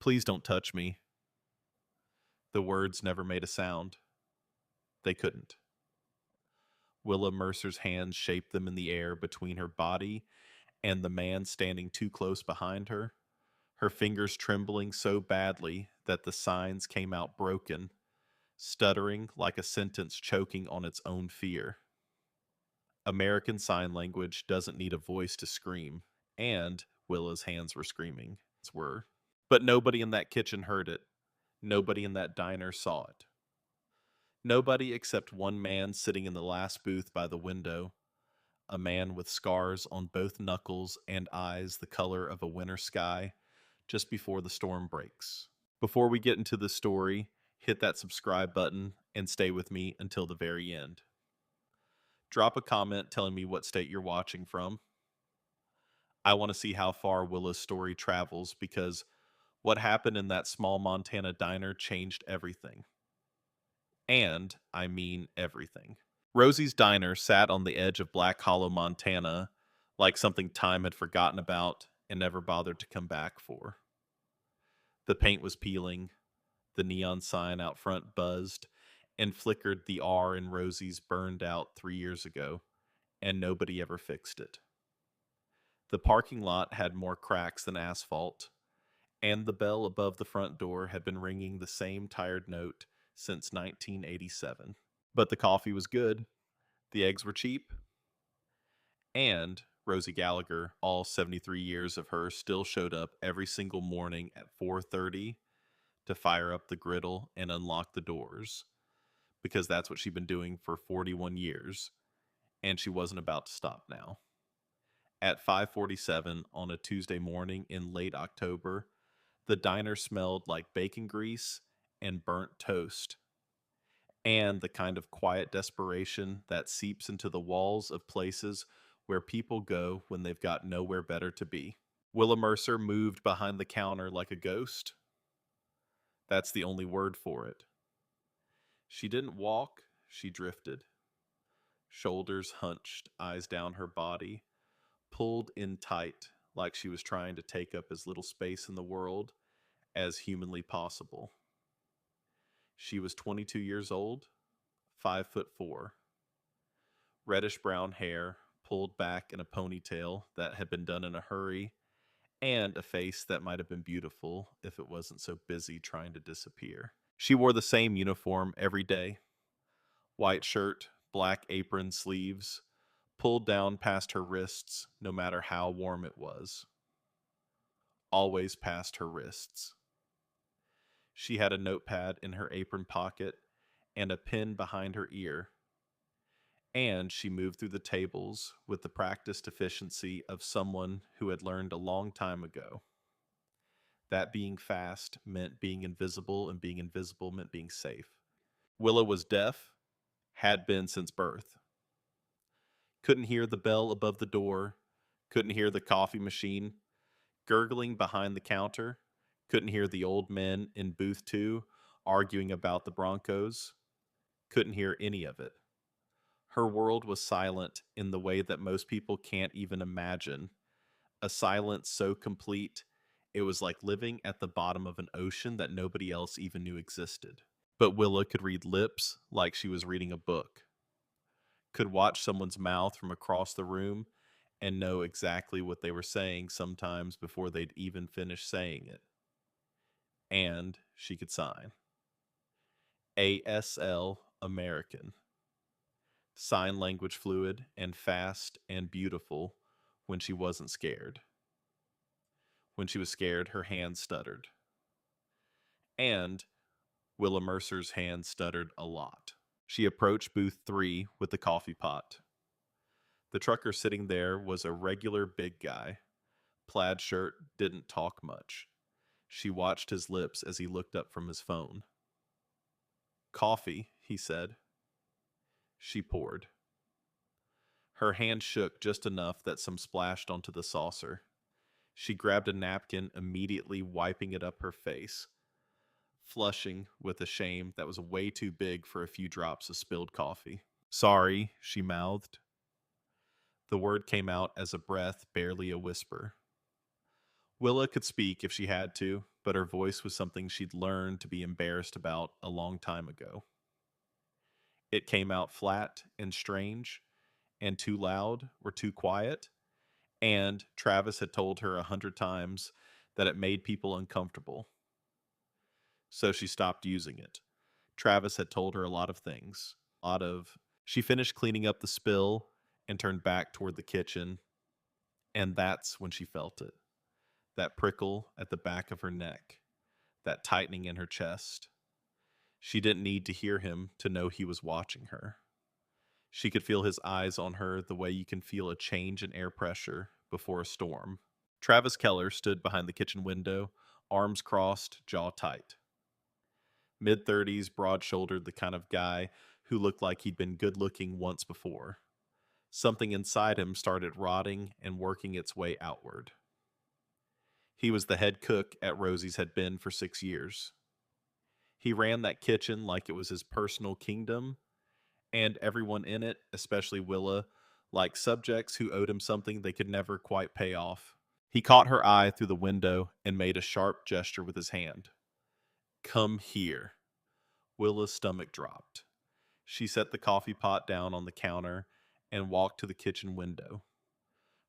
Please don't touch me. The words never made a sound. They couldn't. Willa Mercer's hands shaped them in the air between her body and the man standing too close behind her, her fingers trembling so badly that the signs came out broken, stuttering like a sentence choking on its own fear. American Sign Language doesn't need a voice to scream, and Willa's hands were screaming. Were. But nobody in that kitchen heard it. Nobody in that diner saw it. Nobody except one man sitting in the last booth by the window, a man with scars on both knuckles and eyes the color of a winter sky just before the storm breaks. Before we get into the story, hit that subscribe button and stay with me until the very end. Drop a comment telling me what state you're watching from. I want to see how far Willa's story travels because what happened in that small Montana diner changed everything. And I mean everything. Rosie's Diner sat on the edge of Black Hollow, Montana, like something time had forgotten about and never bothered to come back for. The paint was peeling, the neon sign out front buzzed and flickered the R in Rosie's burned out 3 years ago, and nobody ever fixed it. The parking lot had more cracks than asphalt, and the bell above the front door had been ringing the same tired note since 1987. But the coffee was good, the eggs were cheap, and Rosie Gallagher, all 73 years of her, still showed up every single morning at 4:30 to fire up the griddle and unlock the doors, because that's what she'd been doing for 41 years, and she wasn't about to stop now. At 5:47 on a Tuesday morning in late October, the diner smelled like bacon grease and burnt toast, and the kind of quiet desperation that seeps into the walls of places where people go when they've got nowhere better to be. Willa Mercer moved behind the counter like a ghost. That's the only word for it. She didn't walk, she drifted. Shoulders hunched, eyes down her body, pulled in tight like she was trying to take up as little space in the world as humanly possible. She was 22 years old, 5'4", reddish brown hair pulled back in a ponytail that had been done in a hurry, and a face that might have been beautiful if it wasn't so busy trying to disappear. She wore the same uniform every day. White shirt, black apron sleeves, pulled down past her wrists no matter how warm it was. Always past her wrists. She had a notepad in her apron pocket and a pen behind her ear. And she moved through the tables with the practiced efficiency of someone who had learned a long time ago. That being fast meant being invisible, and being invisible meant being safe. Willa was deaf, had been since birth. Couldn't hear the bell above the door, couldn't hear the coffee machine gurgling behind the counter, couldn't hear the old men in booth 2 arguing about the Broncos, couldn't hear any of it. Her world was silent in the way that most people can't even imagine, a silence so complete it was like living at the bottom of an ocean that nobody else even knew existed. But Willa could read lips like she was reading a book, could watch someone's mouth from across the room and know exactly what they were saying sometimes before they'd even finish saying it. And she could sign. ASL American. Sign language fluid and fast and beautiful when she wasn't scared. When she was scared, her hands stuttered. And Willa Mercer's hands stuttered a lot. She approached booth 3 with the coffee pot. The trucker sitting there was a regular big guy. Plaid shirt, didn't talk much. She watched his lips as he looked up from his phone. "Coffee," he said. She poured. Her hand shook just enough that some splashed onto the saucer. She grabbed a napkin, immediately wiping it up her face, flushing with a shame that was way too big for a few drops of spilled coffee. "Sorry," she mouthed. The word came out as a breath, barely a whisper. Willa could speak if she had to. but her voice was something she'd learned to be embarrassed about a long time ago. It came out flat and strange, and too loud or too quiet, and Travis had told her 100 times that it made people uncomfortable, so she stopped using it. Travis had told her a lot of things. A lot of. She finished cleaning up the spill and turned back toward the kitchen, and that's when she felt it. That prickle at the back of her neck, that tightening in her chest. She didn't need to hear him to know he was watching her. She could feel his eyes on her the way you can feel a change in air pressure before a storm. Travis Keller stood behind the kitchen window, arms crossed, jaw tight. Mid-30s, broad-shouldered, the kind of guy who looked like he'd been good-looking once before. Something inside him started rotting and working its way outward. He was the head cook at Rosie's had been for 6 years. He ran that kitchen like it was his personal kingdom, and everyone in it, especially Willa, like subjects who owed him something they could never quite pay off. He caught her eye through the window and made a sharp gesture with his hand. "Come here." Willa's stomach dropped. She set the coffee pot down on the counter and walked to the kitchen window.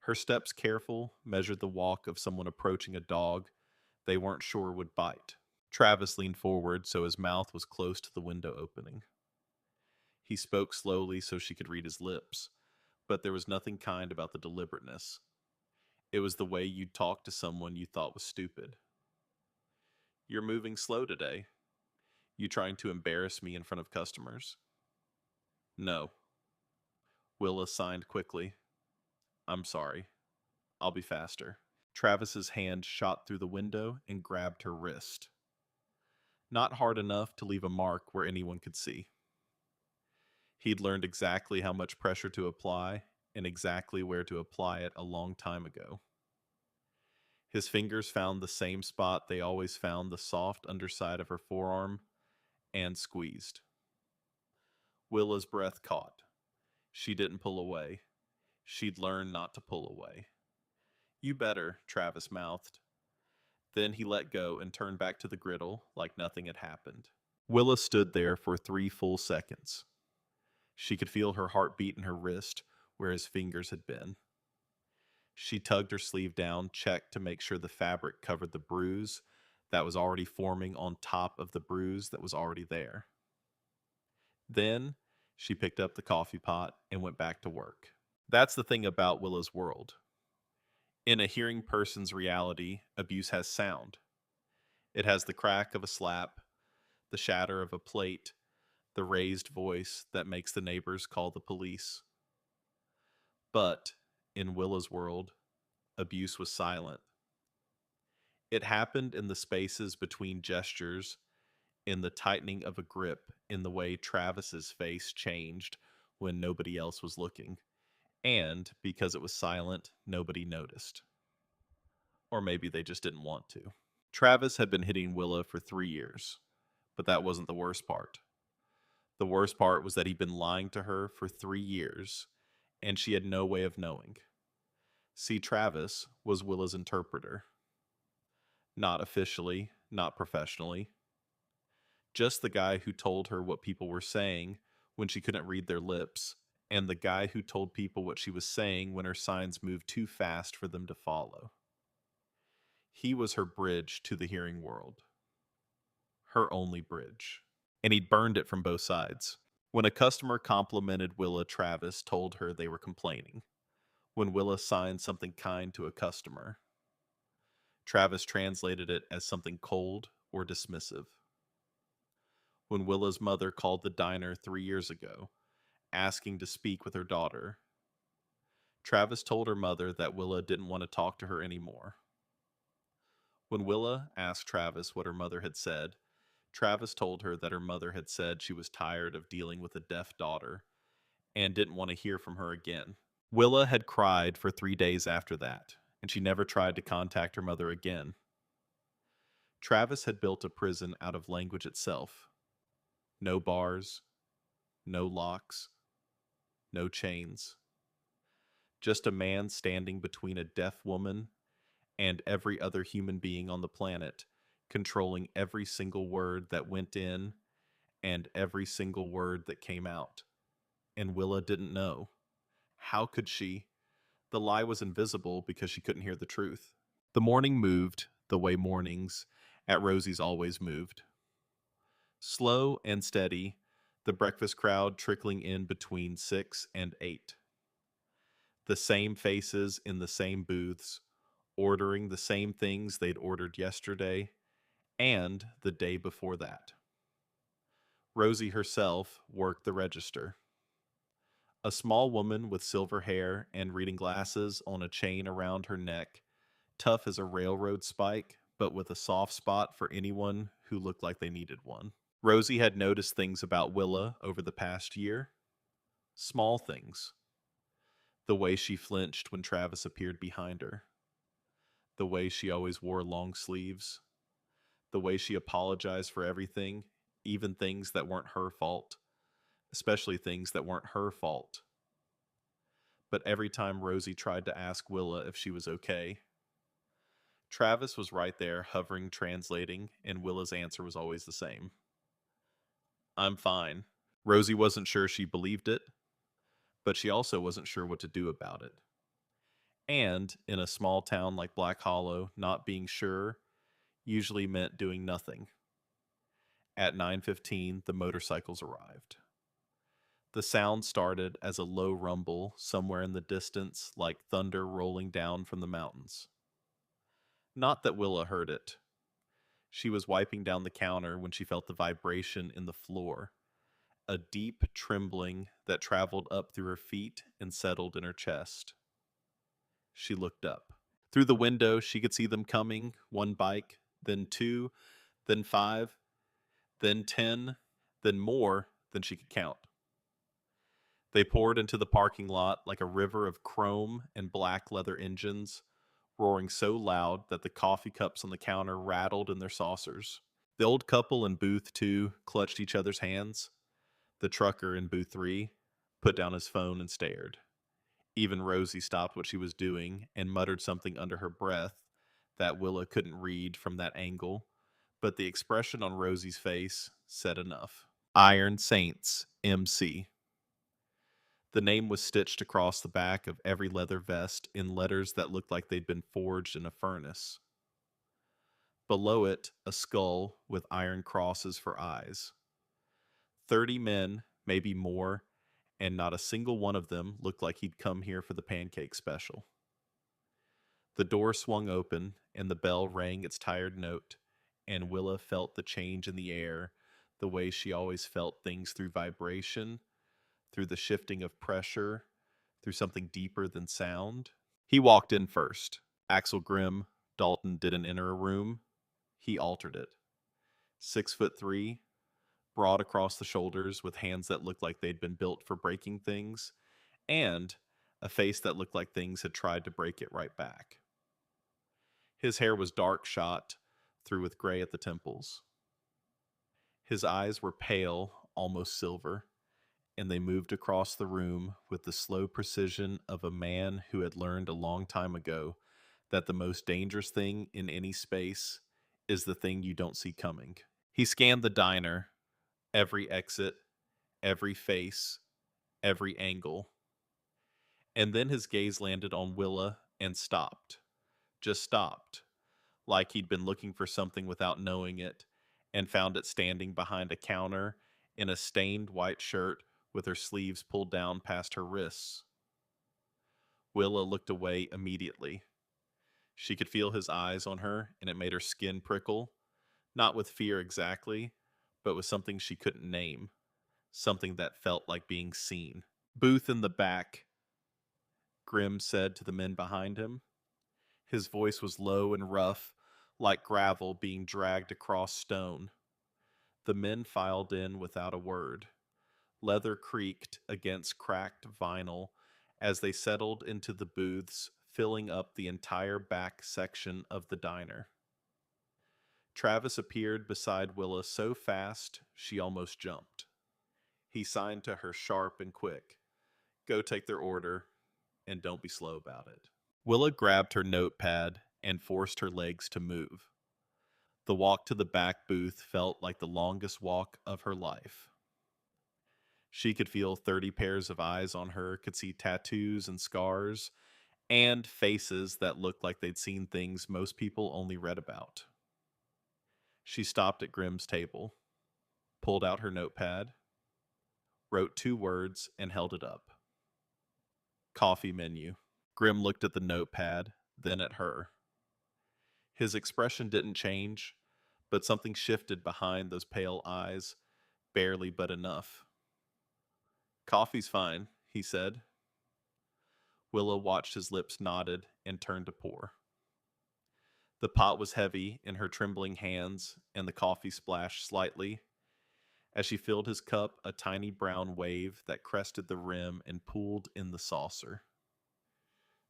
Her steps careful, measured the walk of someone approaching a dog they weren't sure would bite. Travis leaned forward so his mouth was close to the window opening. He spoke slowly so she could read his lips, but there was nothing kind about the deliberateness. It was the way you'd talk to someone you thought was stupid. "You're moving slow today. You trying to embarrass me in front of customers?" "No." Willa signed quickly. "I'm sorry. I'll be faster." Travis's hand shot through the window and grabbed her wrist. Not hard enough to leave a mark where anyone could see. He'd learned exactly how much pressure to apply and exactly where to apply it a long time ago. His fingers found the same spot they always found the soft underside of her forearm and squeezed. Willa's breath caught. She didn't pull away. She'd learned not to pull away. "You better," Travis mouthed. Then he let go and turned back to the griddle like nothing had happened. Willa stood there for 3 full seconds. She could feel her heart beat in her wrist where his fingers had been. She tugged her sleeve down, checked to make sure the fabric covered the bruise that was already forming on top of the bruise that was already there. Then she picked up the coffee pot and went back to work. That's the thing about Willa's world. In a hearing person's reality, abuse has sound. It has the crack of a slap, the shatter of a plate, the raised voice that makes the neighbors call the police. But in Willa's world, abuse was silent. It happened in the spaces between gestures, in the tightening of a grip, in the way Travis's face changed when nobody else was looking. And because it was silent, nobody noticed. Or maybe they just didn't want to. Travis had been hitting Willa for 3 years, but that wasn't the worst part. The worst part was that he'd been lying to her for 3 years, and she had no way of knowing. See, Travis was Willa's interpreter. Not officially, not professionally. Just the guy who told her what people were saying when she couldn't read their lips, and the guy who told people what she was saying when her signs moved too fast for them to follow. He was her bridge to the hearing world. Her only bridge. And he'd burned it from both sides. When a customer complimented Willa, Travis told her they were complaining. When Willa signed something kind to a customer, Travis translated it as something cold or dismissive. When Willa's mother called the diner 3 years ago, asking to speak with her daughter, Travis told her mother that Willa didn't want to talk to her anymore. When Willa asked Travis what her mother had said, Travis told her that her mother had said she was tired of dealing with a deaf daughter and didn't want to hear from her again. Willa had cried for 3 days after that, and she never tried to contact her mother again. Travis had built a prison out of language itself. No bars, no locks, no chains. Just a man standing between a deaf woman and every other human being on the planet, controlling every single word that went in and every single word that came out. And Willa didn't know. How could she? The lie was invisible because she couldn't hear the truth. The morning moved the way mornings at Rosie's always moved. Slow and steady, the breakfast crowd trickling in between 6 and 8. The same faces in the same booths, ordering the same things they'd ordered yesterday and the day before that. Rosie herself worked the register. A small woman with silver hair and reading glasses on a chain around her neck, tough as a railroad spike, but with a soft spot for anyone who looked like they needed one. Rosie had noticed things about Willa over the past year. Small things. The way she flinched when Travis appeared behind her. The way she always wore long sleeves. The way she apologized for everything, even things that weren't her fault. Especially things that weren't her fault. But every time Rosie tried to ask Willa if she was okay, Travis was right there, hovering, translating, and Willa's answer was always the same. I'm fine. Rosie wasn't sure she believed it, but she also wasn't sure what to do about it. And in a small town like Black Hollow, not being sure usually meant doing nothing. At 9:15, the motorcycles arrived. The sound started as a low rumble somewhere in the distance, like thunder rolling down from the mountains. Not that Willa heard it. She was wiping down the counter when she felt the vibration in the floor, a deep trembling that traveled up through her feet and settled in her chest. She looked up. Through the window, she could see them coming, one bike, then two, then 5, then 10, then more than she could count. They poured into the parking lot like a river of chrome and black leather engines, roaring so loud that the coffee cups on the counter rattled in their saucers. The old couple in booth 2 clutched each other's hands. The trucker in booth 3 put down his phone and stared. Even Rosie stopped what she was doing and muttered something under her breath that Willa couldn't read from that angle, but the expression on Rosie's face said enough. Iron Saints, MC. The name was stitched across the back of every leather vest in letters that looked like they'd been forged in a furnace. Below it, a skull with iron crosses for eyes. 30 men, maybe more, and not a single one of them looked like he'd come here for the pancake special. The door swung open, and the bell rang its tired note, and Willa felt the change in the air, the way she always felt things through vibration, through the shifting of pressure, through something deeper than sound. He walked in first. Axel Grimm, Dalton didn't enter a room. He altered it. 6'3", broad across the shoulders with hands that looked like they'd been built for breaking things, and a face that looked like things had tried to break it right back. His hair was dark shot through with gray at the temples. His eyes were pale, almost silver, and they moved across the room with the slow precision of a man who had learned a long time ago that the most dangerous thing in any space is the thing you don't see coming. He scanned the diner, every exit, every face, every angle. And then his gaze landed on Willa and stopped. Just stopped, like he'd been looking for something without knowing it, and found it standing behind a counter in a stained white shirt with her sleeves pulled down past her wrists. Willa looked away immediately. She could feel his eyes on her, and it made her skin prickle, not with fear exactly, but with something she couldn't name, something that felt like being seen. Booth in the back, Grimm said to the men behind him. His voice was low and rough, like gravel being dragged across stone. The men filed in without a word. Leather creaked against cracked vinyl as they settled into the booths, filling up the entire back section of the diner. Travis appeared beside Willa so fast she almost jumped. He signed to her sharp and quick. Go take their order, and don't be slow about it. Willa grabbed her notepad and forced her legs to move. The walk to the back booth felt like the longest walk of her life. She could feel 30 pairs of eyes on her, could see tattoos and scars, and faces that looked like they'd seen things most people only read about. She stopped at Grimm's table, pulled out her notepad, wrote 2 words, and held it up. Coffee menu. Grimm looked at the notepad, then at her. His expression didn't change, but something shifted behind those pale eyes, barely but enough. Coffee's fine, he said. Willa watched his lips knotted and turned to pour. The pot was heavy in her trembling hands, and the coffee splashed slightly. As she filled his cup, a tiny brown wave that crested the rim and pooled in the saucer.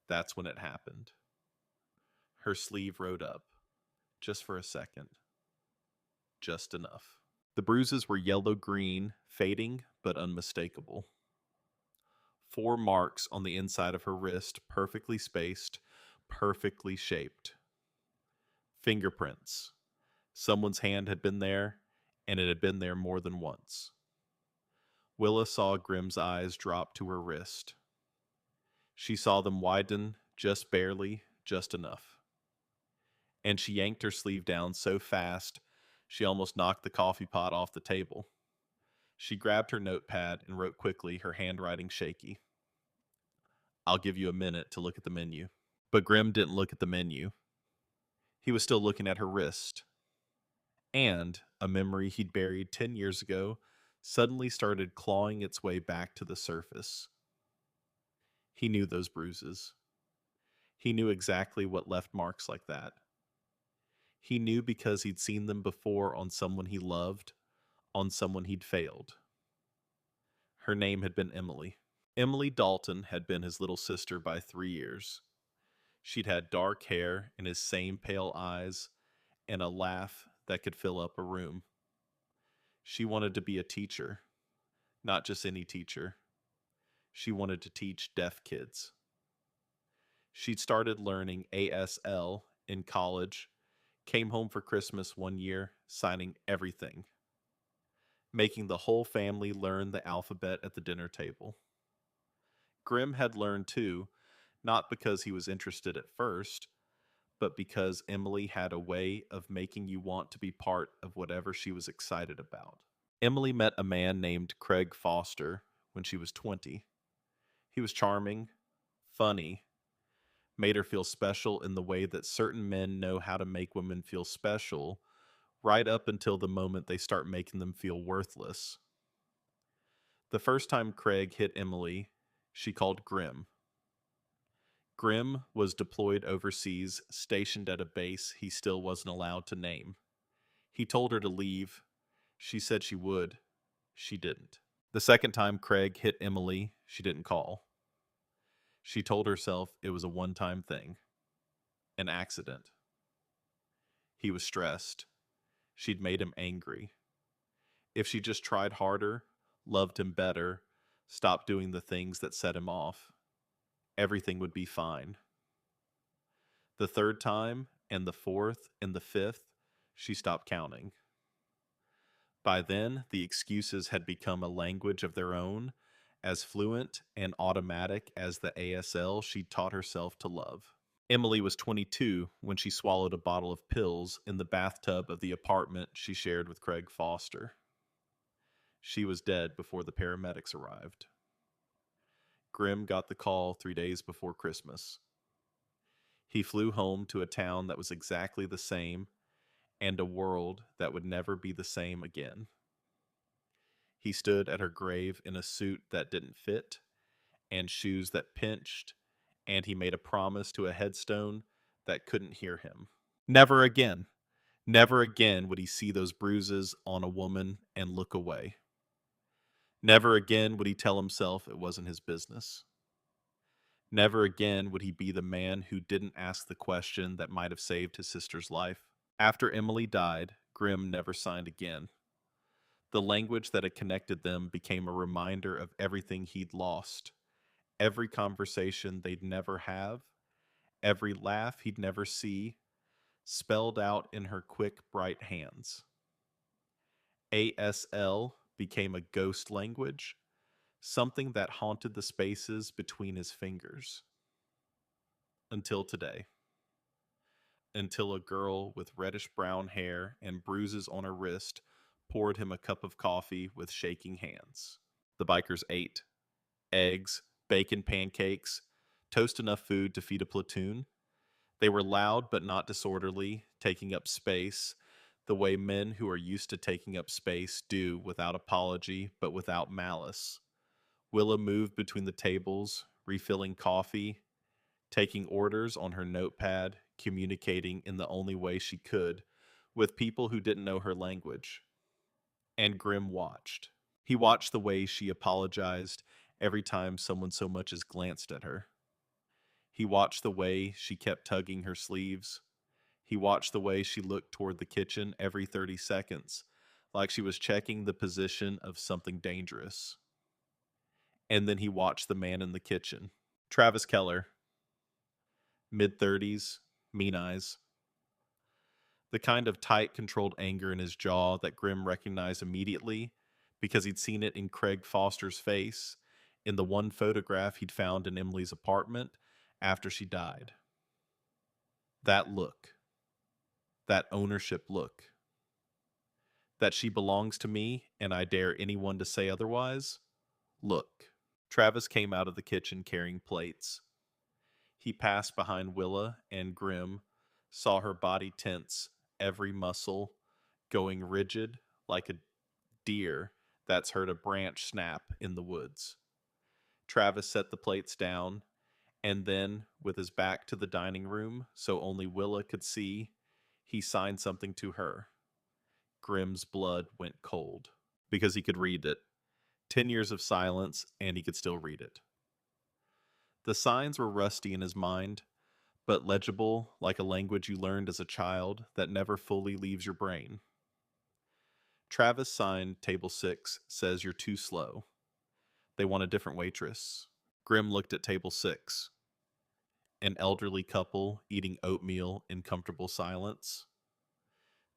That's when it happened. Her sleeve rode up, just for a second. Just enough. The bruises were yellow-green, fading but unmistakable. 4 marks on the inside of her wrist, perfectly spaced, perfectly shaped. Fingerprints. Someone's hand had been there, and it had been there more than once. Willa saw Grimm's eyes drop to her wrist. She saw them widen, just barely, just enough. And she yanked her sleeve down so fast, she almost knocked the coffee pot off the table. She grabbed her notepad and wrote quickly, her handwriting shaky. I'll give you a minute to look at the menu. But Grimm didn't look at the menu. He was still looking at her wrist. And a memory he'd buried 10 years ago suddenly started clawing its way back to the surface. He knew those bruises. He knew exactly what left marks like that. He knew because he'd seen them before on someone he loved, on someone he'd failed. Her name had been Emily. Emily Dalton had been his little sister by 3 years. She'd had dark hair and his same pale eyes and a laugh that could fill up a room. She wanted to be a teacher, not just any teacher. She wanted to teach deaf kids. She'd started learning ASL in college, came home for Christmas one year, signing everything, making the whole family learn the alphabet at the dinner table. Grimm had learned too, not because he was interested at first, but because Emily had a way of making you want to be part of whatever she was excited about. Emily met a man named Craig Foster when she was 20. He was charming, funny, made her feel special in the way that certain men know how to make women feel special, right up until the moment they start making them feel worthless. The first time Craig hit Emily, she called Grimm. Grimm was deployed overseas, stationed at a base he still wasn't allowed to name. He told her to leave. She said she would. She didn't. The second time Craig hit Emily, she didn't call. She told herself it was a one-time thing. An accident. He was stressed. She'd made him angry. If she just tried harder, loved him better, stopped doing the things that set him off, everything would be fine. The third time, and the fourth, and the fifth, she stopped counting. By then, the excuses had become a language of their own, as fluent and automatic as the ASL she'd taught herself to love. Emily was 22 when she swallowed a bottle of pills in the bathtub of the apartment she shared with Craig Foster. She was dead before the paramedics arrived. Grimm got the call 3 days before Christmas. He flew home to a town that was exactly the same and a world that would never be the same again. He stood at her grave in a suit that didn't fit and shoes that pinched, and he made a promise to a headstone that couldn't hear him. Never again, never again would he see those bruises on a woman and look away. Never again would he tell himself it wasn't his business. Never again would he be the man who didn't ask the question that might have saved his sister's life. After Emily died, Grimm never signed again. The language that had connected them became a reminder of everything he'd lost, every conversation they'd never have, every laugh he'd never see, spelled out in her quick, bright hands. ASL became a ghost language, something that haunted the spaces between his fingers. Until today. Until a girl with reddish brown hair and bruises on her wrist poured him a cup of coffee with shaking hands. The bikers ate eggs, bacon pancakes, toast enough food to feed a platoon. They were loud but not disorderly, taking up space the way men who are used to taking up space do, without apology but without malice. Willa moved between the tables, refilling coffee, taking orders on her notepad, communicating in the only way she could with people who didn't know her language. And Grim watched. He watched the way she apologized every time someone so much as glanced at her. He watched the way she kept tugging her sleeves. He watched the way she looked toward the kitchen every 30 seconds, like she was checking the position of something dangerous. And then he watched the man in the kitchen. Travis Keller, mid-30s, mean eyes. The kind of tight, controlled anger in his jaw that Grimm recognized immediately because he'd seen it in Craig Foster's face in the one photograph he'd found in Emily's apartment after she died. That look. That ownership look. That she belongs to me and I dare anyone to say otherwise? Look. Travis came out of the kitchen carrying plates. He passed behind Willa and Grim, saw her body tense, every muscle going rigid like a deer that's heard a branch snap in the woods. Travis set the plates down, and then, with his back to the dining room so only Willa could see, he signed something to her. Grim's blood went cold because he could read it. 10 years of silence, and he could still read it. The signs were rusty in his mind, but legible like a language you learned as a child that never fully leaves your brain. Travis signed Table 6 says you're too slow. They want a different waitress. Grim looked at Table 6. An elderly couple eating oatmeal in comfortable silence.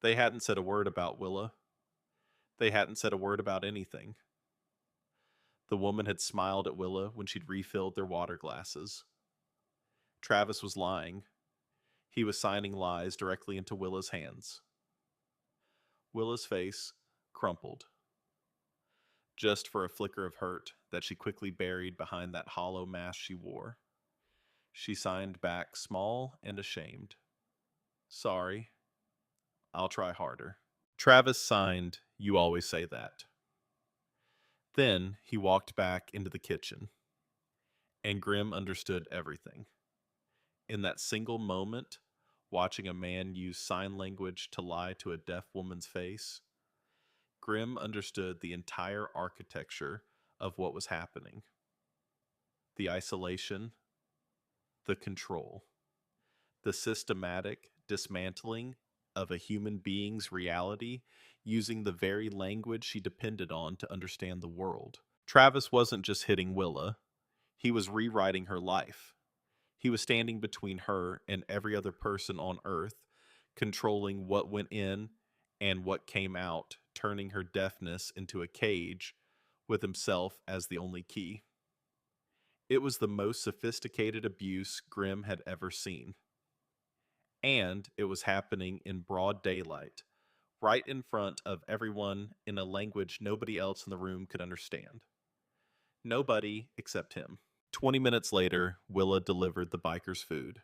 They hadn't said a word about Willa. They hadn't said a word about anything. The woman had smiled at Willa when she'd refilled their water glasses. Travis was lying. He was signing lies directly into Willa's hands. Willa's face crumpled, just for a flicker of hurt that she quickly buried behind that hollow mask she wore. She signed back, small and ashamed. Sorry. I'll try harder. Travis signed, You always say that. Then he walked back into the kitchen, and Grim understood everything. In that single moment, watching a man use sign language to lie to a deaf woman's face, Grim understood the entire architecture of what was happening. The isolation, the control, the systematic dismantling of a human being's reality using the very language she depended on to understand the world. Travis wasn't just hitting Willa, he was rewriting her life. He was standing between her and every other person on Earth, controlling what went in and what came out, turning her deafness into a cage with himself as the only key. It was the most sophisticated abuse Grimm had ever seen. And it was happening in broad daylight, right in front of everyone in a language nobody else in the room could understand. Nobody except him. 20 minutes later, Willa delivered the biker's food.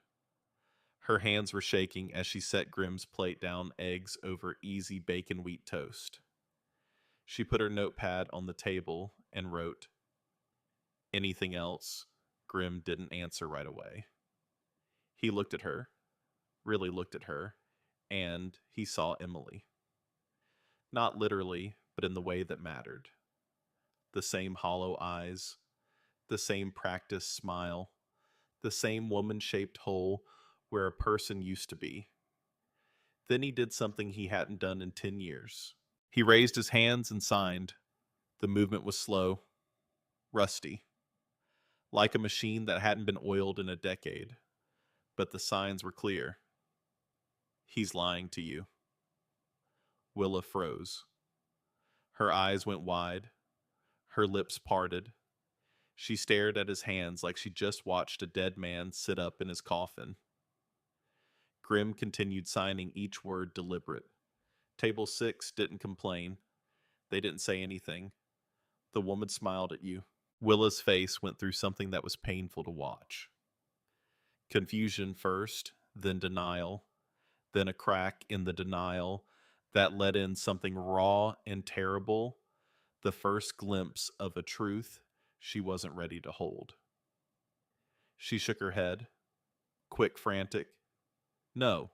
Her hands were shaking as she set Grimm's plate down eggs over easy bacon wheat toast. She put her notepad on the table and wrote, Anything else? Grimm didn't answer right away. He looked at her, really looked at her, and he saw Emily. Not literally, but in the way that mattered. The same hollow eyes, the same practiced smile, the same woman-shaped hole where a person used to be. Then he did something he hadn't done in 10 years. He raised his hands and signed. The movement was slow, rusty, like a machine that hadn't been oiled in a decade, but the signs were clear. He's lying to you. Willa froze. Her eyes went wide. Her lips parted. She stared at his hands like she just watched a dead man sit up in his coffin. Grimm continued signing each word deliberate. Table 6 didn't complain. They didn't say anything. The woman smiled at you. Willa's face went through something that was painful to watch. Confusion first, then denial, then a crack in the denial that let in something raw and terrible, the first glimpse of a truth she wasn't ready to hold. She shook her head, quick, frantic. No,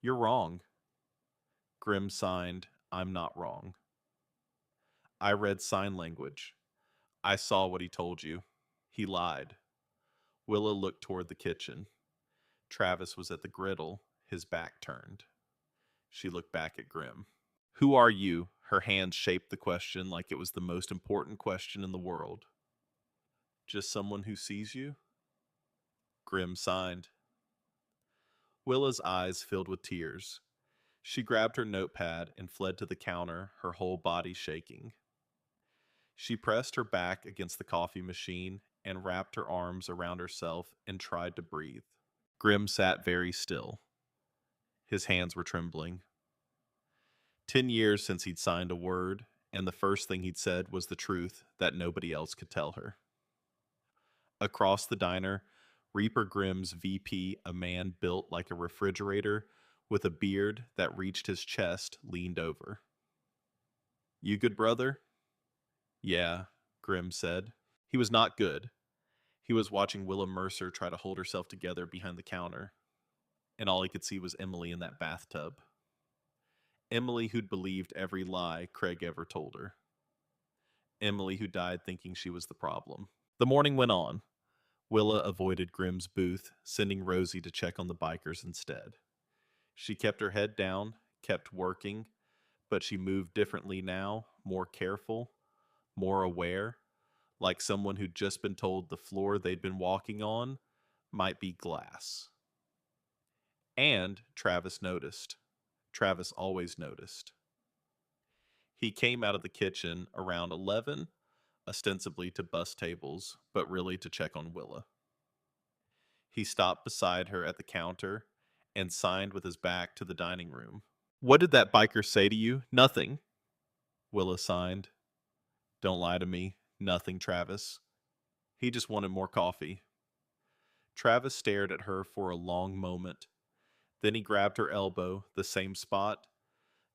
you're wrong. Grimm signed, I'm not wrong. I read sign language. I saw what he told you. He lied. Willa looked toward the kitchen. Travis was at the griddle, his back turned. She looked back at Grimm. Who are you? Her hands shaped the question like it was the most important question in the world. Just someone who sees you? Grimm signed. Willa's eyes filled with tears. She grabbed her notepad and fled to the counter, her whole body shaking. She pressed her back against the coffee machine and wrapped her arms around herself and tried to breathe. Grimm sat very still. His hands were trembling. 10 years since he'd signed a word, and the first thing he'd said was the truth that nobody else could tell her. Across the diner, Reaper Grimm's VP, a man built like a refrigerator with a beard that reached his chest, leaned over. You good, brother? Yeah, Grimm said. He was not good. He was watching Willa Mercer try to hold herself together behind the counter, and all he could see was Emily in that bathtub. Emily who'd believed every lie Craig ever told her. Emily who died thinking she was the problem. The morning went on. Willa avoided Grimm's booth, sending Rosie to check on the bikers instead. She kept her head down, kept working, but she moved differently now, more careful, more aware, like someone who'd just been told the floor they'd been walking on might be glass. And Travis noticed. Travis always noticed. He came out of the kitchen around 11, ostensibly to bus tables, but really to check on Willa. He stopped beside her at the counter and signed with his back to the dining room. What did that biker say to you? Nothing. Willa signed. Don't lie to me. Nothing, Travis. He just wanted more coffee. Travis stared at her for a long moment. Then he grabbed her elbow, the same spot,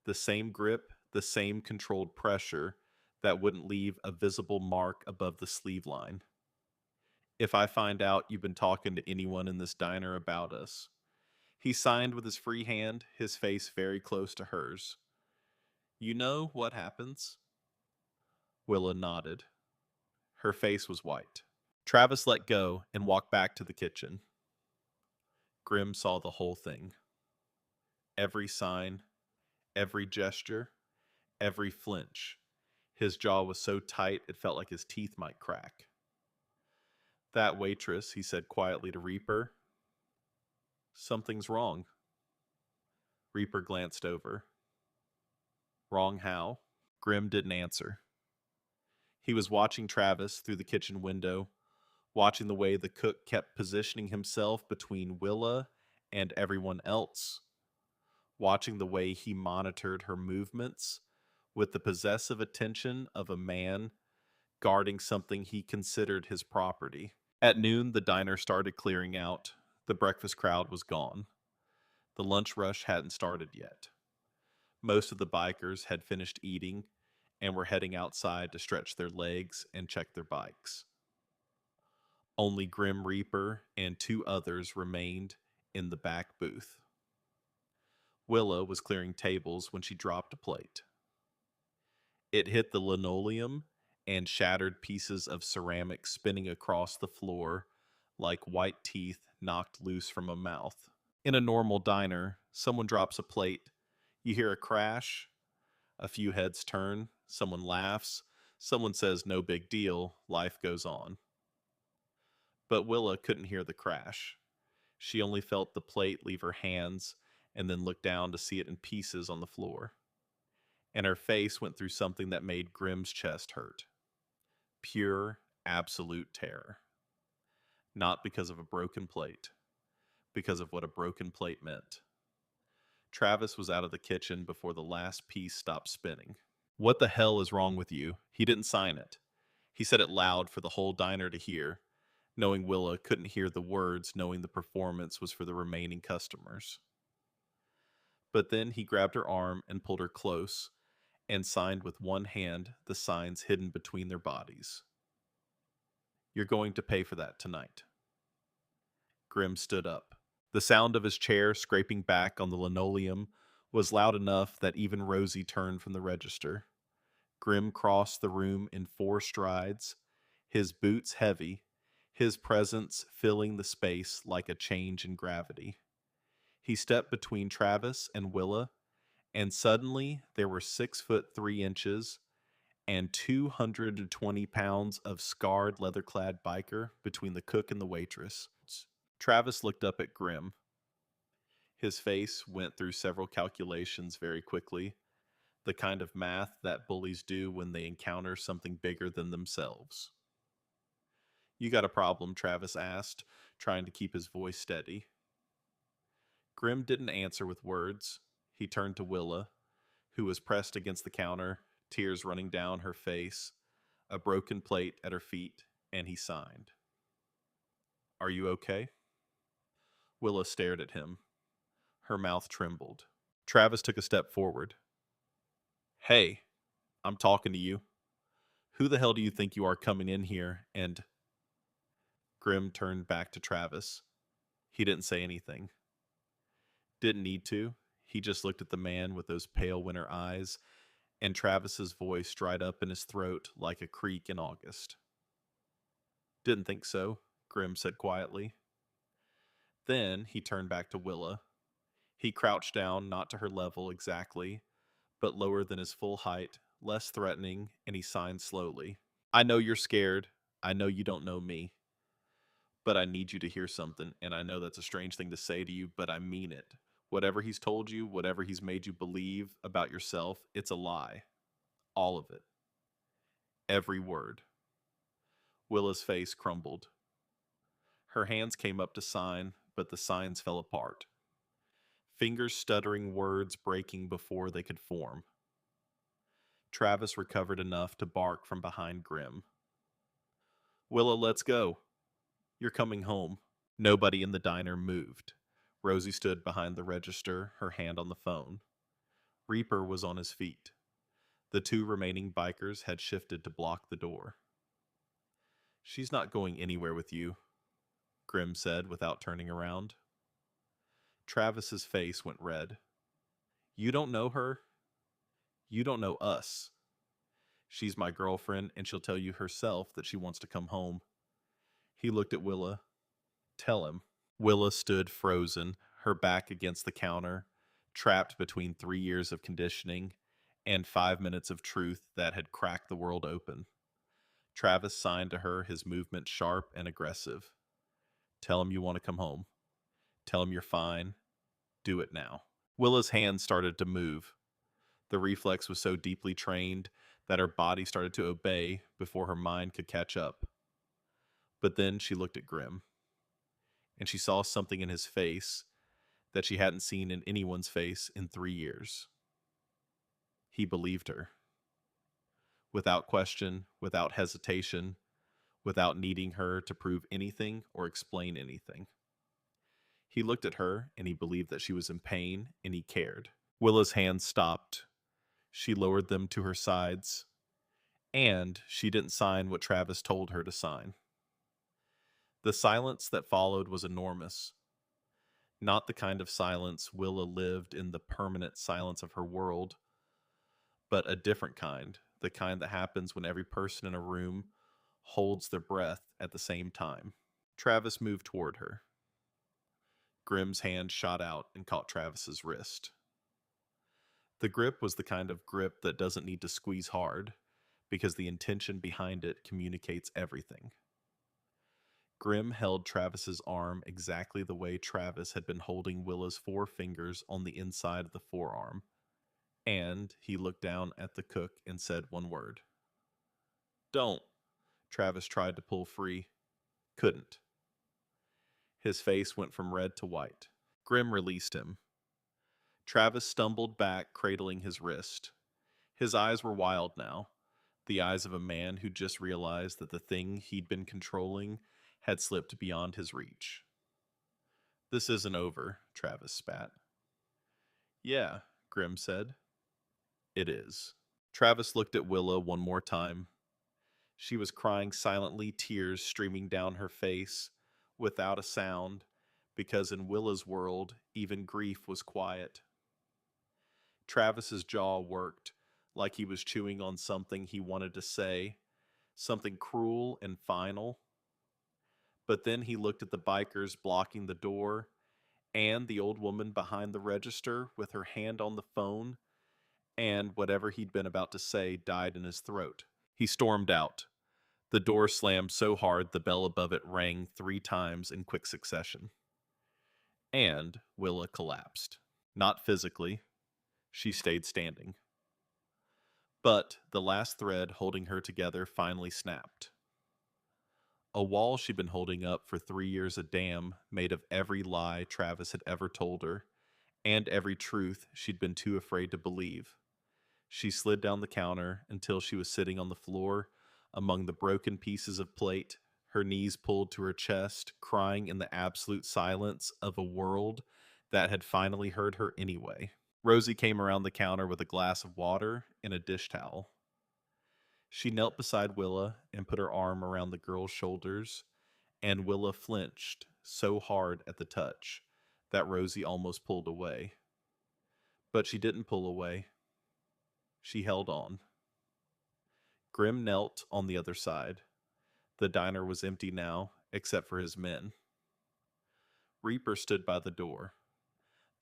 the same grip, the same controlled pressure that wouldn't leave a visible mark above the sleeve line. If I find out you've been talking to anyone in this diner about us. He signed with his free hand, his face very close to hers. You know what happens? Willa nodded. Her face was white. Travis let go and walked back to the kitchen. Grimm saw the whole thing. Every sign, every gesture, every flinch. His jaw was so tight it felt like his teeth might crack. That waitress, he said quietly to Reaper. Something's wrong. Reaper glanced over. Wrong how? Grimm didn't answer. He was watching Travis through the kitchen window, watching the way the cook kept positioning himself between Willa and everyone else, watching the way he monitored her movements with the possessive attention of a man guarding something he considered his property. At noon, the diner started clearing out. The breakfast crowd was gone. The lunch rush hadn't started yet. Most of the bikers had finished eating and were heading outside to stretch their legs and check their bikes. Only Grim Reaper and 2 others remained in the back booth. Willa was clearing tables when she dropped a plate. It hit the linoleum and shattered pieces of ceramic spinning across the floor like white teeth knocked loose from a mouth. In a normal diner, someone drops a plate, you hear a crash, a few heads turn, someone laughs, someone says no big deal, life goes on. But Willa couldn't hear the crash. She only felt the plate leave her hands and then looked down to see it in pieces on the floor. And her face went through something that made Grimm's chest hurt. Pure, absolute terror. Not because of a broken plate, because of what a broken plate meant. Travis was out of the kitchen before the last piece stopped spinning. What the hell is wrong with you? He didn't sign it. He said it loud for the whole diner to hear, knowing Willa couldn't hear the words, knowing the performance was for the remaining customers. But then he grabbed her arm and pulled her close and signed with one hand the signs hidden between their bodies. You're going to pay for that tonight. Grimm stood up. The sound of his chair scraping back on the linoleum was loud enough that even Rosie turned from the register. Grimm crossed the room in 4 strides, his boots heavy, his presence filling the space like a change in gravity. He stepped between Travis and Willa, and suddenly there were 6'3" and 220 pounds of scarred leather-clad biker between the cook and the waitress. Travis looked up at Grimm. His face went through several calculations very quickly, the kind of math that bullies do when they encounter something bigger than themselves. You got a problem? Travis asked, trying to keep his voice steady. Grimm didn't answer with words. He turned to Willa, who was pressed against the counter, tears running down her face, a broken plate at her feet, and he signed. Are you okay? Willa stared at him. Her mouth trembled. Travis took a step forward. Hey, I'm talking to you. Who the hell do you think you are coming in here and... Grimm turned back to Travis. He didn't say anything. Didn't need to. He just looked at the man with those pale winter eyes, and Travis's voice dried up in his throat like a creek in August. Didn't think so, Grimm said quietly. Then he turned back to Willa. He crouched down, not to her level exactly, but lower than his full height, less threatening, and he signed slowly. I know you're scared. I know you don't know me. But I need you to hear something, and I know that's a strange thing to say to you, but I mean it. Whatever he's told you, whatever he's made you believe about yourself, it's a lie. All of it. Every word. Willa's face crumbled. Her hands came up to sign, but the signs fell apart. Fingers stuttering, words breaking before they could form. Travis recovered enough to bark from behind Grimm. Willa, let's go. You're coming home. Nobody in the diner moved. Rosie stood behind the register, her hand on the phone. Reaper was on his feet. The 2 remaining bikers had shifted to block the door. She's not going anywhere with you, Grimm said without turning around. Travis's face went red. You don't know her? You don't know us. She's my girlfriend, and she'll tell you herself that she wants to come home. He looked at Willa. Tell him. Willa stood frozen, her back against the counter, trapped between 3 years of conditioning and 5 minutes of truth that had cracked the world open. Travis signed to her, his movement sharp and aggressive. Tell him you want to come home. Tell him you're fine. Do it now. Willa's hands started to move. The reflex was so deeply trained that her body started to obey before her mind could catch up. But then she looked at Grimm, and she saw something in his face that she hadn't seen in anyone's face in 3 years. He believed her. Without question, without hesitation, without needing her to prove anything or explain anything. He looked at her, and he believed that she was in pain, and he cared. Willa's hands stopped. She lowered them to her sides, and she didn't sign what Travis told her to sign. The silence that followed was enormous. Not the kind of silence Willa lived in, the permanent silence of her world, but a different kind, the kind that happens when every person in a room holds their breath at the same time. Travis moved toward her. Grimm's hand shot out and caught Travis's wrist. The grip was the kind of grip that doesn't need to squeeze hard, because the intention behind it communicates everything. Grim held Travis's arm exactly the way Travis had been holding Willa's 4 fingers on the inside of the forearm, and he looked down at the cook and said one word. Don't. Travis tried to pull free. Couldn't. His face went from red to white. Grim released him. Travis stumbled back, cradling his wrist. His eyes were wild now, the eyes of a man who just realized that the thing he'd been controlling had slipped beyond his reach. This isn't over, Travis spat. Yeah, Grim said. It is. Travis looked at Willa one more time. She was crying silently, tears streaming down her face, without a sound, because in Willa's world, even grief was quiet. Travis's jaw worked, like he was chewing on something he wanted to say, something cruel and final. But then he looked at the bikers blocking the door, and the old woman behind the register with her hand on the phone, and whatever he'd been about to say died in his throat. He stormed out. The door slammed so hard the bell above it rang 3 times in quick succession. And Willa collapsed. Not physically. She stayed standing. But the last thread holding her together finally snapped. A wall she'd been holding up for 3 years a dam made of every lie Travis had ever told her, and every truth she'd been too afraid to believe. She slid down the counter until she was sitting on the floor among the broken pieces of plate, her knees pulled to her chest, crying in the absolute silence of a world that had finally heard her anyway. Rosie came around the counter with a glass of water and a dish towel. She knelt beside Willa and put her arm around the girl's shoulders, and Willa flinched so hard at the touch that Rosie almost pulled away. But she didn't pull away. She held on. Grim knelt on the other side. The diner was empty now, except for his men. Reaper stood by the door.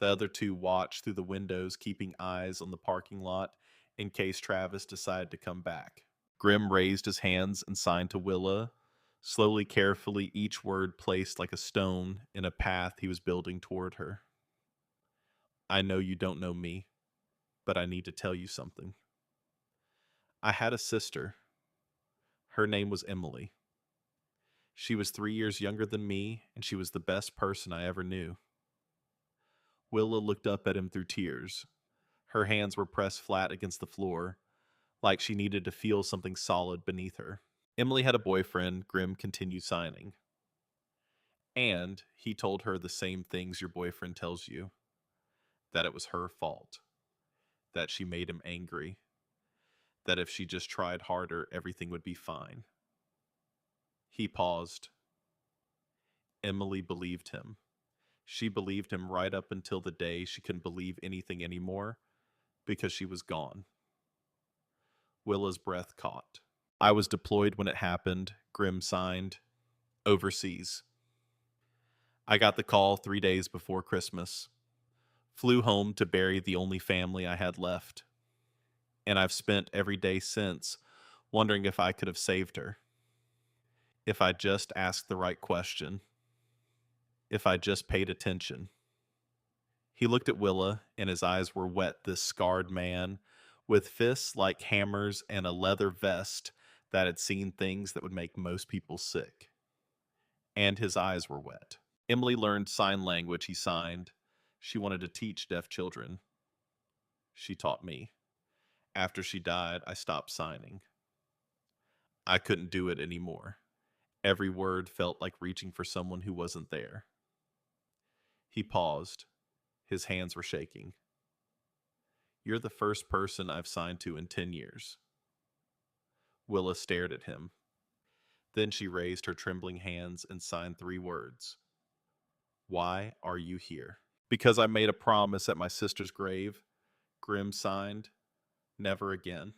The other 2 watched through the windows, keeping eyes on the parking lot in case Travis decided to come back. Grim raised his hands and signed to Willa, slowly, carefully, each word placed like a stone in a path he was building toward her. I know you don't know me, but I need to tell you something. I had a sister. Her name was Emily. She was 3 years younger than me, and she was the best person I ever knew. Willa looked up at him through tears. Her hands were pressed flat against the floor, like she needed to feel something solid beneath her. Emily had a boyfriend, Grim continued signing. And he told her the same things your boyfriend tells you. That it was her fault. That she made him angry. That if she just tried harder, everything would be fine. He paused. Emily believed him. She believed him right up until the day she couldn't believe anything anymore because she was gone. Willa's breath caught. I was deployed when it happened, Grim signed. Overseas. I got the call 3 days before Christmas. Flew home to bury the only family I had left. And I've spent every day since wondering if I could have saved her. If I just asked the right question. If I just paid attention. He looked at Willa, and his eyes were wet, this scarred man, with fists like hammers and a leather vest that had seen things that would make most people sick. And his eyes were wet. Emily learned sign language, he signed. She wanted to teach deaf children. She taught me. After she died, I stopped signing. I couldn't do it anymore. Every word felt like reaching for someone who wasn't there. He paused. His hands were shaking. You're the first person I've signed to in 10 years. Willa stared at him. Then she raised her trembling hands and signed 3 words. Why are you here? Because I made a promise at my sister's grave, Grim signed. Never again.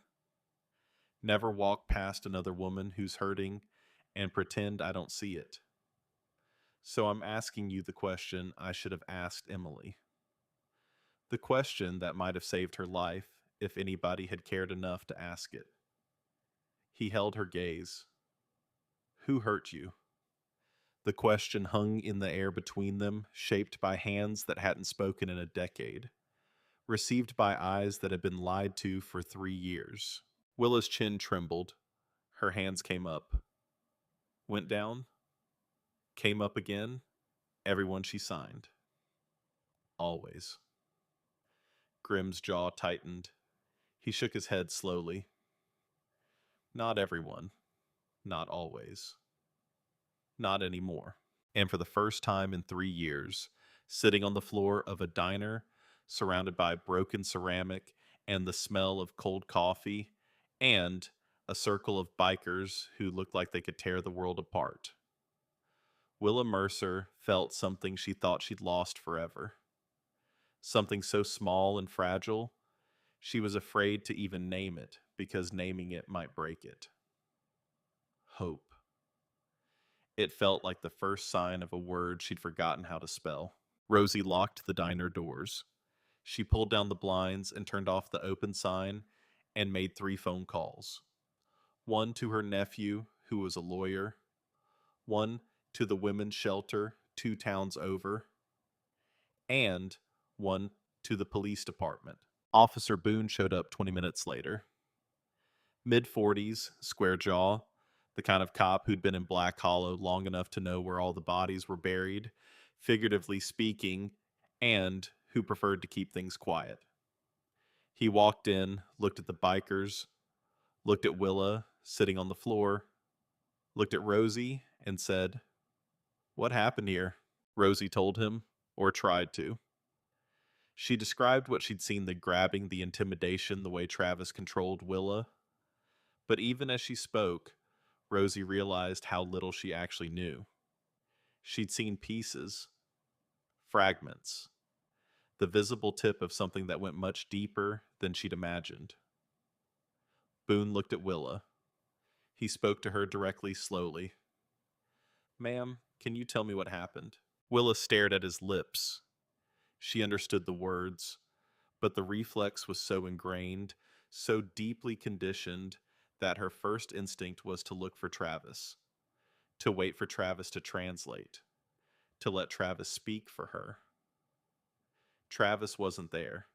Never walk past another woman who's hurting and pretend I don't see it. So I'm asking you the question I should have asked Emily. The question that might have saved her life if anybody had cared enough to ask it. He held her gaze. Who hurt you? The question hung in the air between them, shaped by hands that hadn't spoken in a decade, received by eyes that had been lied to for 3 years. Willa's chin trembled. Her hands came up, went down, came up again. Everyone she signed. Always. Grimm's jaw tightened. He shook his head slowly. Not everyone. Not always. Not anymore. And for the first time in 3 years, sitting on the floor of a diner, surrounded by broken ceramic and the smell of cold coffee, and a circle of bikers who looked like they could tear the world apart, Willa Mercer felt something she thought she'd lost forever. Something so small and fragile, she was afraid to even name it because naming it might break it. Hope. It felt like the first sign of a word she'd forgotten how to spell. Rosie locked the diner doors. She pulled down the blinds and turned off the open sign and made 3 phone calls. One to her nephew, who was a lawyer. One to the women's shelter 2 towns over. And one to the police department. Officer Boone showed up 20 minutes later. Mid-40s, square jaw, the kind of cop who'd been in Black Hollow long enough to know where all the bodies were buried, figuratively speaking, and who preferred to keep things quiet. He walked in, looked at the bikers, looked at Willa sitting on the floor, looked at Rosie, and said, "What happened here?" Rosie told him, or tried to. She described what she'd seen, the grabbing, the intimidation, the way Travis controlled Willa. But even as she spoke, Rosie realized how little she actually knew. She'd seen pieces, fragments, the visible tip of something that went much deeper than she'd imagined. Boone looked at Willa. He spoke to her directly, slowly. "Ma'am, can you tell me what happened?" Willa stared at his lips. She understood the words, but the reflex was so ingrained, so deeply conditioned, that her first instinct was to look for Travis, to wait for Travis to translate, to let Travis speak for her. Travis wasn't there.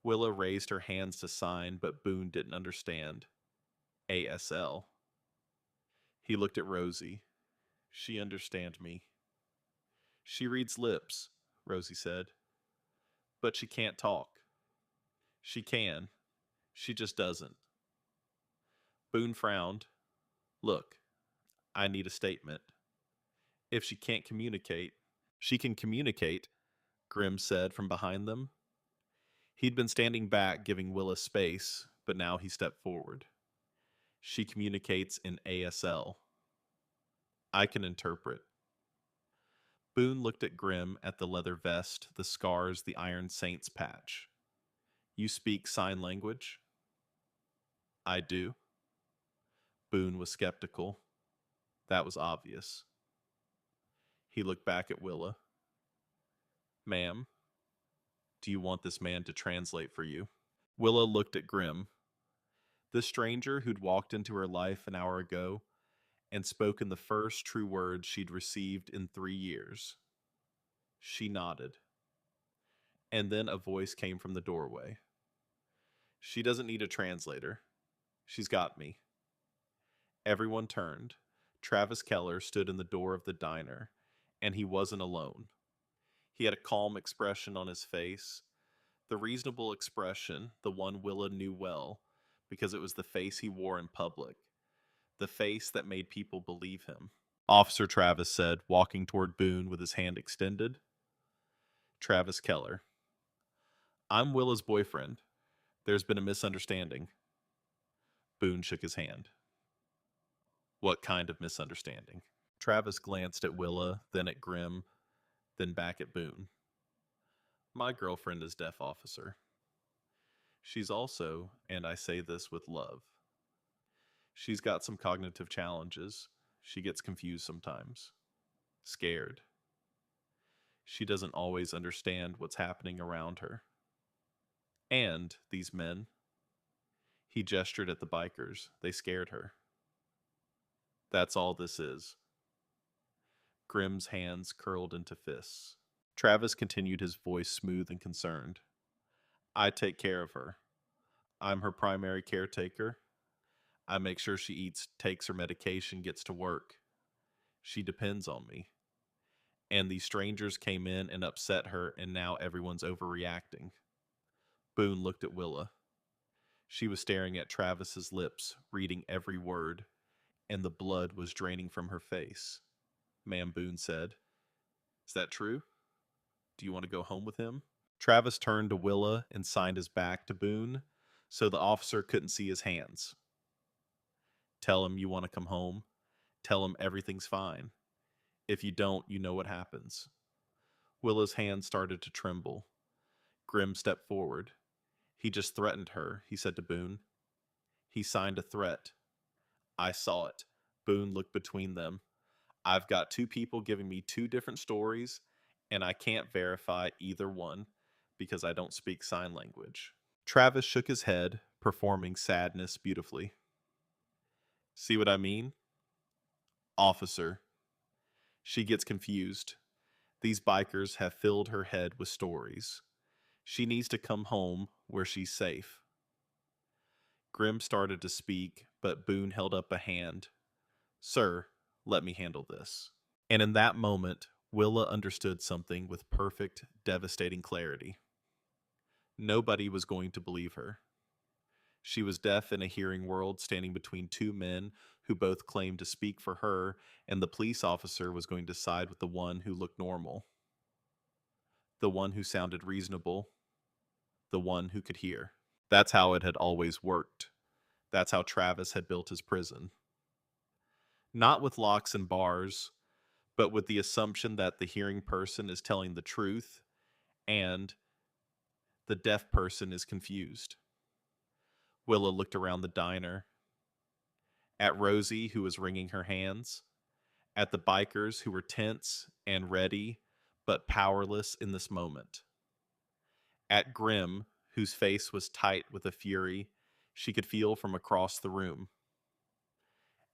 Willa raised her hands to sign, but Boone didn't understand. ASL. He looked at Rosie. "She understand me." "She reads lips," Rosie said. "But she can't talk." "She can. She just doesn't." Boone frowned. "Look, I need a statement. If she can't communicate..." "She can communicate," Grimm said from behind them. He'd been standing back, giving Willa space, but now he stepped forward. "She communicates in ASL. I can interpret." Boone looked at Grimm, at the leather vest, the scars, the Iron Saints patch. "You speak sign language?" "I do." Boone was skeptical. That was obvious. He looked back at Willa. "Ma'am, do you want this man to translate for you?" Willa looked at Grimm. The stranger who'd walked into her life an hour ago and spoken the first true words she'd received in 3 years. She nodded. And then a voice came from the doorway. "She doesn't need a translator. She's got me." Everyone turned. Travis Keller stood in the door of the diner, and he wasn't alone. He had a calm expression on his face, the reasonable expression, the one Willa knew well, because it was the face he wore in public, the face that made people believe him. "Officer Travis," said, walking toward Boone with his hand extended. "Travis Keller. I'm Willa's boyfriend. There's been a misunderstanding." Boone shook his hand. "What kind of misunderstanding?" Travis glanced at Willa, then at Grimm, then back at Boone. "My girlfriend is deaf, officer. She's also, and I say this with love, she's got some cognitive challenges. She gets confused sometimes. Scared. She doesn't always understand what's happening around her. And these men," he gestured at the bikers, "they scared her. That's all this is." Grimm's hands curled into fists. Travis continued, his voice smooth and concerned. I take care of her. I'm her primary caretaker. I make sure she eats, takes her medication, gets to work. She depends on me. And these strangers came in and upset her, and now everyone's overreacting. Boone looked at Willa. She was staring at Travis's lips, reading every word, and the blood was draining from her face. Ma'am, Boone said. Is that true? Do you want to go home with him? Travis turned to Willa and signed his back to Boone so the officer couldn't see his hands. Tell him you want to come home. Tell him everything's fine. If you don't, you know what happens. Willa's hand started to tremble. Grimm stepped forward. He just threatened her, he said to Boone. He signed a threat. I saw it. Boone looked between them. I've got two people giving me two different stories, and I can't verify either one because I don't speak sign language. Travis shook his head, performing sadness beautifully. See what I mean? Officer. She gets confused. These bikers have filled her head with stories. She needs to come home where she's safe. Grimm started to speak, but Boone held up a hand. Sir, let me handle this. And in that moment, Willa understood something with perfect, devastating clarity. Nobody was going to believe her. She was deaf in a hearing world, standing between two men who both claimed to speak for her, and the police officer was going to side with the one who looked normal, the one who sounded reasonable, the one who could hear. That's how it had always worked. That's how Travis had built his prison. Not with locks and bars, but with the assumption that the hearing person is telling the truth and the deaf person is confused. Willa looked around the diner, at Rosie, who was wringing her hands, at the bikers who were tense and ready, but powerless in this moment, at Grimm, whose face was tight with a fury she could feel from across the room,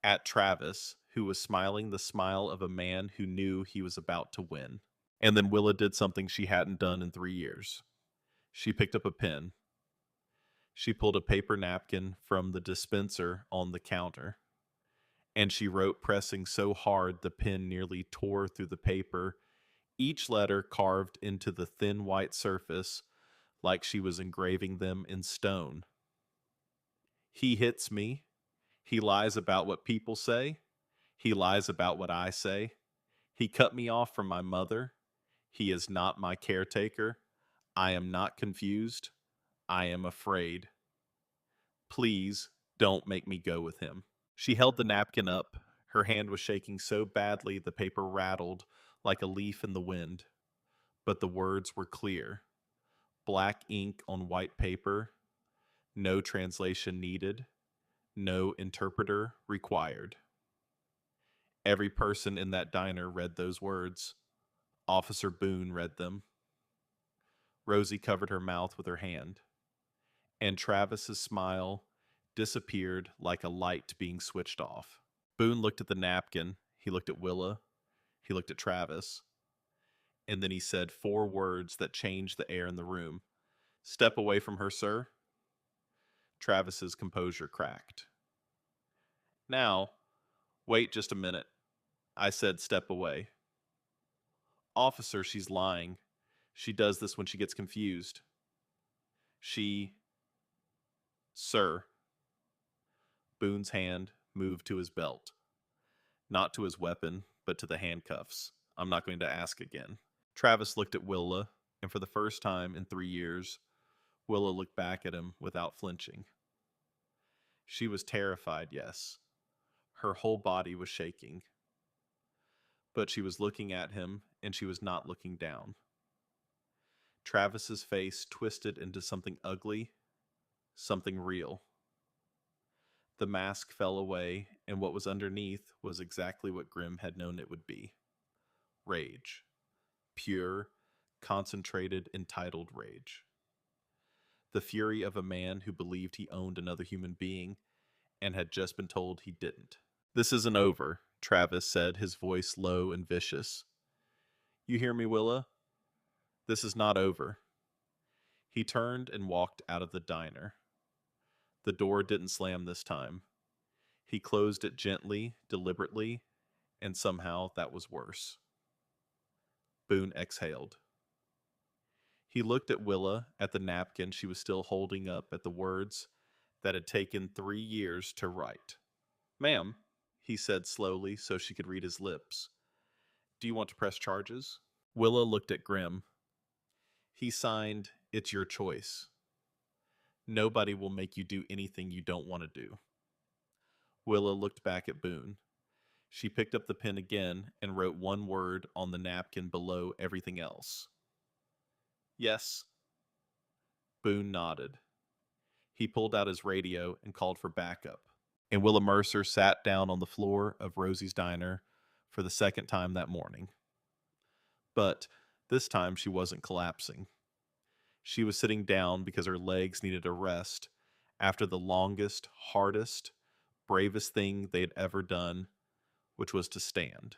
at Travis, who was smiling the smile of a man who knew he was about to win. And then Willa did something she hadn't done in 3 years. She picked up a pen. She pulled a paper napkin from the dispenser on the counter, and she wrote, pressing so hard the pen nearly tore through the paper, each letter carved into the thin white surface like she was engraving them in stone. He hits me. He lies about what people say. He lies about what I say. He cut me off from my mother. He is not my caretaker. I am not confused. I am afraid. Please don't make me go with him. She held the napkin up. Her hand was shaking so badly the paper rattled like a leaf in the wind. But the words were clear. Black ink on white paper. No translation needed. No interpreter required. Every person in that diner read those words. Officer Boone read them. Rosie covered her mouth with her hand, and Travis's smile disappeared like a light being switched off. Boone looked at the napkin. He looked at Willa. He looked at Travis. And then he said 4 words that changed the air in the room. Step away from her, sir. Travis's composure cracked. Now, wait just a minute. I said step away. Officer, she's lying. She does this when she gets confused. Sir. Boone's hand moved to his belt. Not to his weapon, but to the handcuffs. I'm not going to ask again. Travis looked at Willa, and for the first time in 3 years, Willa looked back at him without flinching. She was terrified, yes. Her whole body was shaking. But she was looking at him, and she was not looking down. Travis's face twisted into something ugly, something real. The mask fell away, and what was underneath was exactly what Grimm had known it would be. Rage. Pure, concentrated, entitled rage. The fury of a man who believed he owned another human being and had just been told he didn't. This isn't over, Travis said, his voice low and vicious. You hear me, Willa? This is not over. He turned and walked out of the diner. The door didn't slam this time. He closed it gently, deliberately, and somehow that was worse. Boone exhaled. He looked at Willa, at the napkin she was still holding up, at the words that had taken 3 years to write. Ma'am, he said slowly so she could read his lips. Do you want to press charges? Willa looked at Grim. He signed, It's your choice. Nobody will make you do anything you don't want to do. Willa looked back at Boone. She picked up the pen again and wrote one word on the napkin below everything else. Yes. Boone nodded. He pulled out his radio and called for backup. And Willa Mercer sat down on the floor of Rosie's diner for the second time that morning. But this time she wasn't collapsing. She was sitting down because her legs needed a rest after the longest, hardest, bravest thing they'd ever done, which was to stand.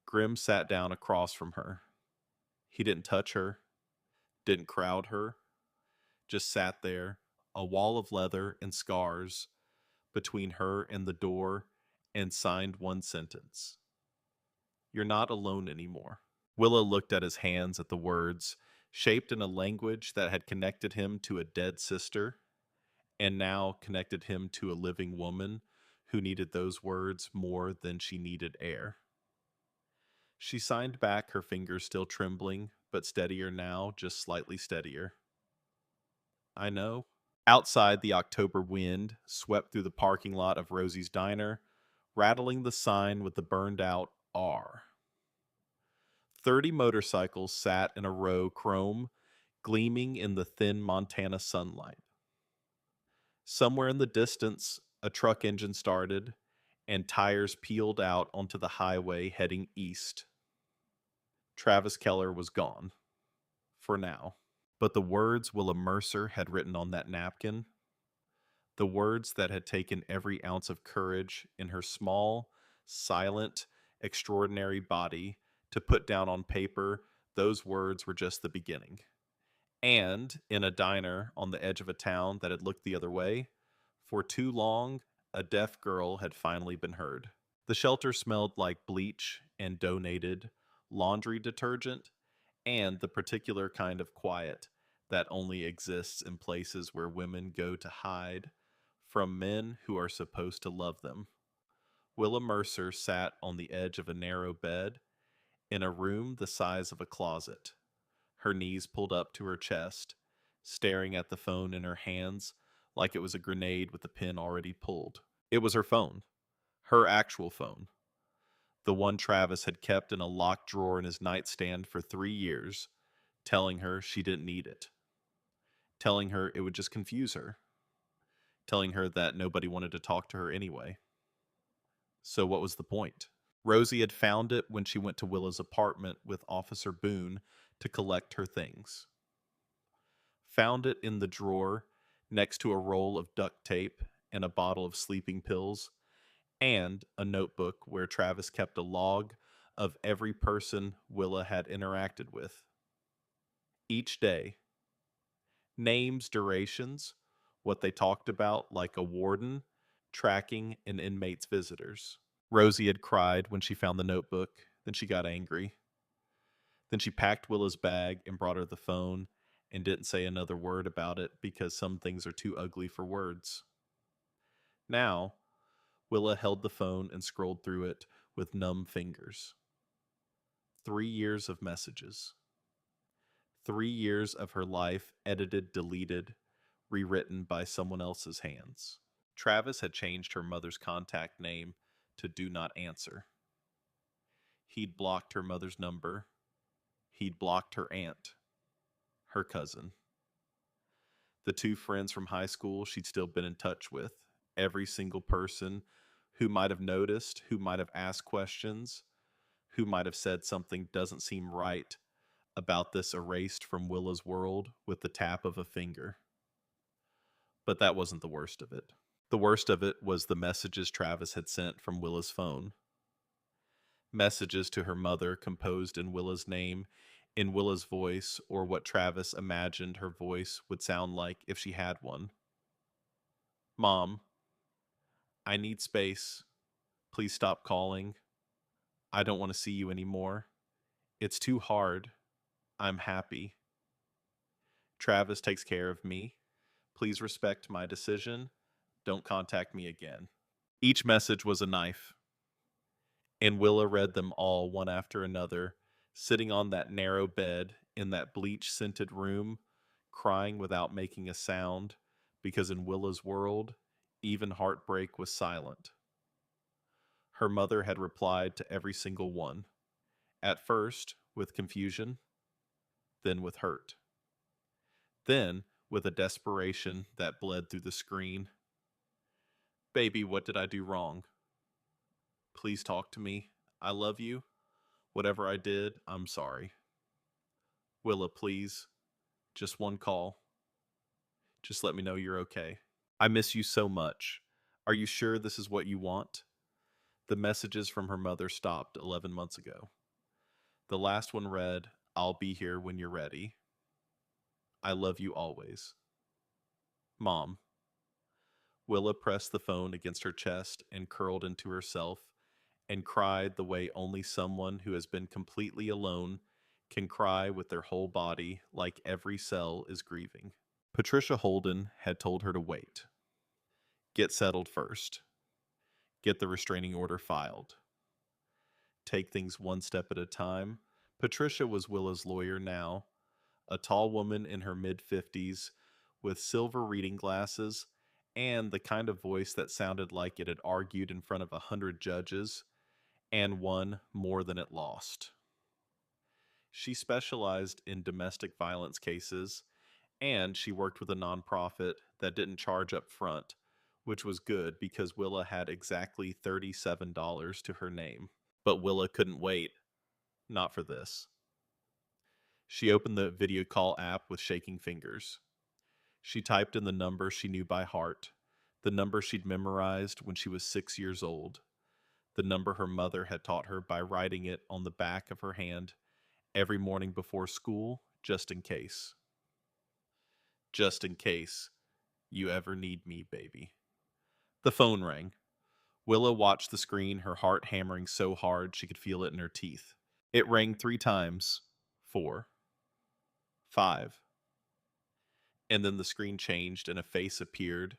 Grim sat down across from her. He didn't touch her, didn't crowd her, just sat there, a wall of leather and scars between her and the door, and signed one sentence. You're not alone anymore. Willa looked at his hands at the words, shaped in a language that had connected him to a dead sister, and now connected him to a living woman who needed those words more than she needed air. She signed back, her fingers still trembling, but steadier now, just slightly steadier. I know. Outside, the October wind swept through the parking lot of Rosie's Diner, rattling the sign with the burned-out R. 30 motorcycles sat in a row, chrome, gleaming in the thin Montana sunlight. Somewhere in the distance, a truck engine started, and tires peeled out onto the highway heading east. Travis Keller was gone. For now. But the words Willa Mercer had written on that napkin, the words that had taken every ounce of courage in her small, silent, extraordinary body to put down on paper, those words were just the beginning. And in a diner on the edge of a town that had looked the other way, for too long, a deaf girl had finally been heard. The shelter smelled like bleach and donated laundry detergent and the particular kind of quiet that only exists in places where women go to hide from men who are supposed to love them. Willa Mercer sat on the edge of a narrow bed in a room the size of a closet, her knees pulled up to her chest, staring at the phone in her hands like it was a grenade with the pin already pulled. It was her phone, her actual phone, the one Travis had kept in a locked drawer in his nightstand for 3 years, telling her she didn't need it, telling her it would just confuse her, telling her that nobody wanted to talk to her anyway. So what was the point? Rosie had found it when she went to Willa's apartment with Officer Boone to collect her things. Found it in the drawer next to a roll of duct tape and a bottle of sleeping pills and a notebook where Travis kept a log of every person Willa had interacted with. Each day. Names, durations, what they talked about, like a warden, tracking an inmate's visitors. Rosie had cried when she found the notebook, then she got angry. Then she packed Willa's bag and brought her the phone and didn't say another word about it because some things are too ugly for words. Now, Willa held the phone and scrolled through it with numb fingers. 3 years of messages. 3 years of her life edited, deleted, rewritten by someone else's hands. Travis had changed her mother's contact name to Do Not Answer. He'd blocked her mother's number. He'd blocked her aunt, her cousin. The 2 friends from high school she'd still been in touch with. Every single person who might have noticed, who might have asked questions, who might have said something doesn't seem right about this erased from Willa's world with the tap of a finger. But that wasn't the worst of it. The worst of it was the messages Travis had sent from Willa's phone. Messages to her mother composed in Willa's name, in Willa's voice, or what Travis imagined her voice would sound like if she had one. Mom, I need space. Please stop calling. I don't want to see you anymore. It's too hard. I'm happy. Travis takes care of me. Please respect my decision. Don't contact me again. Each message was a knife, and Willa read them all one after another, sitting on that narrow bed in that bleach scented room, crying without making a sound, because in Willa's world, even heartbreak was silent. Her mother had replied to every single one, at first with confusion, then with hurt, then with a desperation that bled through the screen. Baby, what did I do wrong? Please talk to me. I love you. Whatever I did, I'm sorry. Willa, please. Just one call. Just let me know you're okay. I miss you so much. Are you sure this is what you want? The messages from her mother stopped 11 months ago. The last one read, I'll be here when you're ready. I love you always. Mom. Willa pressed the phone against her chest and curled into herself and cried the way only someone who has been completely alone can cry with their whole body like every cell is grieving. Patricia Holden had told her to wait. Get settled first. Get the restraining order filed. Take things one step at a time. Patricia was Willa's lawyer now, a tall woman in her mid-50s with silver reading glasses and the kind of voice that sounded like it had argued in front of 100 judges and won more than it lost. She specialized in domestic violence cases, and she worked with a nonprofit that didn't charge up front, which was good because Willa had exactly $37 to her name. But Willa couldn't wait. Not for this. She opened the video call app with shaking fingers. She typed in the number she knew by heart, the number she'd memorized when she was 6 years old, the number her mother had taught her by writing it on the back of her hand every morning before school, just in case. Just in case you ever need me, baby. The phone rang. Willa watched the screen, her heart hammering so hard she could feel it in her teeth. It rang 3 times. 4. 5. And then the screen changed and a face appeared,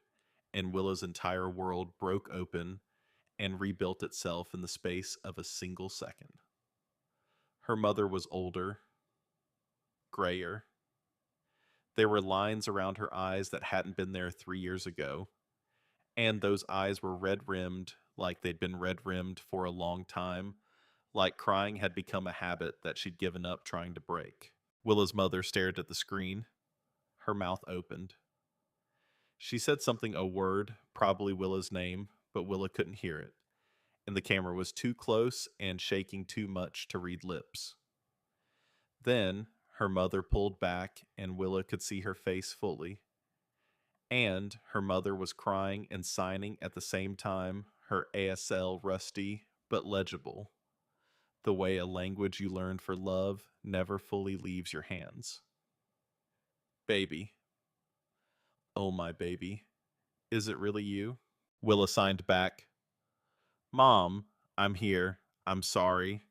and Willa's entire world broke open and rebuilt itself in the space of a single second. Her mother was older, grayer. There were lines around her eyes that hadn't been there 3 years ago, and those eyes were red-rimmed like they'd been red-rimmed for a long time, like crying had become a habit that she'd given up trying to break. Willa's mother stared at the screen. Her mouth opened. She said something, a word, probably Willa's name, but Willa couldn't hear it, and the camera was too close and shaking too much to read lips. Then her mother pulled back, and Willa could see her face fully. And her mother was crying and signing at the same time, her ASL rusty but legible, the way a language you learned for love never fully leaves your hands. Baby. Oh, my baby. Is it really you? Willa signed back. Mom, I'm here. I'm sorry.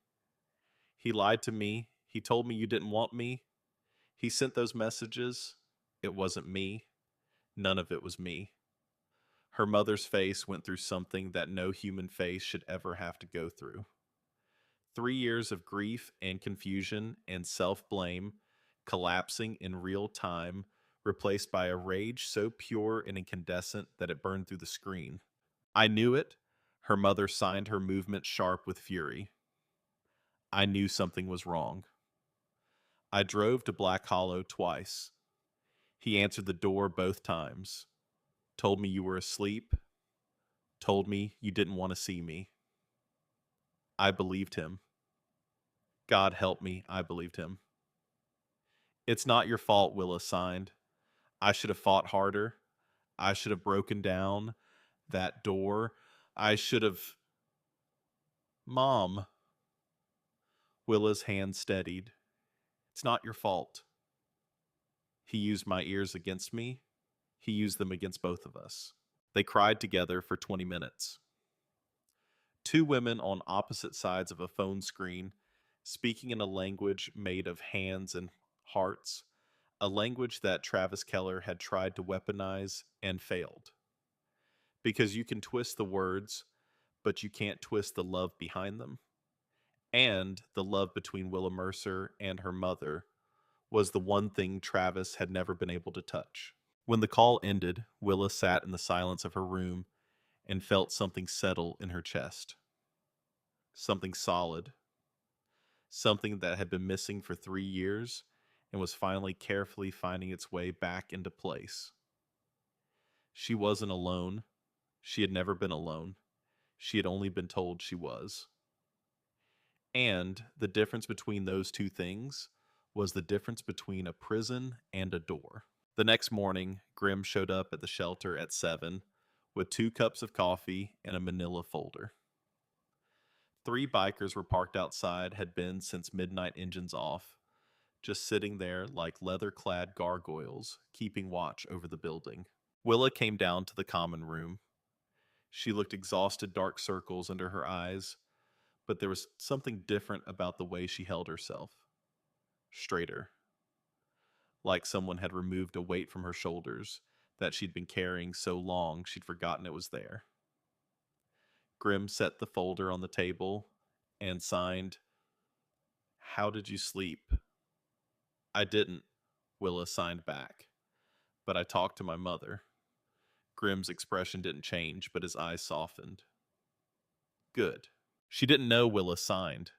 He lied to me. He told me you didn't want me. He sent those messages. It wasn't me. None of it was me. Her mother's face went through something that no human face should ever have to go through. 3 years of grief and confusion and self-blame collapsing in real time, replaced by a rage so pure and incandescent that it burned through the screen. I knew it. Her mother signed her movement sharp with fury. I knew something was wrong. I drove to Black Hollow twice. He answered the door both times. Told me you were asleep. Told me you didn't want to see me. I believed him. God help me, I believed him. It's not your fault, Willa signed. I should have fought harder. I should have broken down, That door, I should have. Mom. Willa's hand steadied. It's not your fault. He used my ears against me. He used them against both of us. They cried together for 20 minutes. Two women on opposite sides of a phone screen, speaking in a language made of hands and hearts, a language that Travis Keller had tried to weaponize and failed. Because you can twist the words, but you can't twist the love behind them. And the love between Willa Mercer and her mother was the one thing Travis had never been able to touch. When the call ended, Willa sat in the silence of her room and felt something settle in her chest. Something solid. Something that had been missing for 3 years and was finally carefully finding its way back into place. She wasn't alone. She had never been alone. She had only been told she was. And the difference between those two things was the difference between a prison and a door. The next morning, Grim showed up at the shelter at 7 with 2 cups of coffee and a manila folder. 3 bikers were parked outside, had been since midnight engines off, just sitting there like leather-clad gargoyles, keeping watch over the building. Willa came down to the common room. She looked exhausted, dark circles under her eyes, but there was something different about the way she held herself. Straighter. Like someone had removed a weight from her shoulders that she'd been carrying so long she'd forgotten it was there. Grim set the folder on the table and signed, "How did you sleep?" "I didn't," Willa signed back, "but I talked to my mother." Grim's expression didn't change, but his eyes softened. "Good." She didn't know Willa signed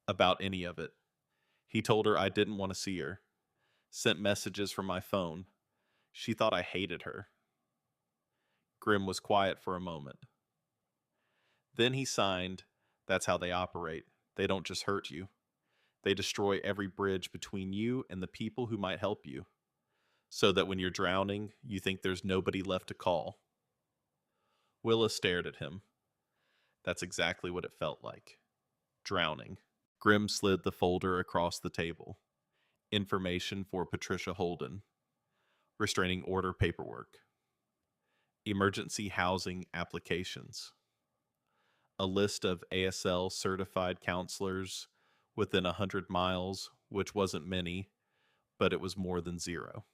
about any of it. He told her I didn't want to see her. Sent messages from my phone. She thought I hated her. Grim was quiet for a moment. Then he signed, "That's how they operate. They don't just hurt you. They destroy every bridge between you and the people who might help you, so that when you're drowning, you think there's nobody left to call." Willa stared at him. That's exactly what it felt like. Drowning. Grim slid the folder across the table. Information for Patricia Holden. Restraining order paperwork. Emergency housing applications. A list of ASL certified counselors within 100 miles, which wasn't many, but it was more than 0.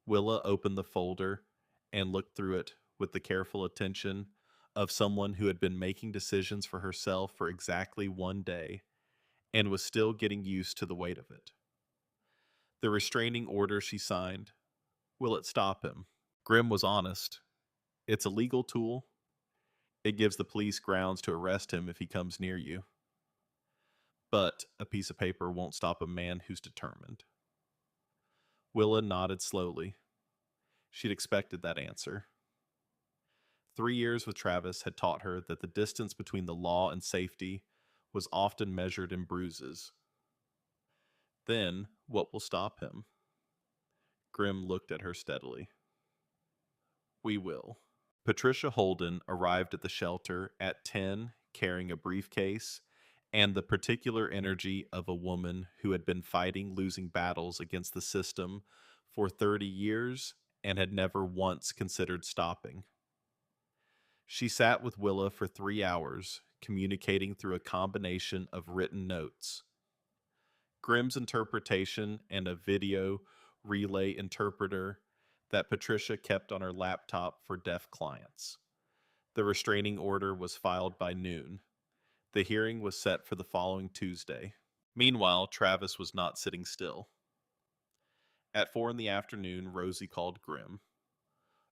Willa opened the folder and looked through it with the careful attention of someone who had been making decisions for herself for exactly 1 day and was still getting used to the weight of it. The restraining order she signed. Will it stop him? Grim was honest. It's a legal tool. It gives the police grounds to arrest him if he comes near you. But a piece of paper won't stop a man who's determined. Willa nodded slowly. She'd expected that answer. 3 years with Travis had taught her that the distance between the law and safety was often measured in bruises. Then, what will stop him? Grim looked at her steadily. "We will." Patricia Holden arrived at the shelter at 10 carrying a briefcase and the particular energy of a woman who had been fighting losing battles against the system for 30 years and had never once considered stopping. She sat with Willa for 3 hours, communicating through a combination of written notes, Grim's interpretation, and a video relay interpreter that Patricia kept on her laptop for deaf clients. The restraining order was filed by noon. The hearing was set for the following Tuesday. Meanwhile, Travis was not sitting still. At 4 in the afternoon, Rosie called Grim.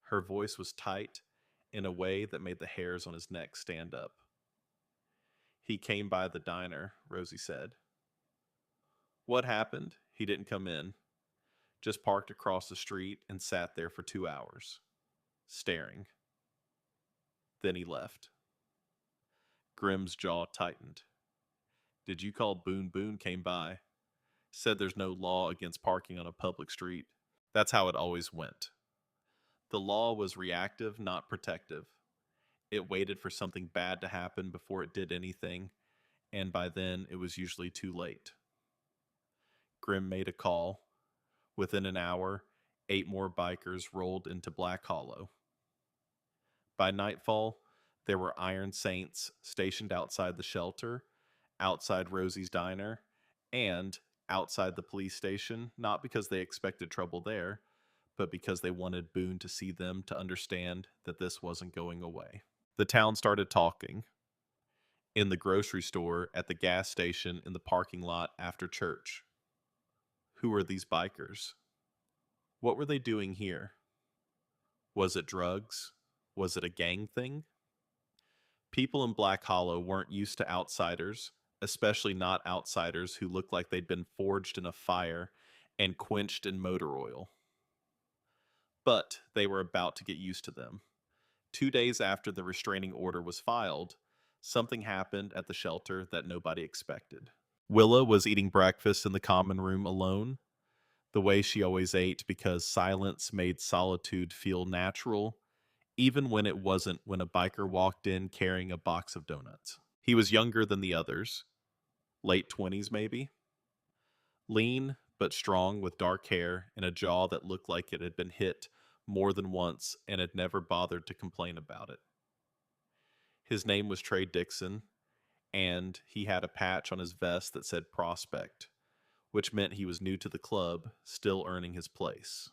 Her voice was tight in a way that made the hairs on his neck stand up. "He came by the diner," Rosie said. "What happened?" "He didn't come in. Just parked across the street and sat there for 2 hours. Staring. Then he left." Grim's jaw tightened. "Did you call Boone? Boone came by. Said there's no law against parking on a public street. That's how it always went. The law was reactive, not protective. It waited for something bad to happen before it did anything, and by then it was usually too late. Grim made a call. Within an hour, 8 more bikers rolled into Black Hollow. By nightfall, there were Iron Saints stationed outside the shelter, outside Rosie's diner, and outside the police station, not because they expected trouble there, but because they wanted Boone to see them to understand that this wasn't going away. The town started talking. In the grocery store, at the gas station, in the parking lot after church. Who were these bikers? What were they doing here? Was it drugs? Was it a gang thing? People in Black Hollow weren't used to outsiders, especially not outsiders who looked like they'd been forged in a fire and quenched in motor oil. But they were about to get used to them. 2 days after the restraining order was filed, something happened at the shelter that nobody expected. Willa was eating breakfast in the common room alone, the way she always ate because silence made solitude feel natural, even when it wasn't when a biker walked in carrying a box of donuts. He was younger than the others, late 20s maybe, lean but strong with dark hair and a jaw that looked like it had been hit more than once and had never bothered to complain about it. His name was Trey Dixon, and he had a patch on his vest that said Prospect, which meant he was new to the club, still earning his place.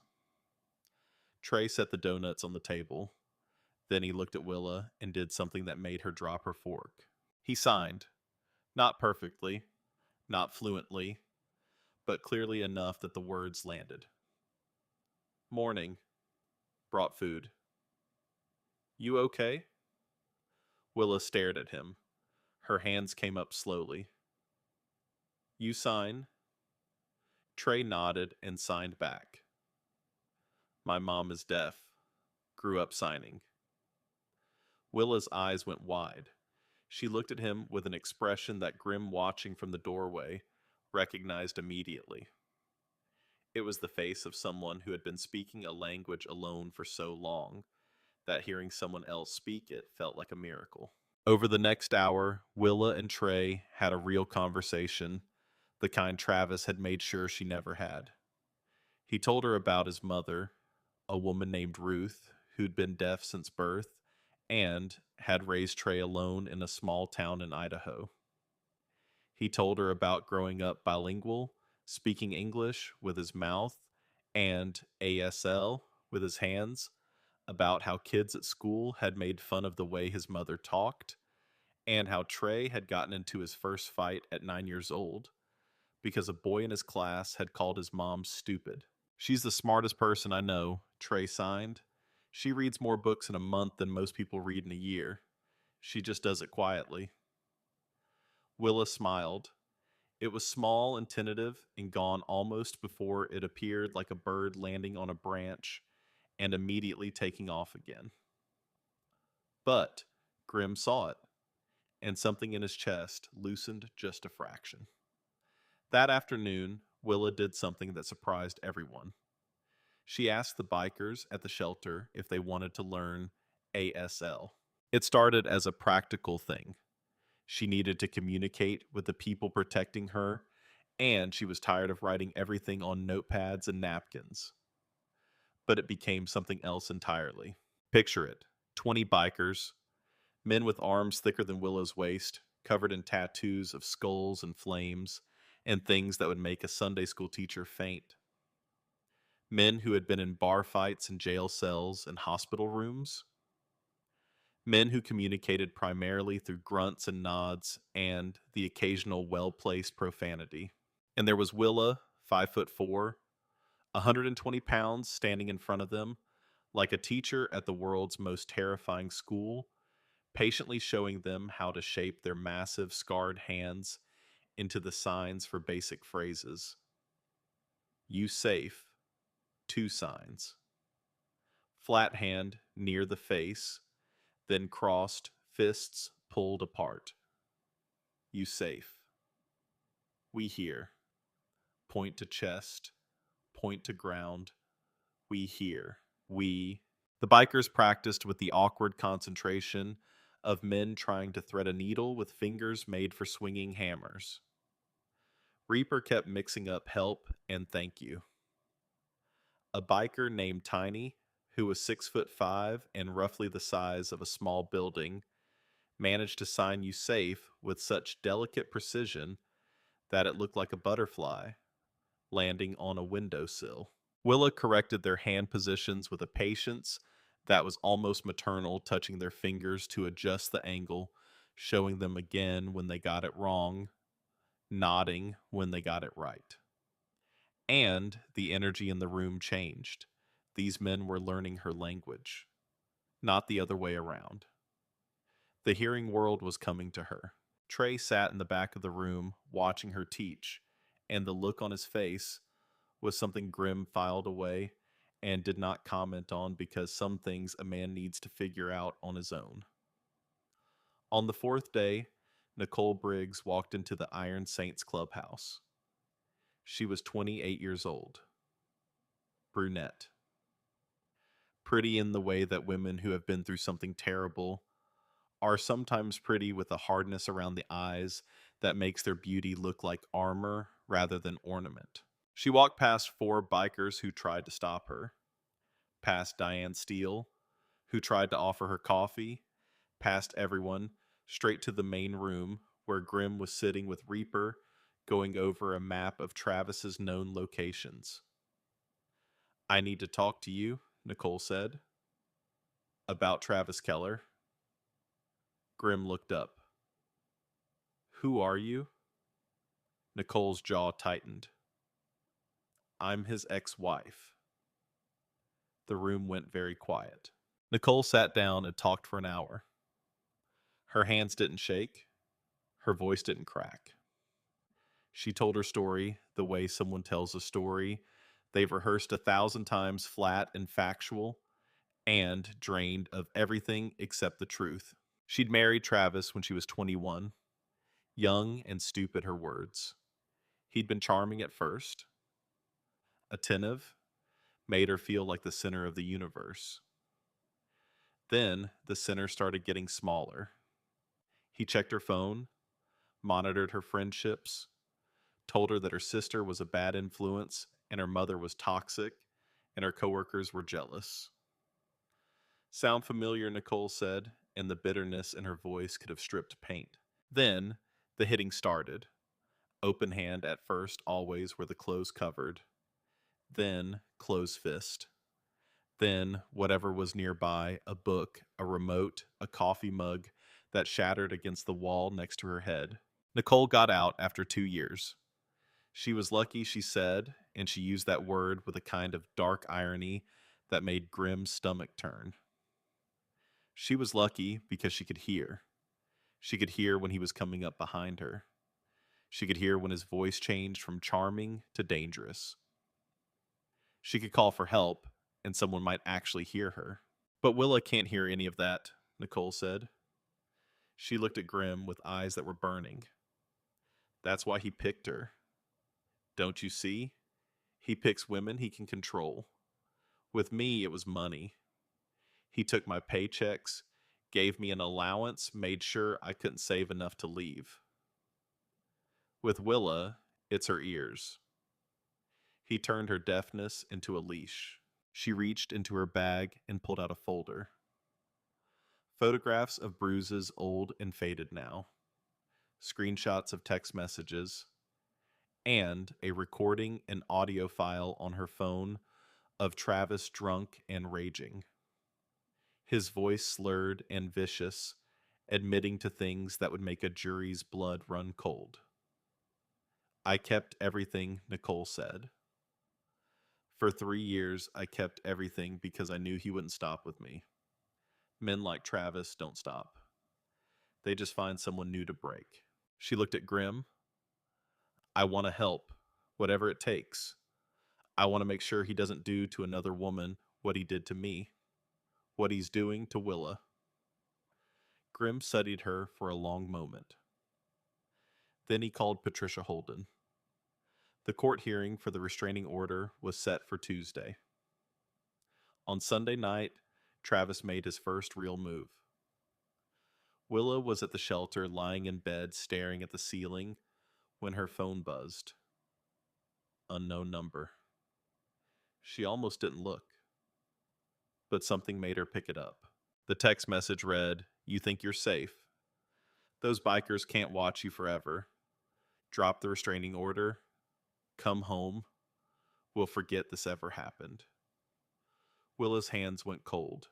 Trey set the donuts on the table. Then he looked at Willa and did something that made her drop her fork. He signed, not perfectly, not fluently, but clearly enough that the words landed. Morning. Brought food. You okay? Willa stared at him. Her hands came up slowly. You sign? Trey nodded and signed back. My mom is deaf. Grew up signing. Willa's eyes went wide. She looked at him with an expression that Grim, watching from the doorway, recognized immediately. It was the face of someone who had been speaking a language alone for so long that hearing someone else speak it felt like a miracle. Over the next hour, Willa and Trey had a real conversation, the kind Travis had made sure she never had. He told her about his mother, a woman named Ruth, who'd been deaf since birth and had raised Trey alone in a small town in Idaho. He told her about growing up bilingual, speaking English with his mouth and ASL with his hands, about how kids at school had made fun of the way his mother talked, and how Trey had gotten into his first fight at 9 years old because a boy in his class had called his mom stupid. She's the smartest person I know, Trey signed. She reads more books in a month than most people read in a year. She just does it quietly. Willa smiled. It was small and tentative and gone almost before it appeared like a bird landing on a branch and immediately taking off again. But Grim saw it, and something in his chest loosened just a fraction. That afternoon, Willa did something that surprised everyone. She asked the bikers at the shelter if they wanted to learn ASL. It started as a practical thing. She needed to communicate with the people protecting her, and she was tired of writing everything on notepads and napkins. But it became something else entirely. Picture it, 20 bikers, men with arms thicker than Willa's waist, covered in tattoos of skulls and flames, and things that would make a Sunday school teacher faint. Men who had been in bar fights and jail cells and hospital rooms. Men who communicated primarily through grunts and nods and the occasional well-placed profanity. And there was Willa, 5'4", 120 pounds, standing in front of them, like a teacher at the world's most terrifying school, patiently showing them how to shape their massive, scarred hands into the signs for basic phrases. You safe, 2 signs. Flat hand near the face, then crossed, fists pulled apart. You safe. We here. Point to chest, point to ground. We here. We The bikers practiced with the awkward concentration of men trying to thread a needle with fingers made for swinging hammers. Reaper kept mixing up help and thank you. A biker named Tiny, who was 6'5" and roughly the size of a small building, managed to sign you safe with such delicate precision that it looked like a butterfly landing on a windowsill. Willa corrected their hand positions with a patience that was almost maternal, touching their fingers to adjust the angle, showing them again when they got it wrong, nodding when they got it right. And the energy in the room changed. These men were learning her language, not the other way around. The hearing world was coming to her. Trey sat in the back of the room watching her teach, and the look on his face was something Grimm filed away and did not comment on because some things a man needs to figure out on his own. On the fourth day, Nicole Briggs walked into the Iron Saints clubhouse. She was 28 years old, brunette, pretty in the way that women who have been through something terrible are sometimes pretty, with a hardness around the eyes that makes their beauty look like armor rather than ornament. She walked past four bikers who tried to stop her, past Diane Steele, who tried to offer her coffee, past everyone, straight to the main room where Grimm was sitting with Reaper, going over a map of Travis's known locations. "I need to talk to you," Nicole said. "About Travis Keller." Grimm looked up. "Who are you?" Nicole's jaw tightened. "I'm his ex-wife." The room went very quiet. Nicole sat down and talked for an hour. Her hands didn't shake. Her voice didn't crack. She told her story the way someone tells a story they've rehearsed 1,000 times, flat and factual, and drained of everything except the truth. She'd married Travis when she was 21, young and stupid, her words. He'd been charming at first, attentive, made her feel like the center of the universe. Then the center started getting smaller. He checked her phone, monitored her friendships, told her that her sister was a bad influence and her mother was toxic and her coworkers were jealous. "Sound familiar?" Nicole said, and the bitterness in her voice could have stripped paint. Then the hitting started. Open hand at first, always where the clothes covered. Then closed fist. Then whatever was nearby, a book, a remote, a coffee mug that shattered against the wall next to her head. Nicole got out after 2 years. She was lucky, she said, and she used that word with a kind of dark irony that made Grimm's stomach turn. She was lucky because she could hear. She could hear when he was coming up behind her. She could hear when his voice changed from charming to dangerous. She could call for help, and someone might actually hear her. "But Willa can't hear any of that," Nicole said. She looked at Grimm with eyes that were burning. "That's why he picked her. Don't you see? He picks women he can control. With me, it was money. He took my paychecks, gave me an allowance, made sure I couldn't save enough to leave. With Willa, it's her ears. He turned her deafness into a leash." She reached into her bag and pulled out a folder. Photographs of bruises, old and faded now. Screenshots of text messages. And a recording and audio file on her phone of Travis drunk and raging. His voice slurred and vicious, admitting to things that would make a jury's blood run cold. "I kept everything," Nicole said. "For 3 years, I kept everything because I knew he wouldn't stop with me. Men like Travis don't stop. They just find someone new to break." She looked at Grimm. "I want to help, whatever it takes. I want to make sure he doesn't do to another woman what he did to me, what he's doing to Willa." Grimm studied her for a long moment. Then he called Patricia Holden. The court hearing for the restraining order was set for Tuesday. On Sunday night, Travis made his first real move. Willa was at the shelter, lying in bed, staring at the ceiling, when her phone buzzed. Unknown number. She almost didn't look, but something made her pick it up. The text message read, "You think you're safe? Those bikers can't watch you forever. Drop the restraining order. Come home. We'll forget this ever happened." Willa's hands went cold.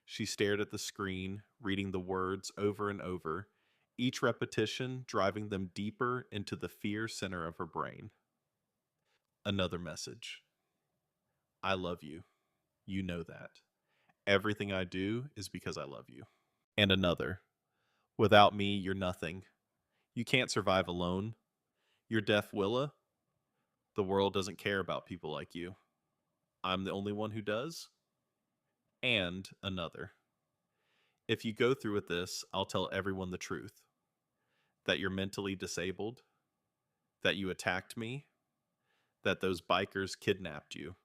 She stared at the screen, reading the words over and over, each repetition driving them deeper into the fear center of her brain. Another message. "I love you. You know that. Everything I do is because I love you." And another. "Without me, you're nothing. You can't survive alone. You're deaf, Willa. The world doesn't care about people like you. I'm the only one who does." And another. "If you go through with this, I'll tell everyone the truth. That you're mentally disabled. That you attacked me. That those bikers kidnapped you.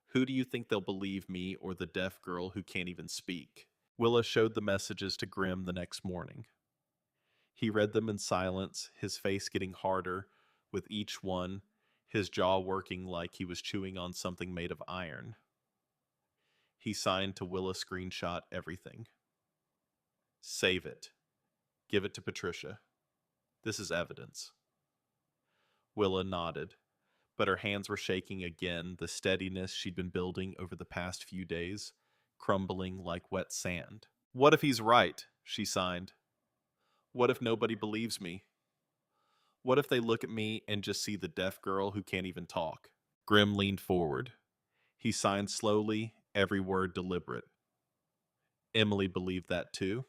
Who do you think they'll believe, me or the deaf girl who can't even speak?" Willa showed the messages to Grim the next morning. He read them in silence, his face getting harder with each one, his jaw working like he was chewing on something made of iron. He signed to Willa screenshot everything. "Save it. Give it to Patricia. This is evidence." Willa nodded, but her hands were shaking again, the steadiness she'd been building over the past few days, crumbling like wet sand. "What if he's right?" she signed. "What if nobody believes me? What if they look at me and just see the deaf girl who can't even talk?" Grim leaned forward. He signed slowly, every word deliberate. Emily believed that too.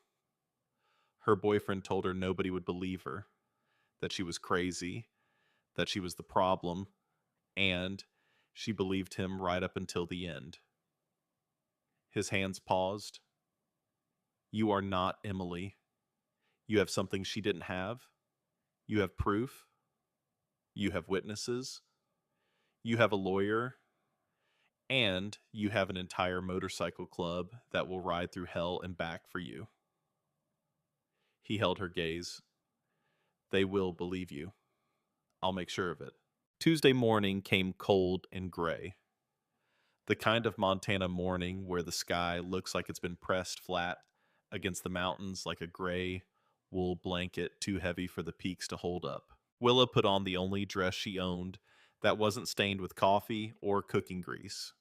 Her boyfriend told her nobody would believe her, that she was crazy, that she was the problem, and she believed him right up until the end. His hands paused. "You are not Emily. You have something she didn't have. You have proof. You have witnesses. You have a lawyer. And you have an entire motorcycle club that will ride through hell and back for you." He held her gaze. "They will believe you. I'll make sure of it." Tuesday morning came cold and gray. The kind of Montana morning where the sky looks like it's been pressed flat against the mountains like a gray wool blanket too heavy for the peaks to hold up. Willa put on the only dress she owned that wasn't stained with coffee or cooking grease.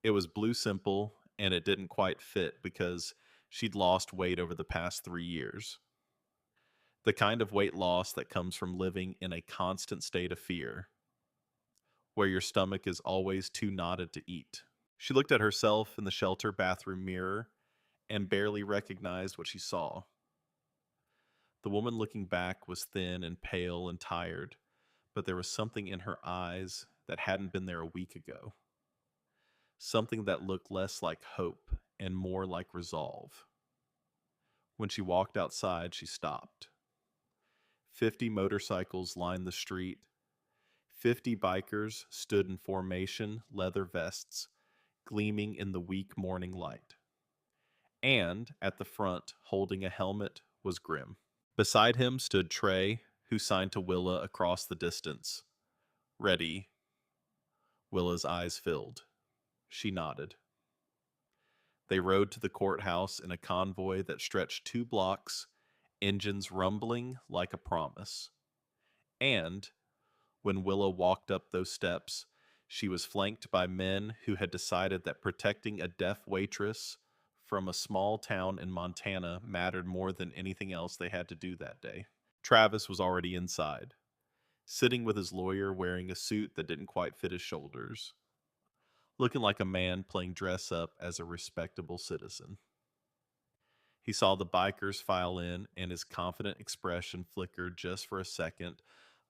It was blue simple, and it didn't quite fit because she'd lost weight over the past 3 years. The kind of weight loss that comes from living in a constant state of fear, where your stomach is always too knotted to eat. She looked at herself in the shelter bathroom mirror and barely recognized what she saw. The woman looking back was thin and pale and tired, but there was something in her eyes that hadn't been there a week ago. Something that looked less like hope and more like resolve. When she walked outside, she stopped. 50 motorcycles lined the street. 50 bikers stood in formation, leather vests, gleaming in the weak morning light. And at the front, holding a helmet, was Grim. Beside him stood Trey, who signed to Willa across the distance. "Ready." Willa's eyes filled. She nodded. They rode to the courthouse in a convoy that stretched 2 blocks, engines rumbling like a promise. And when Willa walked up those steps, she was flanked by men who had decided that protecting a deaf waitress from a small town in Montana mattered more than anything else they had to do that day. Travis was already inside, sitting with his lawyer wearing a suit that didn't quite fit his shoulders, looking like a man playing dress up as a respectable citizen. He saw the bikers file in, and his confident expression flickered just for a second,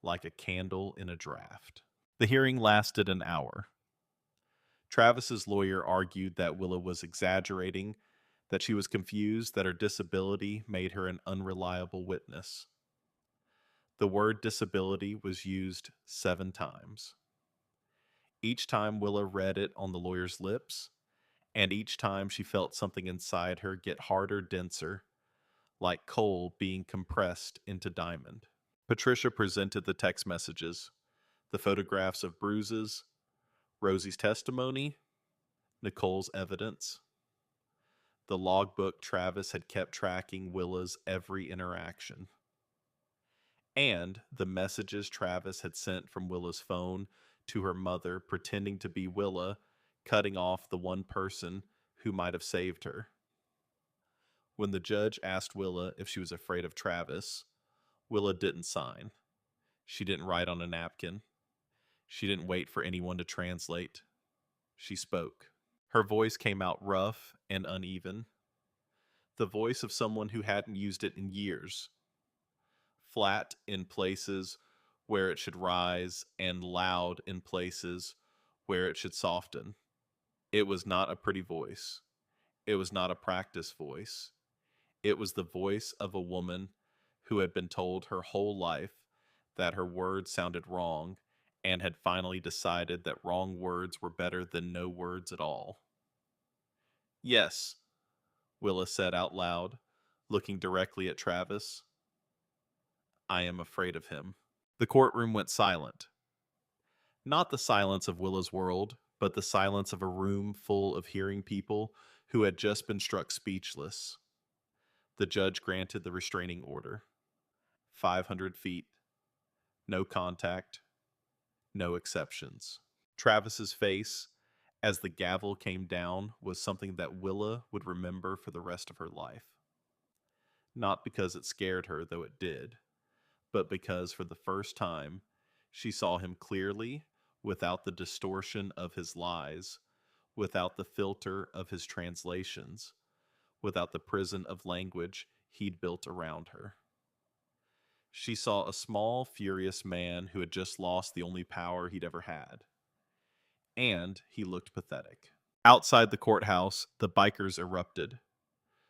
like a candle in a draft. The hearing lasted an hour. Travis's lawyer argued that Willa was exaggerating, that she was confused, that her disability made her an unreliable witness. The word disability was used 7 times. Each time Willa read it on the lawyer's lips, and each time she felt something inside her get harder, denser, like coal being compressed into diamond. Patricia presented the text messages, the photographs of bruises, Rosie's testimony, Nicole's evidence, the logbook Travis had kept tracking Willa's every interaction, and the messages Travis had sent from Willa's phone to her mother pretending to be Willa, cutting off the one person who might have saved her. When the judge asked Willa if she was afraid of Travis, Willa didn't sign. She didn't write on a napkin. She didn't wait for anyone to translate. She spoke. Her voice came out rough and uneven, the voice of someone who hadn't used it in years, flat in places where it should rise and loud in places where it should soften. It was not a pretty voice. It was not a practice voice. It was the voice of a woman who had been told her whole life that her words sounded wrong and had finally decided that wrong words were better than no words at all. Yes, Willa said out loud, looking directly at Travis. I am afraid of him. The courtroom went silent. Not the silence of Willa's world, but the silence of a room full of hearing people who had just been struck speechless. The judge granted the restraining order. 500 feet. No contact. No exceptions. Travis's face, as the gavel came down, was something that Willa would remember for the rest of her life. Not because it scared her, though it did, but because for the first time she saw him clearly, without the distortion of his lies, without the filter of his translations, without the prison of language he'd built around her. She saw a small, furious man who had just lost the only power he'd ever had. And he looked pathetic. Outside the courthouse, the bikers erupted.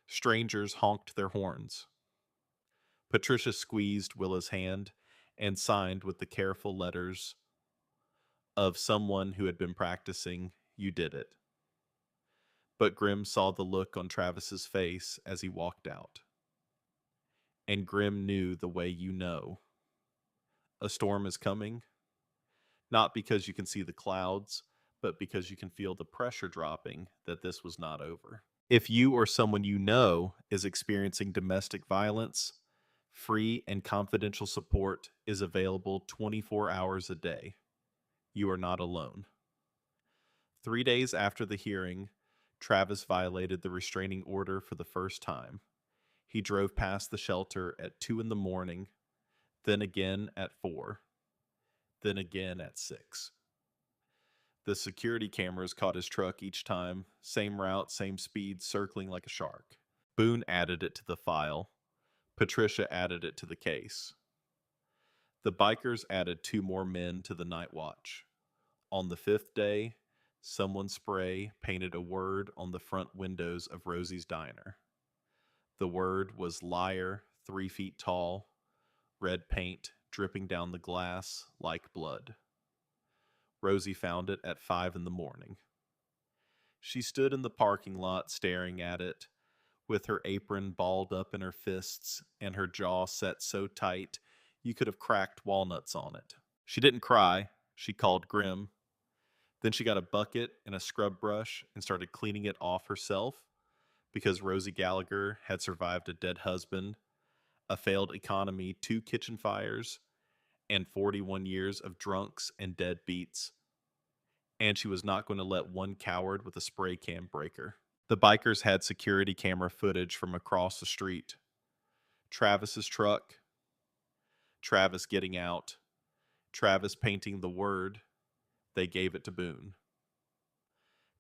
Strangers honked their horns. Patricia squeezed Willa's hand and signed with the careful letters of someone who had been practicing, "You did it." But Grimm saw the look on Travis's face as he walked out. And Grimm knew the way you know. A storm is coming, not because you can see the clouds, but because you can feel the pressure dropping that this was not over. If you or someone you know is experiencing domestic violence, free and confidential support is available 24 hours a day. You are not alone. 3 days after the hearing, Travis violated the restraining order for the first time. He drove past the shelter at 2 in the morning, then again at 4, then again at 6. The security cameras caught his truck each time, same route, same speed, circling like a shark. Boone added it to the file. Patricia added it to the case. The bikers added 2 more men to the night watch. On the 5th day, someone spray painted a word on the front windows of Rosie's diner. The word was liar, 3 feet tall, red paint dripping down the glass like blood. Rosie found it at 5 in the morning. She stood in the parking lot staring at it, with her apron balled up in her fists and her jaw set so tight you could have cracked walnuts on it. She didn't cry. She called Grimm. Then she got a bucket and a scrub brush and started cleaning it off herself because Rosie Gallagher had survived a dead husband, a failed economy, 2 kitchen fires, and 41 years of drunks and deadbeats. And she was not going to let one coward with a spray can break her. The bikers had security camera footage from across the street. Travis's truck, Travis getting out, Travis painting the word. They gave it to Boone.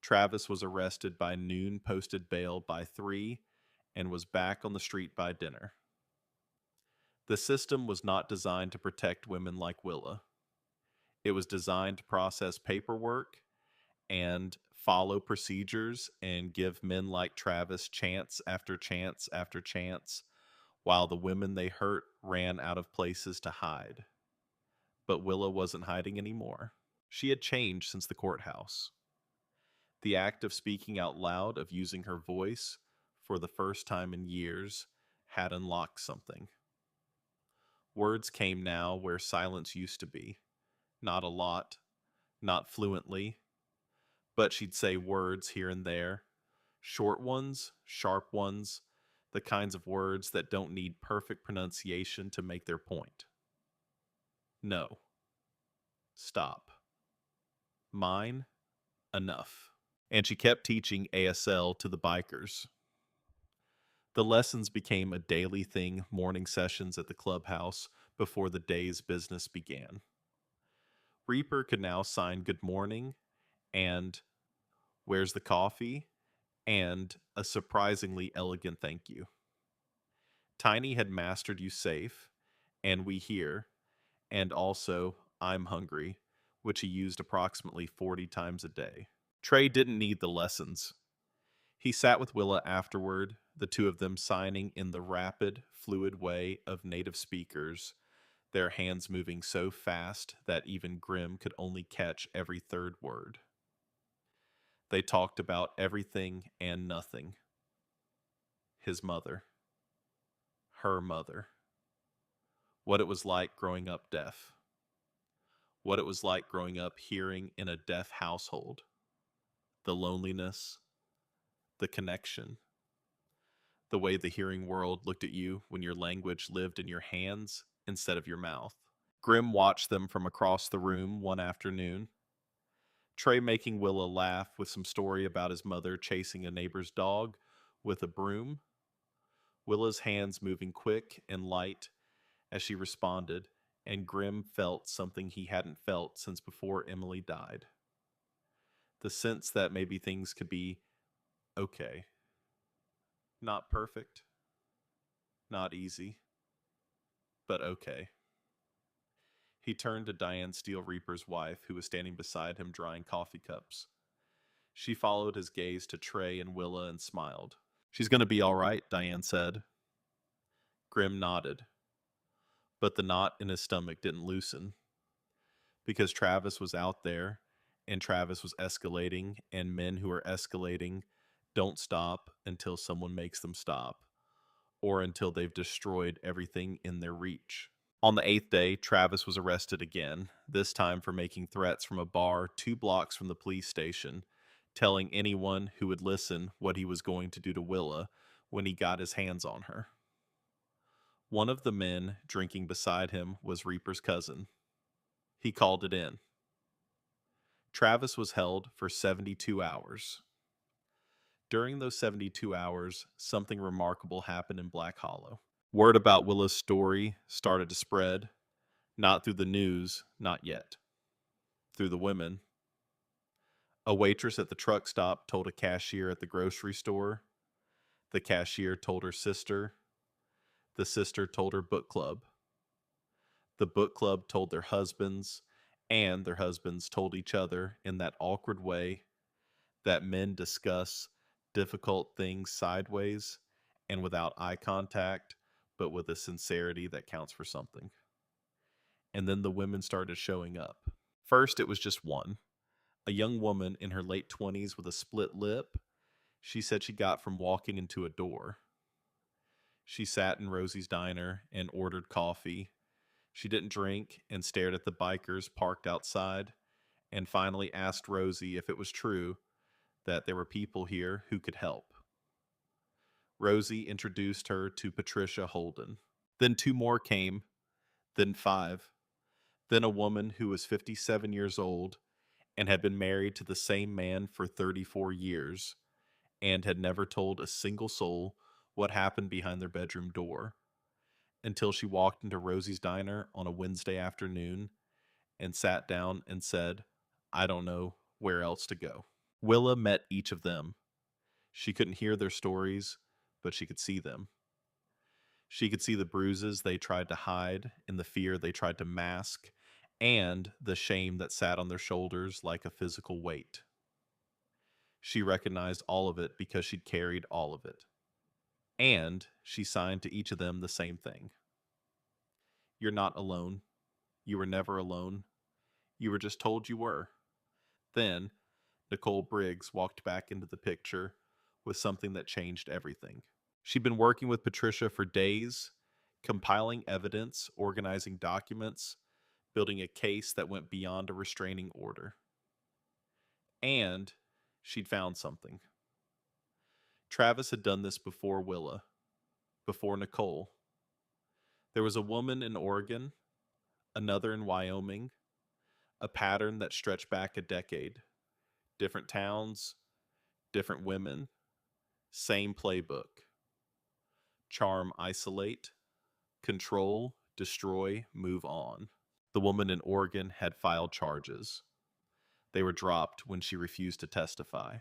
Travis was arrested by noon, posted bail by 3, and was back on the street by dinner. The system was not designed to protect women like Willa. It was designed to process paperwork and follow procedures and give men like Travis chance after chance after chance, while the women they hurt ran out of places to hide. But Willa wasn't hiding anymore. She had changed since the courthouse. The act of speaking out loud, of using her voice for the first time in years, had unlocked something. Words came now where silence used to be. Not a lot, not fluently, but she'd say words here and there. Short ones, sharp ones, the kinds of words that don't need perfect pronunciation to make their point. No. Stop. Mine. Enough. And she kept teaching ASL to the bikers. The lessons became a daily thing, morning sessions at the clubhouse before the day's business began. Reaper could now sign good morning and where's the coffee and a surprisingly elegant thank you. Tiny had mastered you safe and we here, and also I'm hungry, which he used approximately 40 times a day. Trey didn't need the lessons. He sat with Willa afterward, the two of them signing in the rapid, fluid way of native speakers, their hands moving so fast that even Grim could only catch every third word. They talked about everything and nothing. His mother. Her mother. What it was like growing up deaf. What it was like growing up hearing in a deaf household. The loneliness. The connection. The way the hearing world looked at you when your language lived in your hands instead of your mouth. Grim watched them from across the room one afternoon. Trey making Willa laugh with some story about his mother chasing a neighbor's dog with a broom. Willa's hands moving quick and light as she responded, and Grim felt something he hadn't felt since before Emily died. The sense that maybe things could be okay. Not perfect, not easy, but okay. He turned to Diane Steel Reaper's wife, who was standing beside him drying coffee cups. She followed his gaze to Trey and Willa and smiled. She's going to be all right, Diane said. Grim nodded, but the knot in his stomach didn't loosen, because Travis was out there, and Travis was escalating, and men who are escalating don't stop until someone makes them stop, or until they've destroyed everything in their reach. On the 8th day, Travis was arrested again, this time for making threats from a bar 2 blocks from the police station, telling anyone who would listen what he was going to do to Willa when he got his hands on her. One of the men drinking beside him was Reaper's cousin. He called it in. Travis was held for 72 hours. During those 72 hours, something remarkable happened in Black Hollow. Word about Willa's story started to spread, not through the news, not yet. Through the women. A waitress at the truck stop told a cashier at the grocery store. The cashier told her sister. The sister told her book club. The book club told their husbands, and their husbands told each other in that awkward way that men discuss difficult things sideways and without eye contact, but with a sincerity that counts for something. And then the women started showing up. First, it was just one, a young woman in her late 20s with a split lip. She said she got from walking into a door. She sat in Rosie's diner and ordered coffee. She didn't drink and stared at the bikers parked outside, and finally asked Rosie if it was true that there were people here who could help. Rosie introduced her to Patricia Holden. Then 2 more came, then 5, then a woman who was 57 years old and had been married to the same man for 34 years and had never told a single soul what happened behind their bedroom door until she walked into Rosie's diner on a Wednesday afternoon and sat down and said, "I don't know where else to go." Willa met each of them. She couldn't hear their stories, but she could see them. She could see the bruises they tried to hide and the fear they tried to mask and the shame that sat on their shoulders like a physical weight. She recognized all of it because she'd carried all of it. And she signed to each of them the same thing. You're not alone. You were never alone. You were just told you were. Then, Nicole Briggs walked back into the picture with something that changed everything. She'd been working with Patricia for days, compiling evidence, organizing documents, building a case that went beyond a restraining order. And she'd found something. Travis had done this before Willa, before Nicole. There was a woman in Oregon, another in Wyoming, a pattern that stretched back a decade. Different towns, different women, same playbook. Charm, isolate, control, destroy, move on. The woman in Oregon had filed charges. They were dropped when she refused to testify.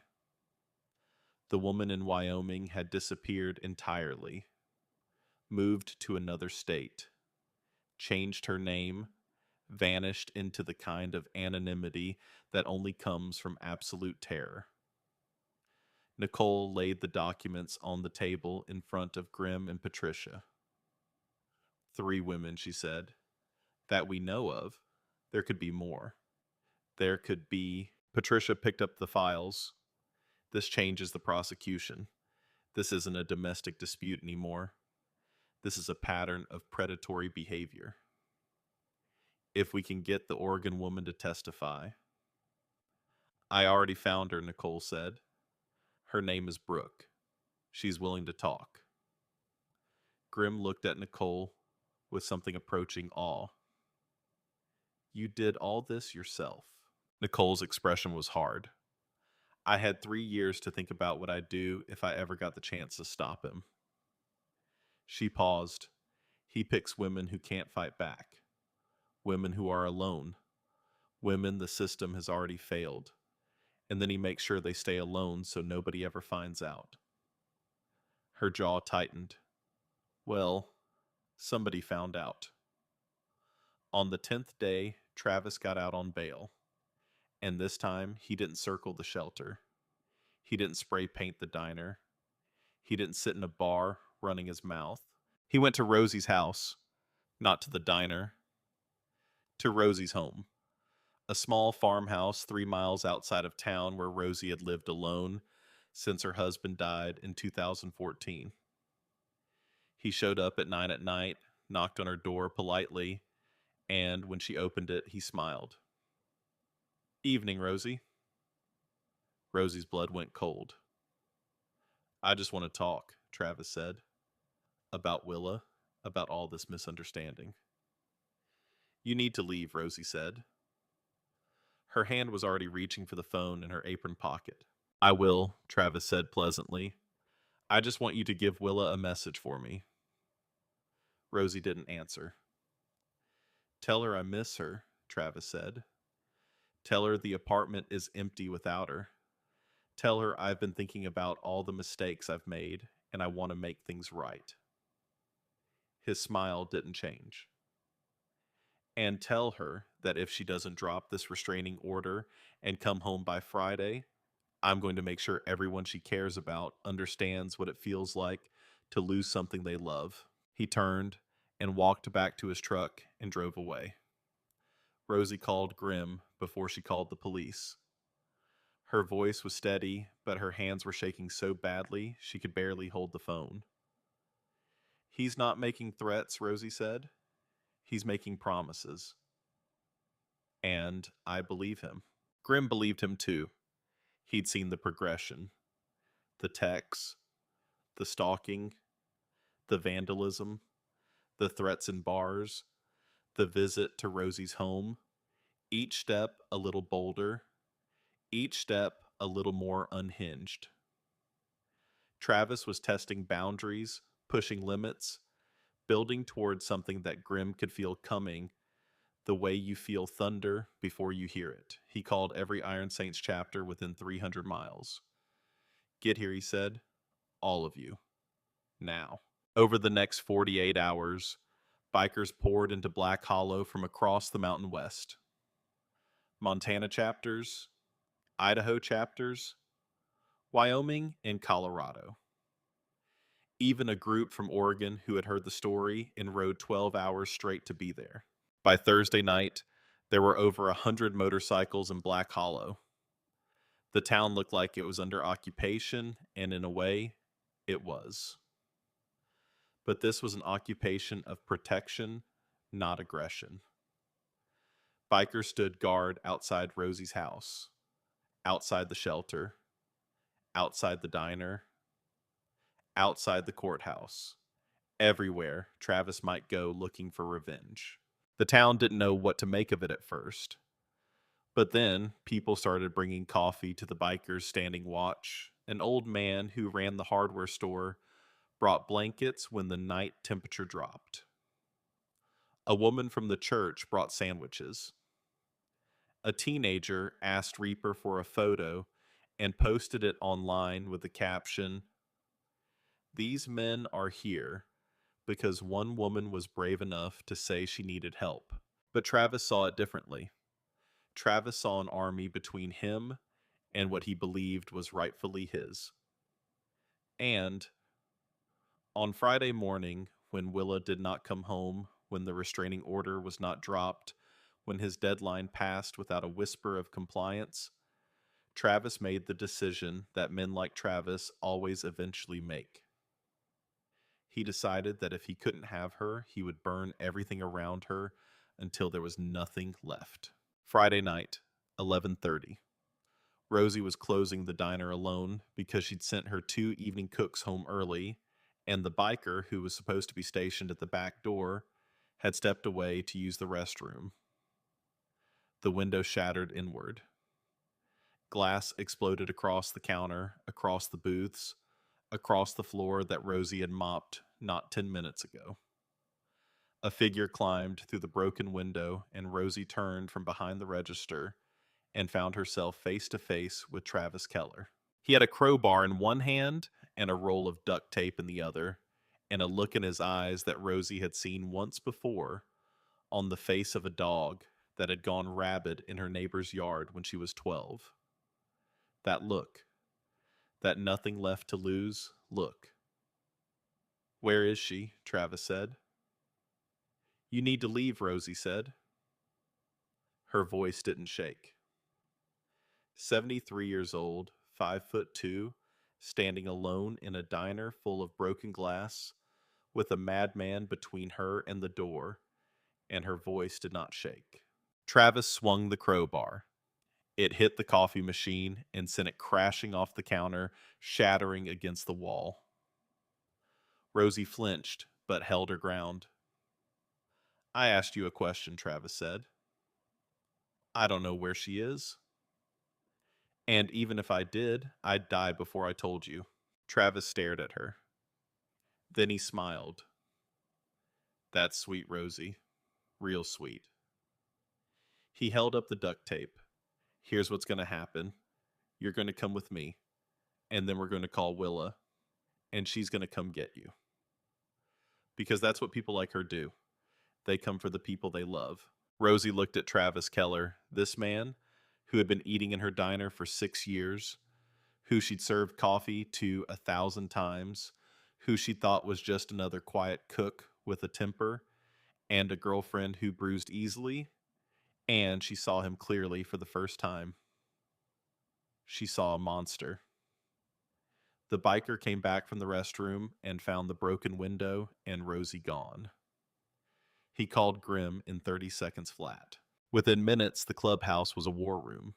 The woman in Wyoming had disappeared entirely, moved to another state, changed her name, vanished into the kind of anonymity that only comes from absolute terror. Nicole laid the documents on the table in front of Grim and Patricia. 3 women, she said, that we know of. There could be more. There could be. Patricia picked up the files. This changes the prosecution. This isn't a domestic dispute anymore. This is a pattern of predatory behavior. If we can get the Oregon woman to testify. I already found her, Nicole said. Her name is Brooke. She's willing to talk. Grim looked at Nicole with something approaching awe. You did all this yourself. Nicole's expression was hard. I had 3 years to think about what I'd do if I ever got the chance to stop him. She paused. He picks women who can't fight back. Women who are alone. Women the system has already failed. And then he makes sure they stay alone so nobody ever finds out. Her jaw tightened. Well, somebody found out. On the 10th day, Travis got out on bail. And this time, he didn't circle the shelter. He didn't spray paint the diner. He didn't sit in a bar running his mouth. He went to Rosie's house, not to the diner, to Rosie's home. A small farmhouse 3 miles outside of town where Rosie had lived alone since her husband died in 2014. He showed up at 9 at night, knocked on her door politely, and when she opened it, he smiled. Evening, Rosie. Rosie's blood went cold. I just want to talk, Travis said. About Willa, about all this misunderstanding. You need to leave, Rosie said. Her hand was already reaching for the phone in her apron pocket. I will, Travis said pleasantly. I just want you to give Willa a message for me. Rosie didn't answer. Tell her I miss her, Travis said. Tell her the apartment is empty without her. Tell her I've been thinking about all the mistakes I've made and I want to make things right. His smile didn't change. And tell her that if she doesn't drop this restraining order and come home by Friday, I'm going to make sure everyone she cares about understands what it feels like to lose something they love. He turned and walked back to his truck and drove away. Rosie called Grim before she called the police. Her voice was steady, but her hands were shaking so badly she could barely hold the phone. He's not making threats, Rosie said. He's making promises. And I believe him. Grim believed him too. He'd seen the progression. The texts, the stalking, the vandalism, the threats in bars, the visit to Rosie's home. Each step a little bolder. Each step a little more unhinged. Travis was testing boundaries, pushing limits, building towards something that Grim could feel coming, the way you feel thunder before you hear it. He called every Iron Saints chapter within 300 miles. Get here, he said. All of you. Now. Over the next 48 hours, bikers poured into Black Hollow from across the Mountain West. Montana chapters, Idaho chapters, Wyoming, and Colorado. Even a group from Oregon who had heard the story and rode 12 hours straight to be there. By Thursday night, there were over 100 motorcycles in Black Hollow. The town looked like it was under occupation, and in a way, it was. But this was an occupation of protection, not aggression. Bikers stood guard outside Rosie's house, outside the shelter, outside the diner, outside the courthouse. Everywhere Travis might go looking for revenge. The town didn't know what to make of it at first. But then people started bringing coffee to the bikers standing watch. An old man who ran the hardware store brought blankets when the night temperature dropped. A woman from the church brought sandwiches. A teenager asked Reaper for a photo and posted it online with the caption, "These men are here because one woman was brave enough to say she needed help." But Travis saw it differently. Travis saw an army between him and what he believed was rightfully his. And on Friday morning, when Willa did not come home, when the restraining order was not dropped, when his deadline passed without a whisper of compliance, Travis made the decision that men like Travis always eventually make. He decided that if he couldn't have her, he would burn everything around her until there was nothing left. Friday night, 11:30. Rosie was closing the diner alone because she'd sent her 2 evening cooks home early, and the biker, who was supposed to be stationed at the back door, had stepped away to use the restroom. The window shattered inward. Glass exploded across the counter, across the booths, across the floor that Rosie had mopped not 10 minutes ago. A figure climbed through the broken window, and Rosie turned from behind the register and found herself face to face with Travis Keller. He had a crowbar in one hand and a roll of duct tape in the other, and a look in his eyes that Rosie had seen once before on the face of a dog that had gone rabid in her neighbor's yard when she was 12. That look, that nothing left to lose look. "Where is she?" Travis said. "You need to leave," Rosie said. Her voice didn't shake. 73 years old, 5'2", standing alone in a diner full of broken glass, with a madman between her and the door, and her voice did not shake. Travis swung the crowbar. It hit the coffee machine and sent it crashing off the counter, shattering against the wall. Rosie flinched, but held her ground. "I asked you a question," Travis said. "I don't know where she is. And even if I did, I'd die before I told you." Travis stared at her. Then he smiled. "That's sweet, Rosie. Real sweet." He held up the duct tape. "Here's what's going to happen. You're going to come with me, and then we're going to call Willa, and she's going to come get you." Because that's what people like her do. They come for the people they love. Rosie looked at Travis Keller, this man who had been eating in her diner for 6 years, who she'd served coffee to 1,000 times, who she thought was just another quiet cook with a temper, and a girlfriend who bruised easily, and she saw him clearly for the first time. She saw a monster. The biker came back from the restroom and found the broken window and Rosie gone. He called Grim in 30 seconds flat. Within minutes, the clubhouse was a war room.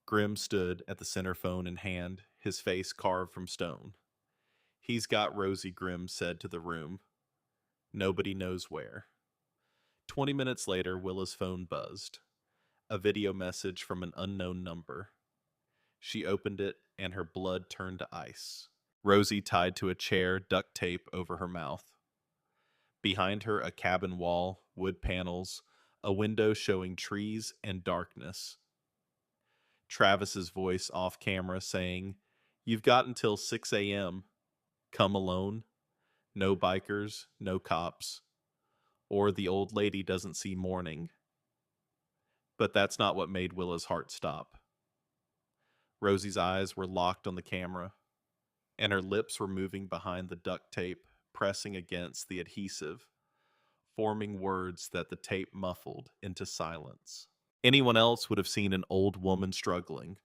Grim stood at the center phone in hand, his face carved from stone. "He's got Rosie," Grim said to the room. "Nobody knows where." 20 minutes later, Willa's phone buzzed. A video message from an unknown number. She opened it, and her blood turned to ice. Rosie tied to a chair, duct tape over her mouth. Behind her, a cabin wall, wood panels, a window showing trees and darkness. Travis's voice off camera saying, "You've got until 6 a.m. Come alone. No bikers, no cops. Or the old lady doesn't see morning." But that's not what made Willa's heart stop. Rosie's eyes were locked on the camera, and her lips were moving behind the duct tape, pressing against the adhesive, forming words that the tape muffled into silence. Anyone else would have seen an old woman struggling,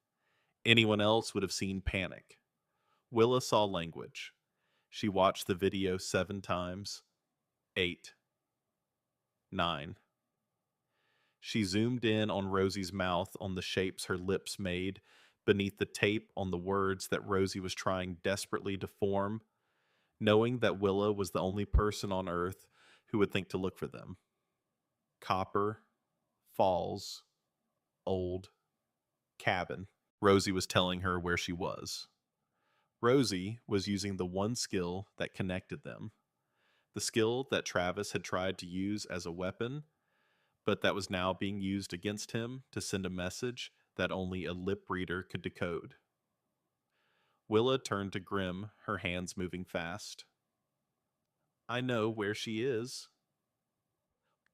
Anyone else would have seen panic. Willa saw language. She watched the video 7 times, 8, 9. She zoomed in on Rosie's mouth, on the shapes her lips made, beneath the tape on the words that Rosie was trying desperately to form, knowing that Willa was the only person on earth who would think to look for them. Copper, Falls, Old, Cabin. Rosie was telling her where she was. Rosie was using the one skill that connected them, the skill that Travis had tried to use as a weapon, but that was now being used against him to send a message that only a lip reader could decode. Willa turned to Grim, her hands moving fast. I know where she is.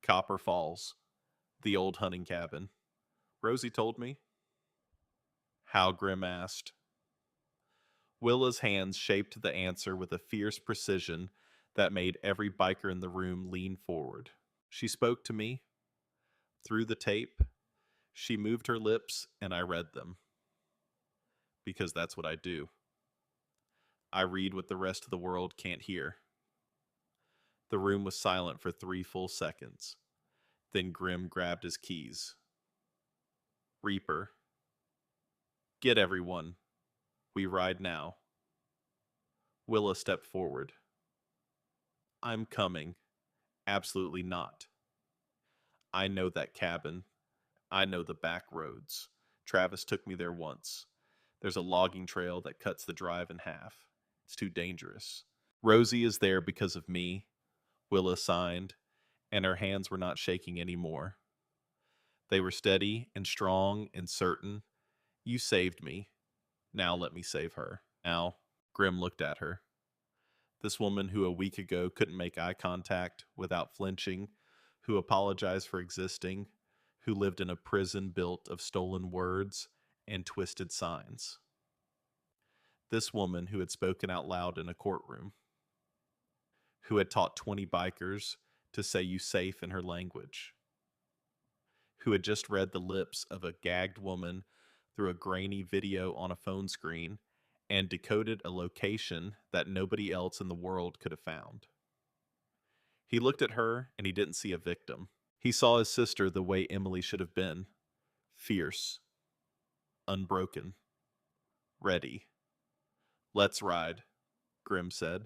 Copper Falls, the old hunting cabin. Rosie told me. How? Grim asked. Willa's hands shaped the answer with a fierce precision that made every biker in the room lean forward. She spoke to me. Through the tape, she moved her lips, and I read them. Because that's what I do. I read what the rest of the world can't hear. The room was silent for 3 full seconds. Then Grim grabbed his keys. Reaper. Get everyone. We ride now. Willa stepped forward. I'm coming. Absolutely not. I know that cabin. I know the back roads. Travis took me there once. There's a logging trail that cuts the drive in half. It's too dangerous. Rosie is there because of me, Willa signed, and her hands were not shaking anymore. They were steady and strong and certain. You saved me. Now let me save her. Now, Grim looked at her. This woman who a week ago couldn't make eye contact without flinching, who apologized for existing, who lived in a prison built of stolen words and twisted signs. This woman who had spoken out loud in a courtroom, who had taught 20 bikers to say you safe in her language, who had just read the lips of a gagged woman through a grainy video on a phone screen and decoded a location that nobody else in the world could have found. He looked at her and he didn't see a victim. He saw his sister the way Emily should have been. Fierce. Unbroken. Ready. Let's ride, Grim said.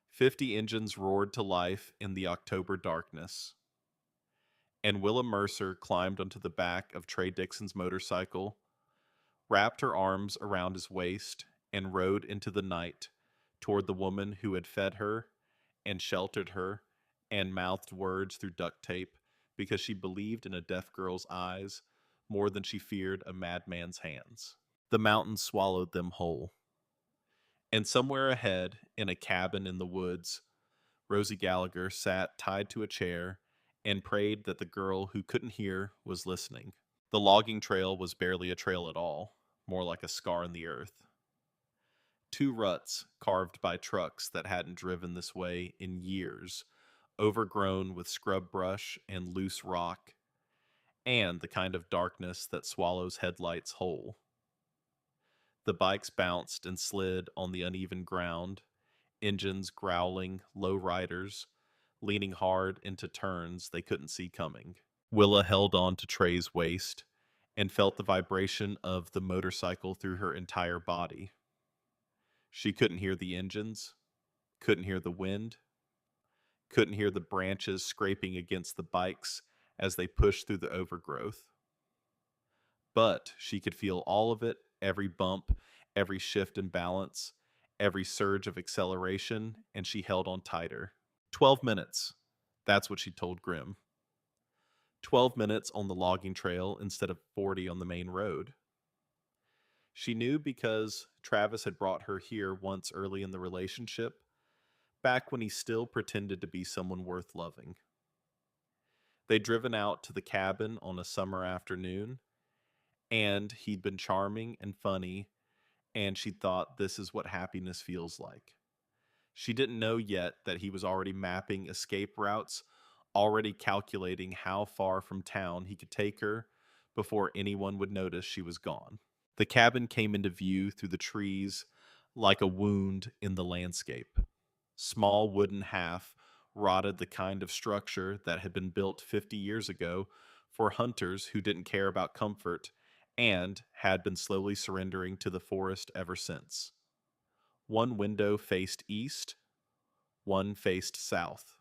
50 engines roared to life in the October darkness. And Willa Mercer climbed onto the back of Trey Dixon's motorcycle, wrapped her arms around his waist, and rode into the night toward the woman who had fed her and sheltered her and mouthed words through duct tape because she believed in a deaf girl's eyes more than she feared a madman's hands. The mountains swallowed them whole. And somewhere ahead, in a cabin in the woods, Rosie Gallagher sat tied to a chair and prayed that the girl who couldn't hear was listening. The logging trail was barely a trail at all, more like a scar in the earth. 2 ruts carved by trucks that hadn't driven this way in years, overgrown with scrub brush and loose rock, and the kind of darkness that swallows headlights whole. The bikes bounced and slid on the uneven ground, engines growling, low riders, leaning hard into turns they couldn't see coming. Willa held on to Trey's waist and felt the vibration of the motorcycle through her entire body. She couldn't hear the engines, couldn't hear the wind, couldn't hear the branches scraping against the bikes as they pushed through the overgrowth. But she could feel all of it, every bump, every shift in balance, every surge of acceleration, and she held on tighter. 12 minutes. That's what she told Grim. 12 minutes on the logging trail instead of 40 on the main road. She knew because Travis had brought her here once early in the relationship, back when he still pretended to be someone worth loving. They'd driven out to the cabin on a summer afternoon, and he'd been charming and funny, and she thought this is what happiness feels like. She didn't know yet that he was already mapping escape routes, already calculating how far from town he could take her before anyone would notice she was gone. The cabin came into view through the trees like a wound in the landscape. Small wooden half rotted, the kind of structure that had been built 50 years ago for hunters who didn't care about comfort and had been slowly surrendering to the forest ever since. One window faced east, one faced south.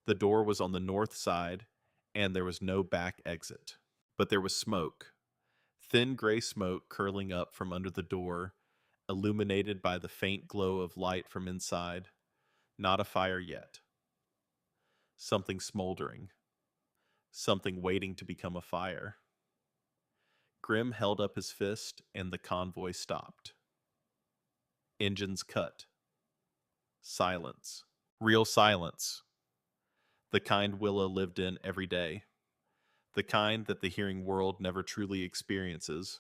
The door was on the north side, and there was no back exit. But there was smoke, thin gray smoke curling up from under the door, illuminated by the faint glow of light from inside. Not a fire yet. Something smoldering. Something waiting to become a fire. Grim held up his fist, and the convoy stopped. Engines cut. Silence. Real silence. The kind Willa lived in every day. The kind that the hearing world never truly experiences,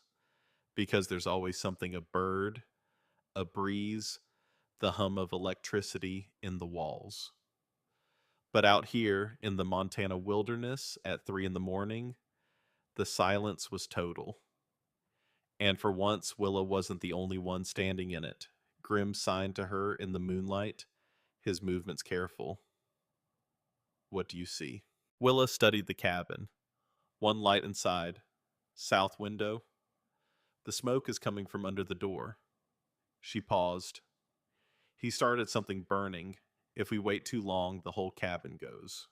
because there's always something: a bird, a breeze, the hum of electricity in the walls. But out here in the Montana wilderness at 3 in the morning, the silence was total. And for once, Willa wasn't the only one standing in it. Grim signed to her in the moonlight, his movements careful. What do you see? Willa studied the cabin. One light inside. South window. The smoke is coming from under the door. She paused. He started something burning. If we wait too long, the whole cabin goes.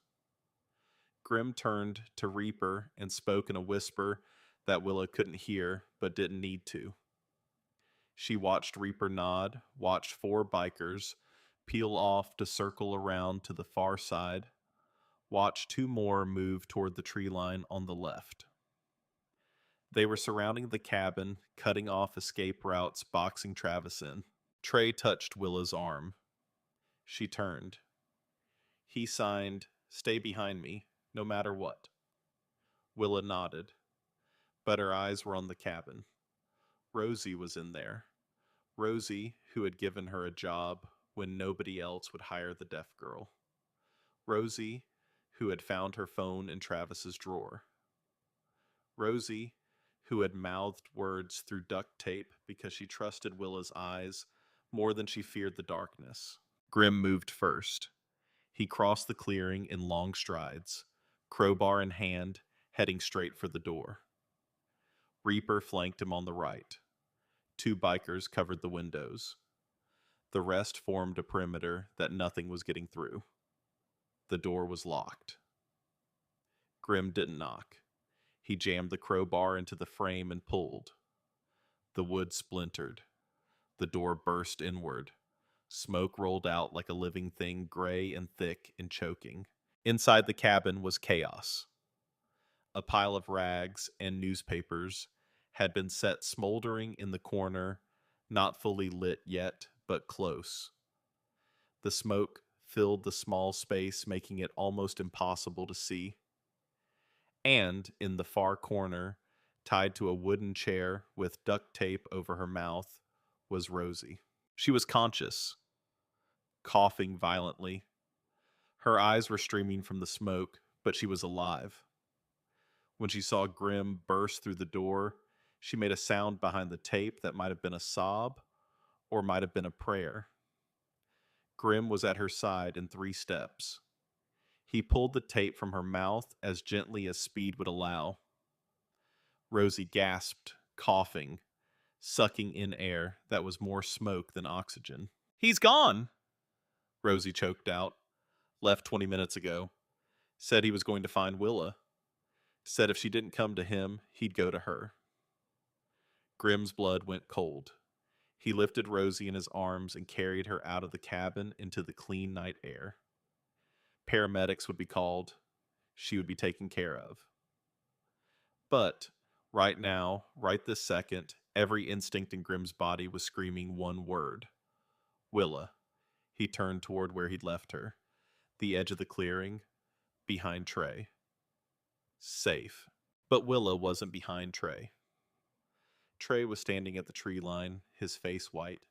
Grim turned to Reaper and spoke in a whisper that Willa couldn't hear, but didn't need to. She watched Reaper nod, watched 4 bikers peel off to circle around to the far side, watched 2 more move toward the tree line on the left. They were surrounding the cabin, cutting off escape routes, boxing Travis in. Trey touched Willa's arm. She turned. He signed, "Stay behind me, no matter what." Willa nodded, but her eyes were on the cabin. Rosie was in there. Rosie, who had given her a job when nobody else would hire the deaf girl. Rosie, who had found her phone in Travis's drawer. Rosie, who had mouthed words through duct tape because she trusted Willa's eyes more than she feared the darkness. Grim moved first. He crossed the clearing in long strides, crowbar in hand, heading straight for the door. Reaper flanked him on the right. 2 bikers covered the windows. The rest formed a perimeter that nothing was getting through. The door was locked. Grim didn't knock. He jammed the crowbar into the frame and pulled. The wood splintered. The door burst inward. Smoke rolled out like a living thing, gray and thick and choking. Inside the cabin was chaos. A pile of rags and newspapers had been set smoldering in the corner, not fully lit yet, but close. The smoke filled the small space, making it almost impossible to see. And in the far corner, tied to a wooden chair with duct tape over her mouth, was Rosie. She was conscious, coughing violently. Her eyes were streaming from the smoke, but she was alive. When she saw Grim burst through the door, she made a sound behind the tape that might have been a sob or might have been a prayer. Grim was at her side in 3 steps. He pulled the tape from her mouth as gently as speed would allow. Rosie gasped, coughing, sucking in air that was more smoke than oxygen. "He's gone!" Rosie choked out. "Left 20 minutes ago. Said he was going to find Willa. Said if she didn't come to him, he'd go to her." Grim's blood went cold. He lifted Rosie in his arms and carried her out of the cabin into the clean night air. Paramedics would be called. She would be taken care of. But right now, right this second, every instinct in Grim's body was screaming one word: Willa. He turned toward where he'd left her, the edge of the clearing, behind Trey. Safe. But Willa wasn't behind Trey. Trey was standing at the tree line, his face white,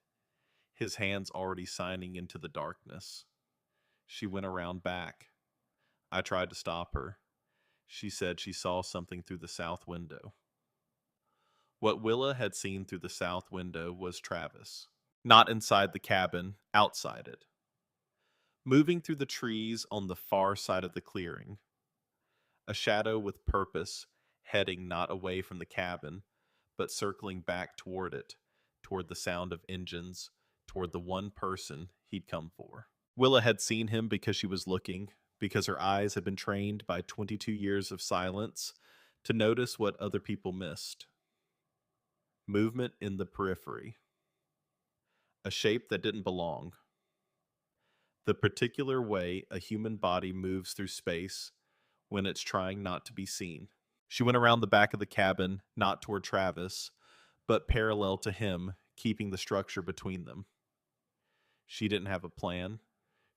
his hands already signing into the darkness. She went around back. I tried to stop her. She said she saw something through the south window. What Willa had seen through the south window was Travis. Not inside the cabin, outside it. Moving through the trees on the far side of the clearing. A shadow with purpose, heading not away from the cabin, but circling back toward it, toward the sound of engines, toward the one person he'd come for. Willa had seen him because she was looking, because her eyes had been trained by 22 years of silence to notice what other people missed. Movement in the periphery. A shape that didn't belong. The particular way a human body moves through space when it's trying not to be seen. She went around the back of the cabin, not toward Travis, but parallel to him, keeping the structure between them. She didn't have a plan.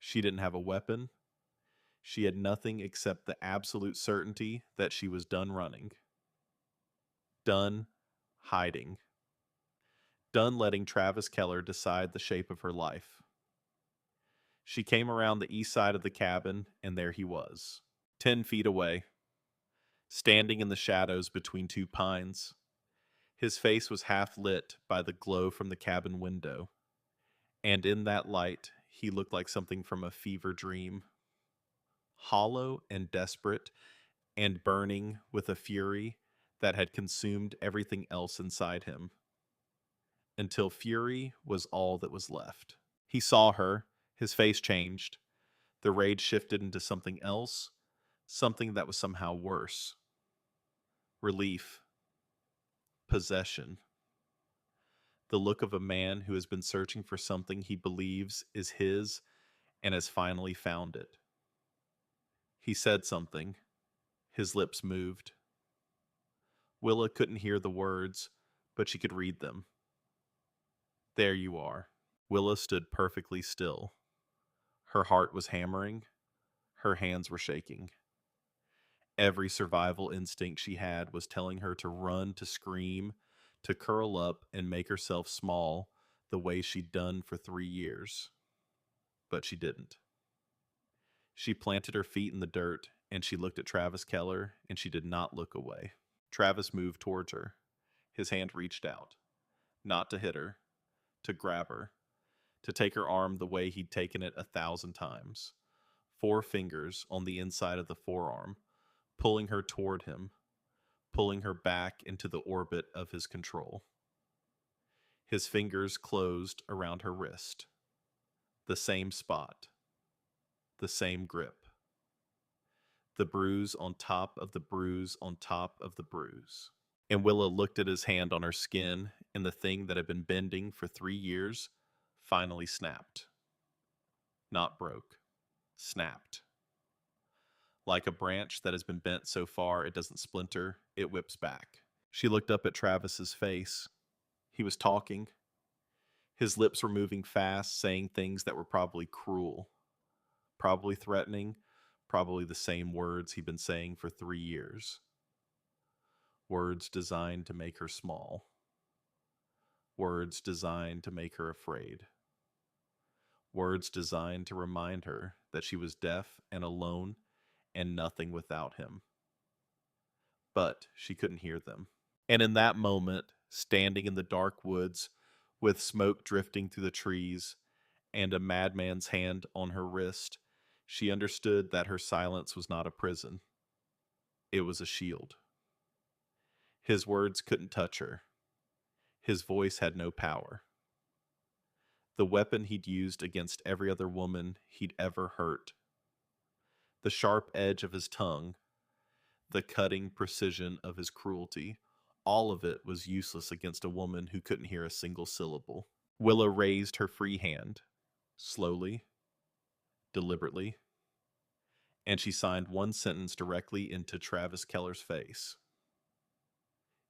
She didn't have a weapon. She had nothing except the absolute certainty that she was done running. Done hiding. Done letting Travis Keller decide the shape of her life. She came around the east side of the cabin, and there he was, 10 feet away, standing in the shadows between two pines. His face was half lit by the glow from the cabin window, and in that light, he looked like something from a fever dream. Hollow and desperate, and burning with a fury that had consumed everything else inside him, until fury was all that was left. He saw her, his face changed. The rage shifted into something else, something that was somehow worse. Relief. Possession. The look of a man who has been searching for something he believes is his and has finally found it. He said something. His lips moved. Willa couldn't hear the words, but she could read them. There you are. Willa stood perfectly still. Her heart was hammering. Her hands were shaking. Every survival instinct she had was telling her to run, to scream, to curl up and make herself small the way she'd done for 3 years. But she didn't. She planted her feet in the dirt, and she looked at Travis Keller, and she did not look away. Travis moved towards her. His hand reached out, not to hit her, to grab her, to take her arm the way he'd taken it 1,000 times. 4 fingers on the inside of the forearm, pulling her toward him, pulling her back into the orbit of his control. His fingers closed around her wrist. The same spot. The same grip. The bruise on top of the bruise on top of the bruise. And Willa looked at his hand on her skin, and the thing that had been bending for 3 years finally snapped. Not broke. Snapped. Like a branch that has been bent so far it doesn't splinter, it whips back. She looked up at Travis's face. He was talking. His lips were moving fast, saying things that were probably cruel, probably threatening, probably the same words he'd been saying for 3 years. Words designed to make her small. Words designed to make her afraid. Words designed to remind her that she was deaf and alone and nothing without him. But she couldn't hear them. And in that moment, standing in the dark woods, with smoke drifting through the trees and a madman's hand on her wrist, she understood that her silence was not a prison. It was a shield. His words couldn't touch her. His voice had no power. The weapon he'd used against every other woman he'd ever hurt. The sharp edge of his tongue, the cutting precision of his cruelty, all of it was useless against a woman who couldn't hear a single syllable. Willa raised her free hand, slowly, deliberately, and she signed one sentence directly into Travis Keller's face.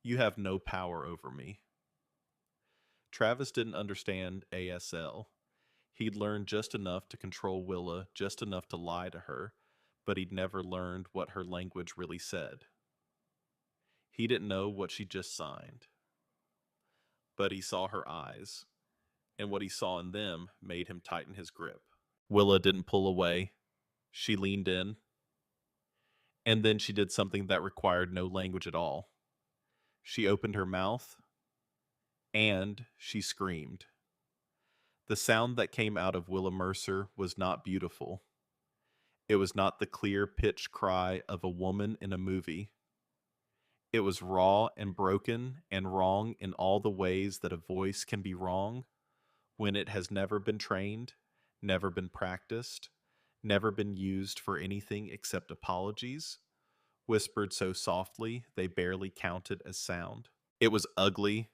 You have no power over me. Travis didn't understand ASL. He'd learned just enough to control Willa, just enough to lie to her, but he'd never learned what her language really said. He didn't know what she just signed. But he saw her eyes, and what he saw in them made him tighten his grip. Willa didn't pull away. She leaned in, and then she did something that required no language at all. She opened her mouth, and she screamed. The sound that came out of Willa Mercer was not beautiful. It was not the clear pitched cry of a woman in a movie. It was raw and broken and wrong in all the ways that a voice can be wrong when it has never been trained, never been practiced, never been used for anything except apologies, whispered so softly they barely counted as sound. It was ugly.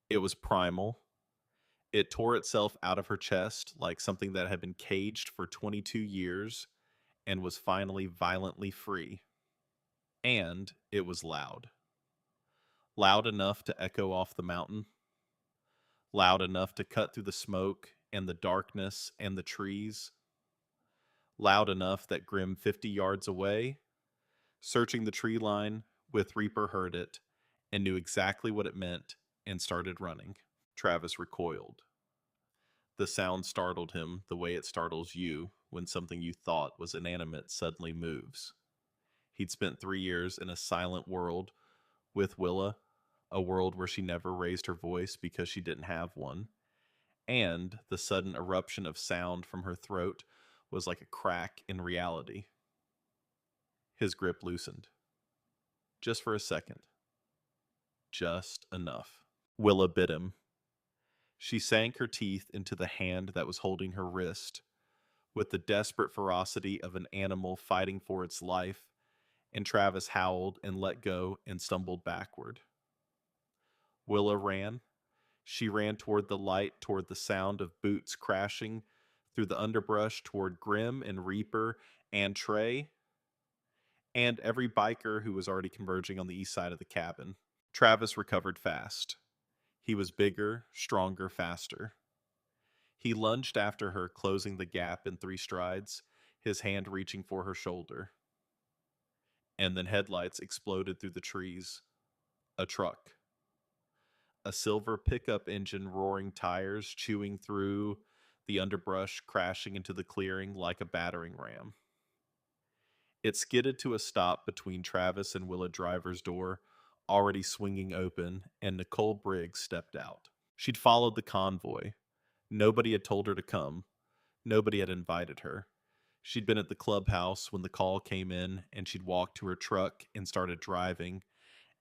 It was primal. It tore itself out of her chest like something that had been caged for 22 years and was finally violently free. And it was loud. Loud enough to echo off the mountain, loud enough to cut through the smoke and the darkness and the trees, loud enough that Grim 50 yards away, searching the tree line with Reaper, heard it and knew exactly what it meant and started running. Travis recoiled. The sound startled him the way it startles you when something you thought was inanimate suddenly moves. He'd spent 3 years in a silent world with Willa, a world where she never raised her voice because she didn't have one, and the sudden eruption of sound from her throat was like a crack in reality. His grip loosened. Just for a second. Just enough. Willa bit him. She sank her teeth into the hand that was holding her wrist, with the desperate ferocity of an animal fighting for its life, and Travis howled and let go and stumbled backward. Willa ran. She ran toward the light, toward the sound of boots crashing through the underbrush, toward Grim and Reaper and Trey, and every biker who was already converging on the east side of the cabin. Travis recovered fast. He was bigger, stronger, faster. He lunged after her, closing the gap in 3 strides, his hand reaching for her shoulder. And then headlights exploded through the trees. A truck. A silver pickup engine, roaring tires, chewing through the underbrush, crashing into the clearing like a battering ram. It skidded to a stop between Travis and Willa Driver's door, already swinging open, and Nicole Briggs stepped out. She'd followed the convoy. Nobody had told her to come. Nobody had invited her. She'd been at the clubhouse when the call came in, and she'd walked to her truck and started driving,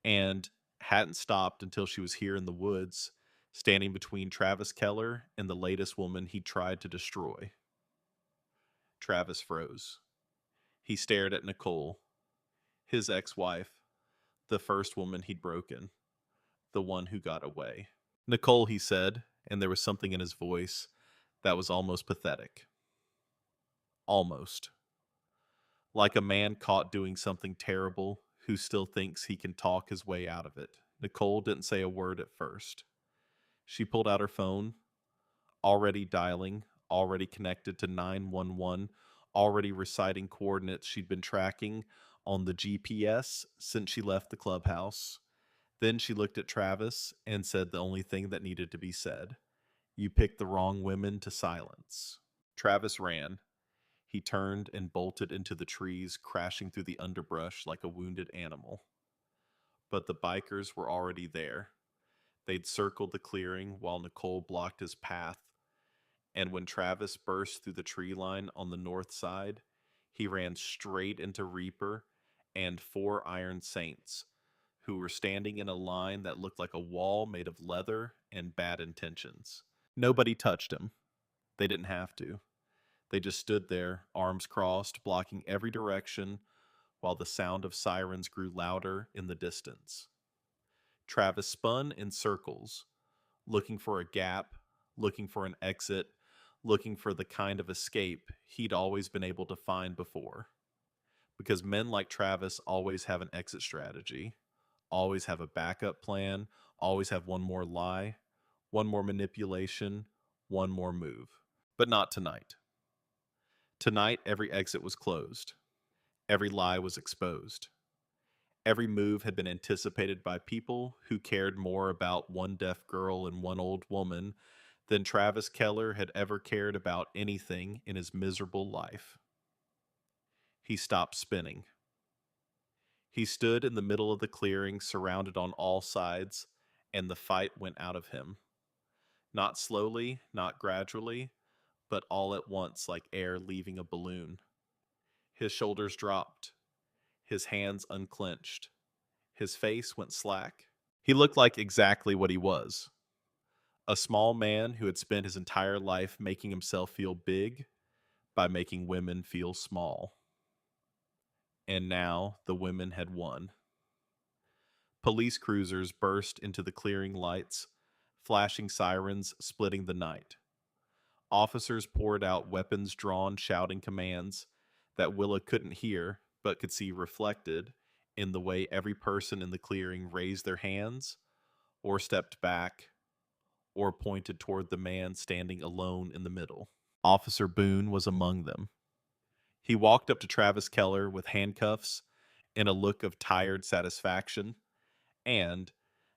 and hadn't stopped until she was here in the woods, standing between Travis Keller and the latest woman he tried to destroy. Travis froze. He stared at Nicole, his ex-wife, the first woman he'd broken, the one who got away. Nicole, he said, and there was something in his voice that was almost pathetic. Almost. Like a man caught doing something terrible who still thinks he can talk his way out of it. Nicole didn't say a word at first. She pulled out her phone, already dialing, already connected to 911, already reciting coordinates she'd been tracking on the GPS since she left the clubhouse. Then she looked at Travis and said the only thing that needed to be said. You picked the wrong women to silence. Travis ran. He turned and bolted into the trees, crashing through the underbrush like a wounded animal. But the bikers were already there. They'd circled the clearing while Nicole blocked his path, and when Travis burst through the tree line on the north side, he ran straight into Reaper and 4 Iron Saints, who were standing in a line that looked like a wall made of leather and bad intentions. Nobody touched him. They didn't have to. They just stood there, arms crossed, blocking every direction, while the sound of sirens grew louder in the distance. Travis spun in circles, looking for a gap, looking for an exit, looking for the kind of escape he'd always been able to find before. Because men like Travis always have an exit strategy, always have a backup plan, always have one more lie, one more manipulation, one more move. But not tonight. Tonight, every exit was closed. Every lie was exposed. Every move had been anticipated by people who cared more about one deaf girl and one old woman than Travis Keller had ever cared about anything in his miserable life. He stopped spinning. He stood in the middle of the clearing, surrounded on all sides, and the fight went out of him. Not slowly, not gradually, but all at once like air leaving a balloon. His shoulders dropped, his hands unclenched, his face went slack. He looked like exactly what he was, a small man who had spent his entire life making himself feel big by making women feel small. And now the women had won. Police cruisers burst into the clearing lights, flashing sirens splitting the night. Officers poured out weapons drawn, shouting commands that Willa couldn't hear but could see reflected in the way every person in the clearing raised their hands or stepped back or pointed toward the man standing alone in the middle. Officer Boone was among them. He walked up to Travis Keller with handcuffs and a look of tired satisfaction and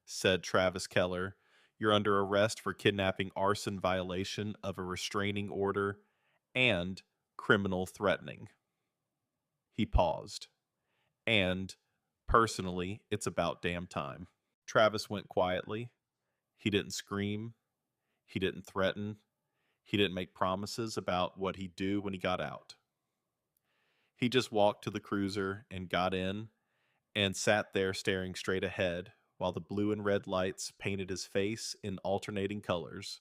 said, "Travis Keller, you're under arrest for kidnapping, arson, violation of a restraining order, and criminal threatening." He paused. "And, personally, it's about damn time." Travis went quietly. He didn't scream. He didn't threaten. He didn't make promises about what he'd do when he got out. He just walked to the cruiser and got in and sat there staring straight ahead while the blue and red lights painted his face in alternating colors,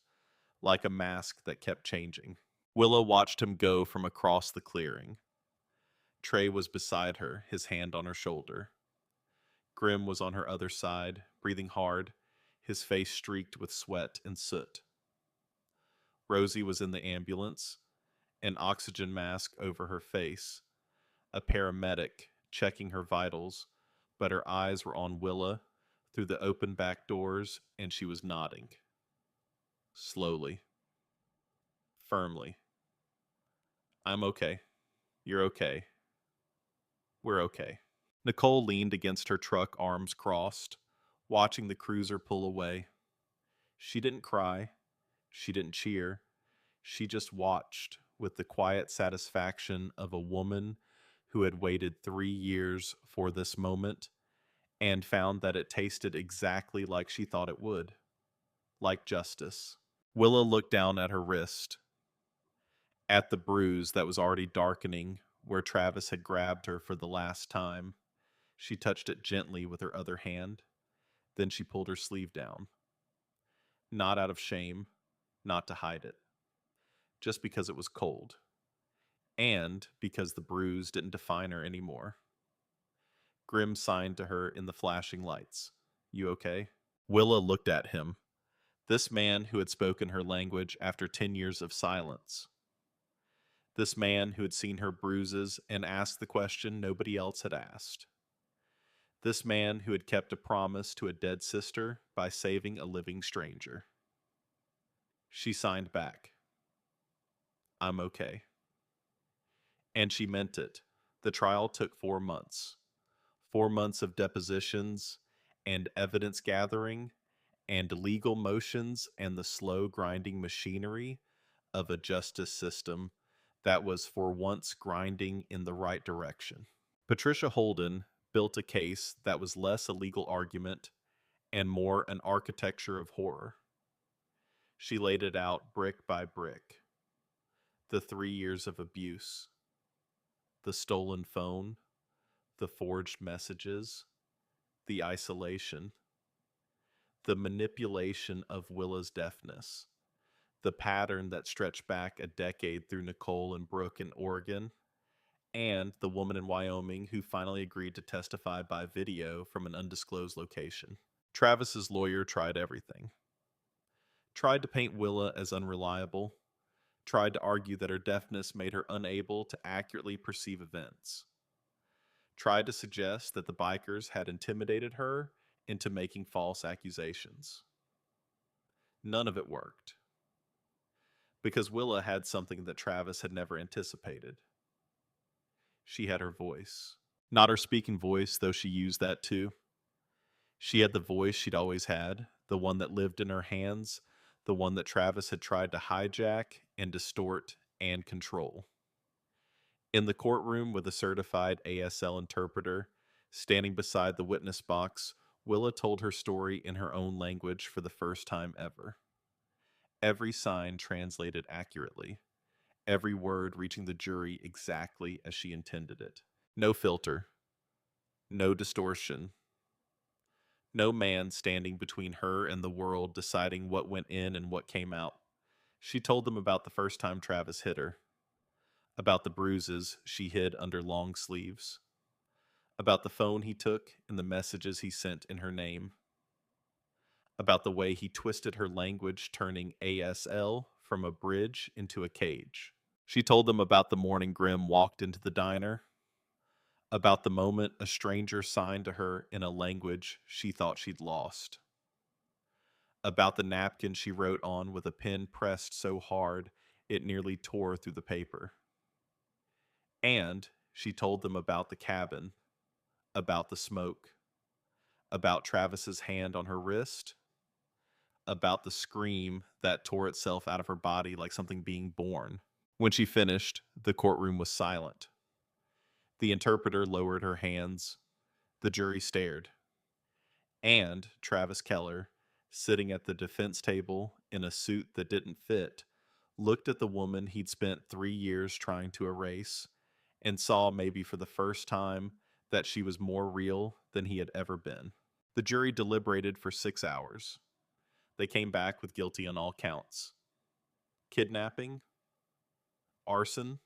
like a mask that kept changing. Willa watched him go from across the clearing. Trey was beside her, his hand on her shoulder. Grim was on her other side, breathing hard, his face streaked with sweat and soot. Rosie was in the ambulance, an oxygen mask over her face, a paramedic checking her vitals, but her eyes were on Willa through the open back doors, and she was nodding. Slowly. Firmly. "I'm okay. You're okay. We're okay." Nicole leaned against her truck, arms crossed, watching the cruiser pull away. She didn't cry. She didn't cheer. She just watched with the quiet satisfaction of a woman who had waited 3 years for this moment and found that it tasted exactly like she thought it would, like justice. Willa looked down at her wrist, at the bruise that was already darkening where Travis had grabbed her for the last time. She touched it gently with her other hand. Then she pulled her sleeve down. Not out of shame, not to hide it, just because it was cold, and because the bruise didn't define her anymore. Grim signed to her in the flashing lights. "You okay?" Willa looked at him, this man who had spoken her language after 10 years of silence. This man who had seen her bruises and asked the question nobody else had asked. This man who had kept a promise to a dead sister by saving a living stranger. She signed back. "I'm okay." And she meant it. The trial took 4 months. 4 months of depositions and evidence gathering and legal motions and the slow grinding machinery of a justice system that was for once grinding in the right direction. Patricia Holden built a case that was less a legal argument and more an architecture of horror. She laid it out brick by brick. The 3 years of abuse, the stolen phone, the forged messages, the isolation, the manipulation of Willa's deafness, the pattern that stretched back a decade through Nicole and Brooke in Oregon, and the woman in Wyoming who finally agreed to testify by video from an undisclosed location. Travis's lawyer tried everything. Tried to paint Willa as unreliable, tried to argue that her deafness made her unable to accurately perceive events, tried to suggest that the bikers had intimidated her into making false accusations. None of it worked. Because Willa had something that Travis had never anticipated. She had her voice. Not her speaking voice, though she used that too. She had the voice she'd always had, the one that lived in her hands, the one that Travis had tried to hijack and distort and control. In the courtroom with a certified ASL interpreter, standing beside the witness box, Willa told her story in her own language for the first time ever. Every sign translated accurately, every word reaching the jury exactly as she intended it. No filter, no distortion, no man standing between her and the world deciding what went in and what came out. She told them about the first time Travis hit her, about the bruises she hid under long sleeves, about the phone he took and the messages he sent in her name, about the way he twisted her language, turning ASL from a bridge into a cage. She told them about the morning Grimm walked into the diner, about the moment a stranger signed to her in a language she thought she'd lost, about the napkin she wrote on with a pen pressed so hard it nearly tore through the paper. And she told them about the cabin, about the smoke, about Travis's hand on her wrist, about the scream that tore itself out of her body like something being born. When she finished, the courtroom was silent. The interpreter lowered her hands. The jury stared. And Travis Keller, sitting at the defense table in a suit that didn't fit, looked at the woman he'd spent 3 years trying to erase and saw, maybe for the first time, that she was more real than he had ever been. The jury deliberated for 6 hours. They came back with guilty on all counts: kidnapping, arson,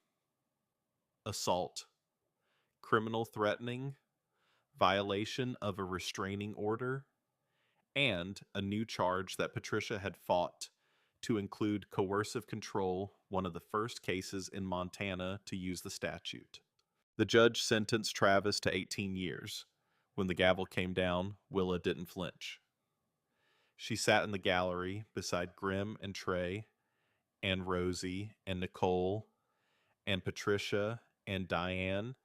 assault, criminal threatening, violation of a restraining order, and a new charge that Patricia had fought to include coercive control, one of the first cases in Montana to use the statute. The judge sentenced Travis to 18 years. When the gavel came down, Willa didn't flinch. She sat in the gallery beside Grimm and Trey and Rosie and Nicole and Patricia and Diane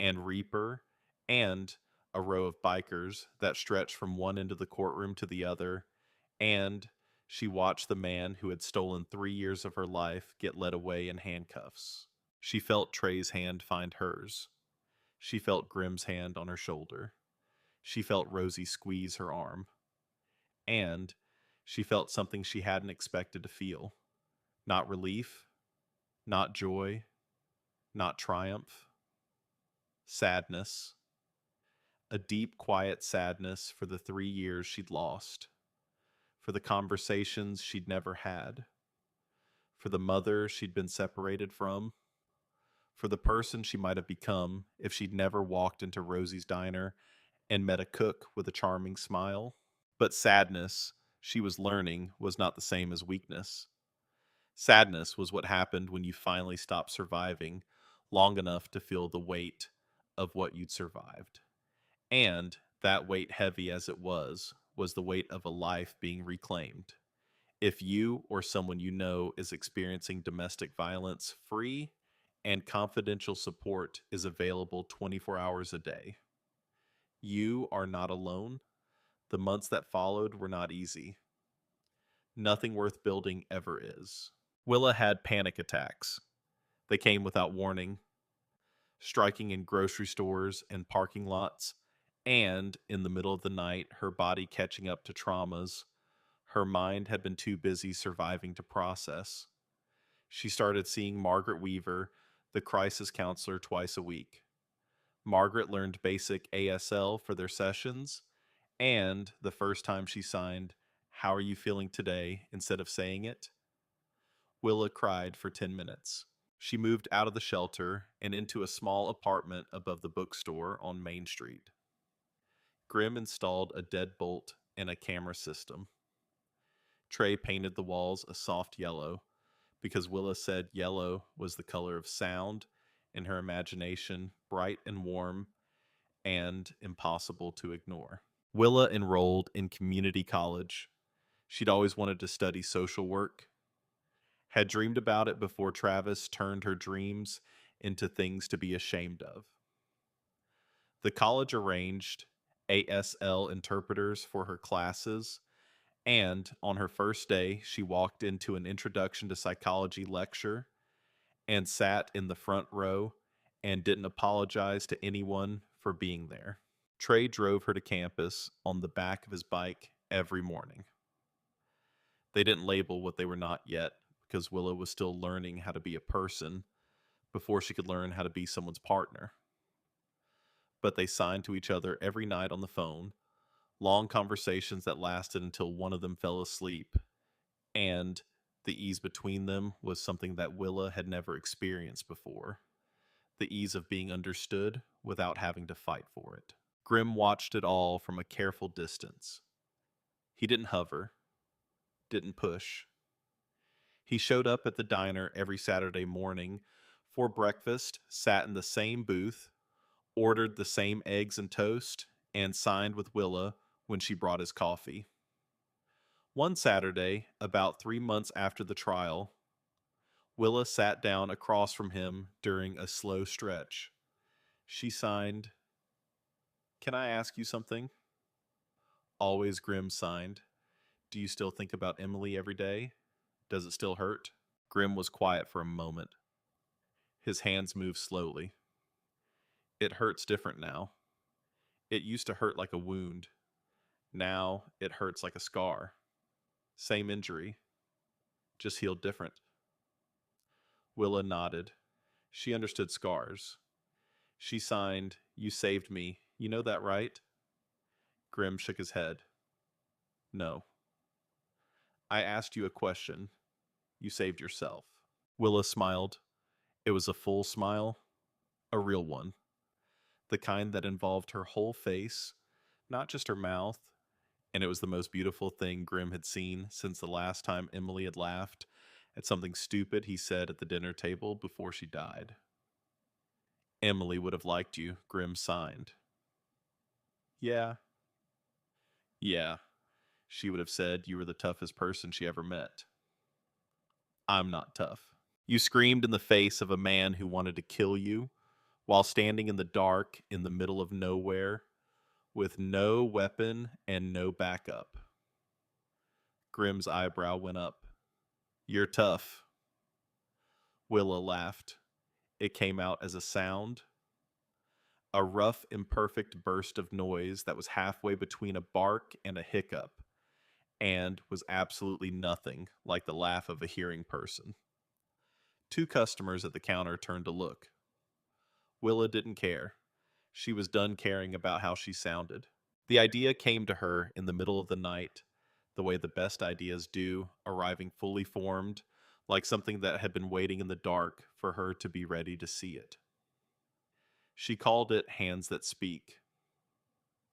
and Reaper and a row of bikers that stretched from one end of the courtroom to the other, and she watched the man who had stolen 3 years of her life get led away in handcuffs. She felt Trey's hand find hers. She felt Grimm's hand on her shoulder. She felt Rosie squeeze her arm. And she felt something she hadn't expected to feel. Not relief, not joy, not triumph. Sadness. A deep, quiet sadness for the 3 years she'd lost, for the conversations she'd never had, for the mother she'd been separated from, for the person she might have become if she'd never walked into Rosie's diner and met a cook with a charming smile. But sadness, she was learning, was not the same as weakness. Sadness was what happened when you finally stopped surviving long enough to feel the weight of what you'd survived. And that weight, heavy as it was the weight of a life being reclaimed. If you or someone you know is experiencing domestic violence, free and confidential support is available 24 hours a day. You are not alone. The months that followed were not easy. Nothing worth building ever is. Willa had panic attacks. They came without warning, striking in grocery stores and parking lots, and in the middle of the night, her body catching up to traumas her mind had been too busy surviving to process. She started seeing Margaret Weaver, the crisis counselor, twice a week. Margaret learned basic ASL for their sessions, and the first time she signed, "How are you feeling today?" instead of saying it, Willa cried for 10 minutes. She moved out of the shelter and into a small apartment above the bookstore on Main Street. Grimm installed a deadbolt and a camera system. Trey painted the walls a soft yellow because Willa said yellow was the color of sound in her imagination, bright and warm and impossible to ignore. Willa enrolled in community college. She'd always wanted to study social work, had dreamed about it before Travis turned her dreams into things to be ashamed of. The college arranged ASL interpreters for her classes, and on her first day, she walked into an introduction to psychology lecture and sat in the front row and didn't apologize to anyone for being there. Trey drove her to campus on the back of his bike every morning. They didn't label what they were not yet because Willow was still learning how to be a person before she could learn how to be someone's partner. But they signed to each other every night on the phone, long conversations that lasted until one of them fell asleep, and the ease between them was something that Willa had never experienced before. The ease of being understood without having to fight for it. Grim watched it all from a careful distance. He didn't hover, didn't push. He showed up at the diner every Saturday morning for breakfast, sat in the same booth, ordered the same eggs and toast, and signed with Willa when she brought his coffee. One Saturday, about 3 months after the trial, Willa sat down across from him during a slow stretch. She signed, "Can I ask you something?" Always Grim signed, "Do you still think about Emily every day? Does it still hurt?" Grim was quiet for a moment. His hands moved slowly. "It hurts different now. It used to hurt like a wound. Now it hurts like a scar. Same injury, just healed different." Willa nodded. She understood scars. She signed, "You saved me. You know that, right?" Grim shook his head. "No. I asked you a question. You saved yourself." Willa smiled. It was a full smile, a real one. The kind that involved her whole face, not just her mouth, and it was the most beautiful thing Grim had seen since the last time Emily had laughed at something stupid he said at the dinner table before she died. "Emily would have liked you," Grim signed. "Yeah." "Yeah. She would have said you were the toughest person she ever met." "I'm not tough." You screamed in the face of a man who wanted to kill you while standing in the dark in the middle of nowhere with no weapon and no backup. Grim's eyebrow went up. "You're tough." Willa laughed. It came out as a sound, a rough, imperfect burst of noise that was halfway between a bark and a hiccup, and was absolutely nothing like the laugh of a hearing person. Two customers at the counter turned to look. Willa didn't care. She was done caring about how she sounded. The idea came to her in the middle of the night, the way the best ideas do, arriving fully formed, like something that had been waiting in the dark for her to be ready to see it. She called it Hands That Speak.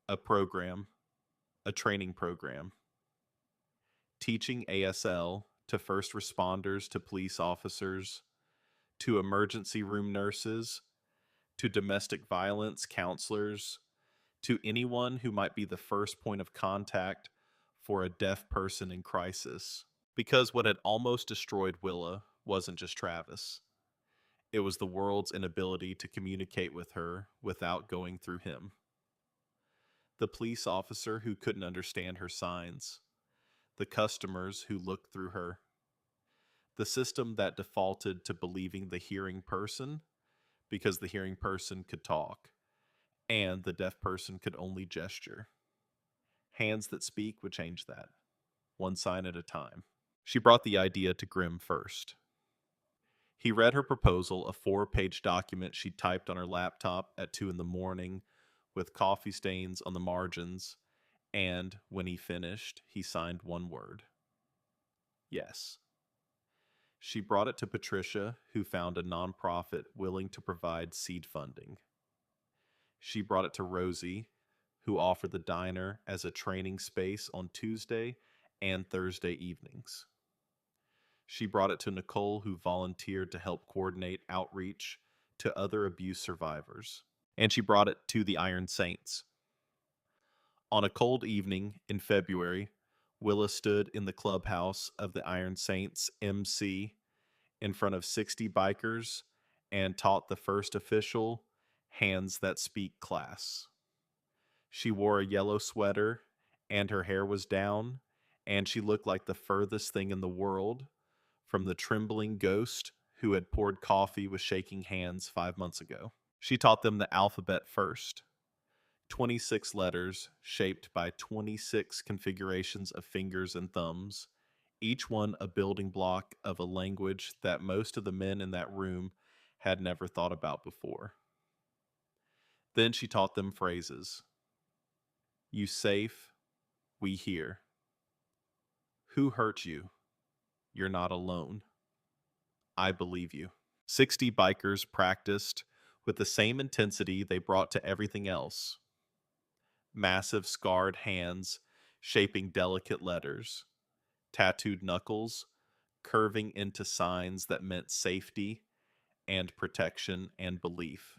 A program, a training program. Teaching ASL to first responders, to police officers, to emergency room nurses, to domestic violence counselors, to anyone who might be the first point of contact for a deaf person in crisis. Because what had almost destroyed Willa wasn't just Travis. It was the world's inability to communicate with her without going through him. The police officer who couldn't understand her signs. The customers who looked through her. The system that defaulted to believing the hearing person because the hearing person could talk, and the deaf person could only gesture. Hands That Speak would change that, one sign at a time. She brought the idea to Grim first. He read her proposal, a 4-page document she typed on her laptop at 2 in the morning with coffee stains on the margins, and when he finished, he signed one word. Yes. She brought it to Patricia, who found a nonprofit willing to provide seed funding. She brought it to Rosie, who offered the diner as a training space on Tuesday and Thursday evenings. She brought it to Nicole, who volunteered to help coordinate outreach to other abuse survivors. And she brought it to the Iron Saints. On a cold evening in February, Willa stood in the clubhouse of the Iron Saints MC in front of 60 bikers and taught the first official Hands That Speak class. She wore a yellow sweater and her hair was down, and she looked like the furthest thing in the world from the trembling ghost who had poured coffee with shaking hands 5 months ago. She taught them the alphabet first. 26 letters shaped by 26 configurations of fingers and thumbs, each one a building block of a language that most of the men in that room had never thought about before. Then she taught them phrases. You safe, we here. Who hurt you? You're not alone. I believe you. 60 bikers practiced with the same intensity they brought to everything else. Massive scarred hands shaping delicate letters, tattooed knuckles curving into signs that meant safety and protection and belief.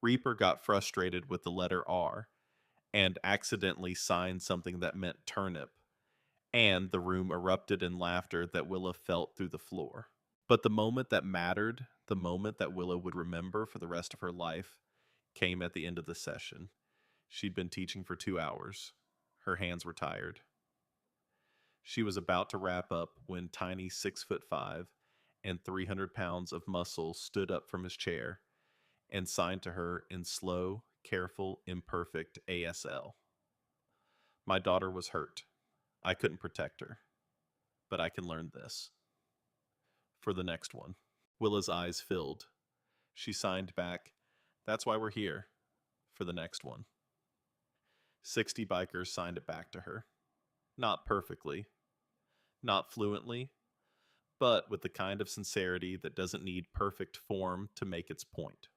Reaper got frustrated with the letter R and accidentally signed something that meant turnip, and the room erupted in laughter that Willa felt through the floor. But the moment that mattered, the moment that Willa would remember for the rest of her life, came at the end of the session. She'd been teaching for 2 hours. Her hands were tired. She was about to wrap up when tiny 6'5" and 300 pounds of muscle stood up from his chair and signed to her in slow, careful, imperfect ASL. My daughter was hurt. I couldn't protect her, but I can learn this. For the next one. Willa's eyes filled. She signed back, that's why we're here. For the next one. 60 bikers signed it back to her. Not perfectly, not fluently, but with the kind of sincerity that doesn't need perfect form to make its point.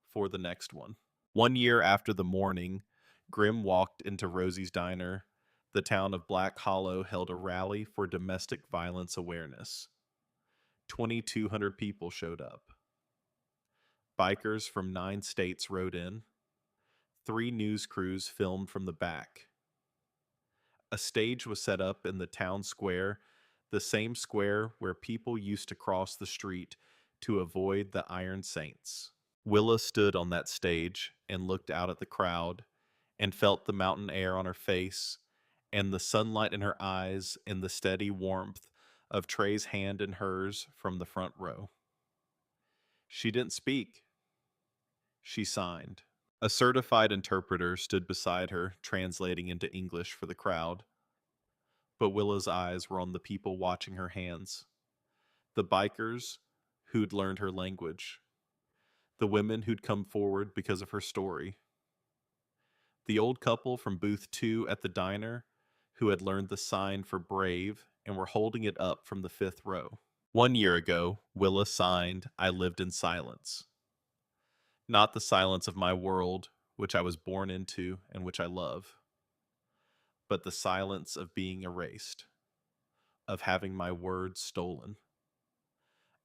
For the next one. 1 year after the morning, Grim walked into Rosie's diner. The town of Black Hollow held a rally for domestic violence awareness. 2,200 people showed up. Bikers from 9 states rode in. 3 news crews filmed from the back. A stage was set up in the town square, the same square where people used to cross the street to avoid the Iron Saints. Willa stood on that stage and looked out at the crowd and felt the mountain air on her face and the sunlight in her eyes and the steady warmth of Trey's hand in hers from the front row. She didn't speak. She signed. A certified interpreter stood beside her, translating into English for the crowd. But Willa's eyes were on the people watching her hands. The bikers who'd learned her language. The women who'd come forward because of her story. The old couple from booth 2 at the diner who had learned the sign for brave and were holding it up from the 5th row. 1 year ago, Willa signed, I lived in silence. Not the silence of my world, which I was born into and which I love, but the silence of being erased, of having my words stolen.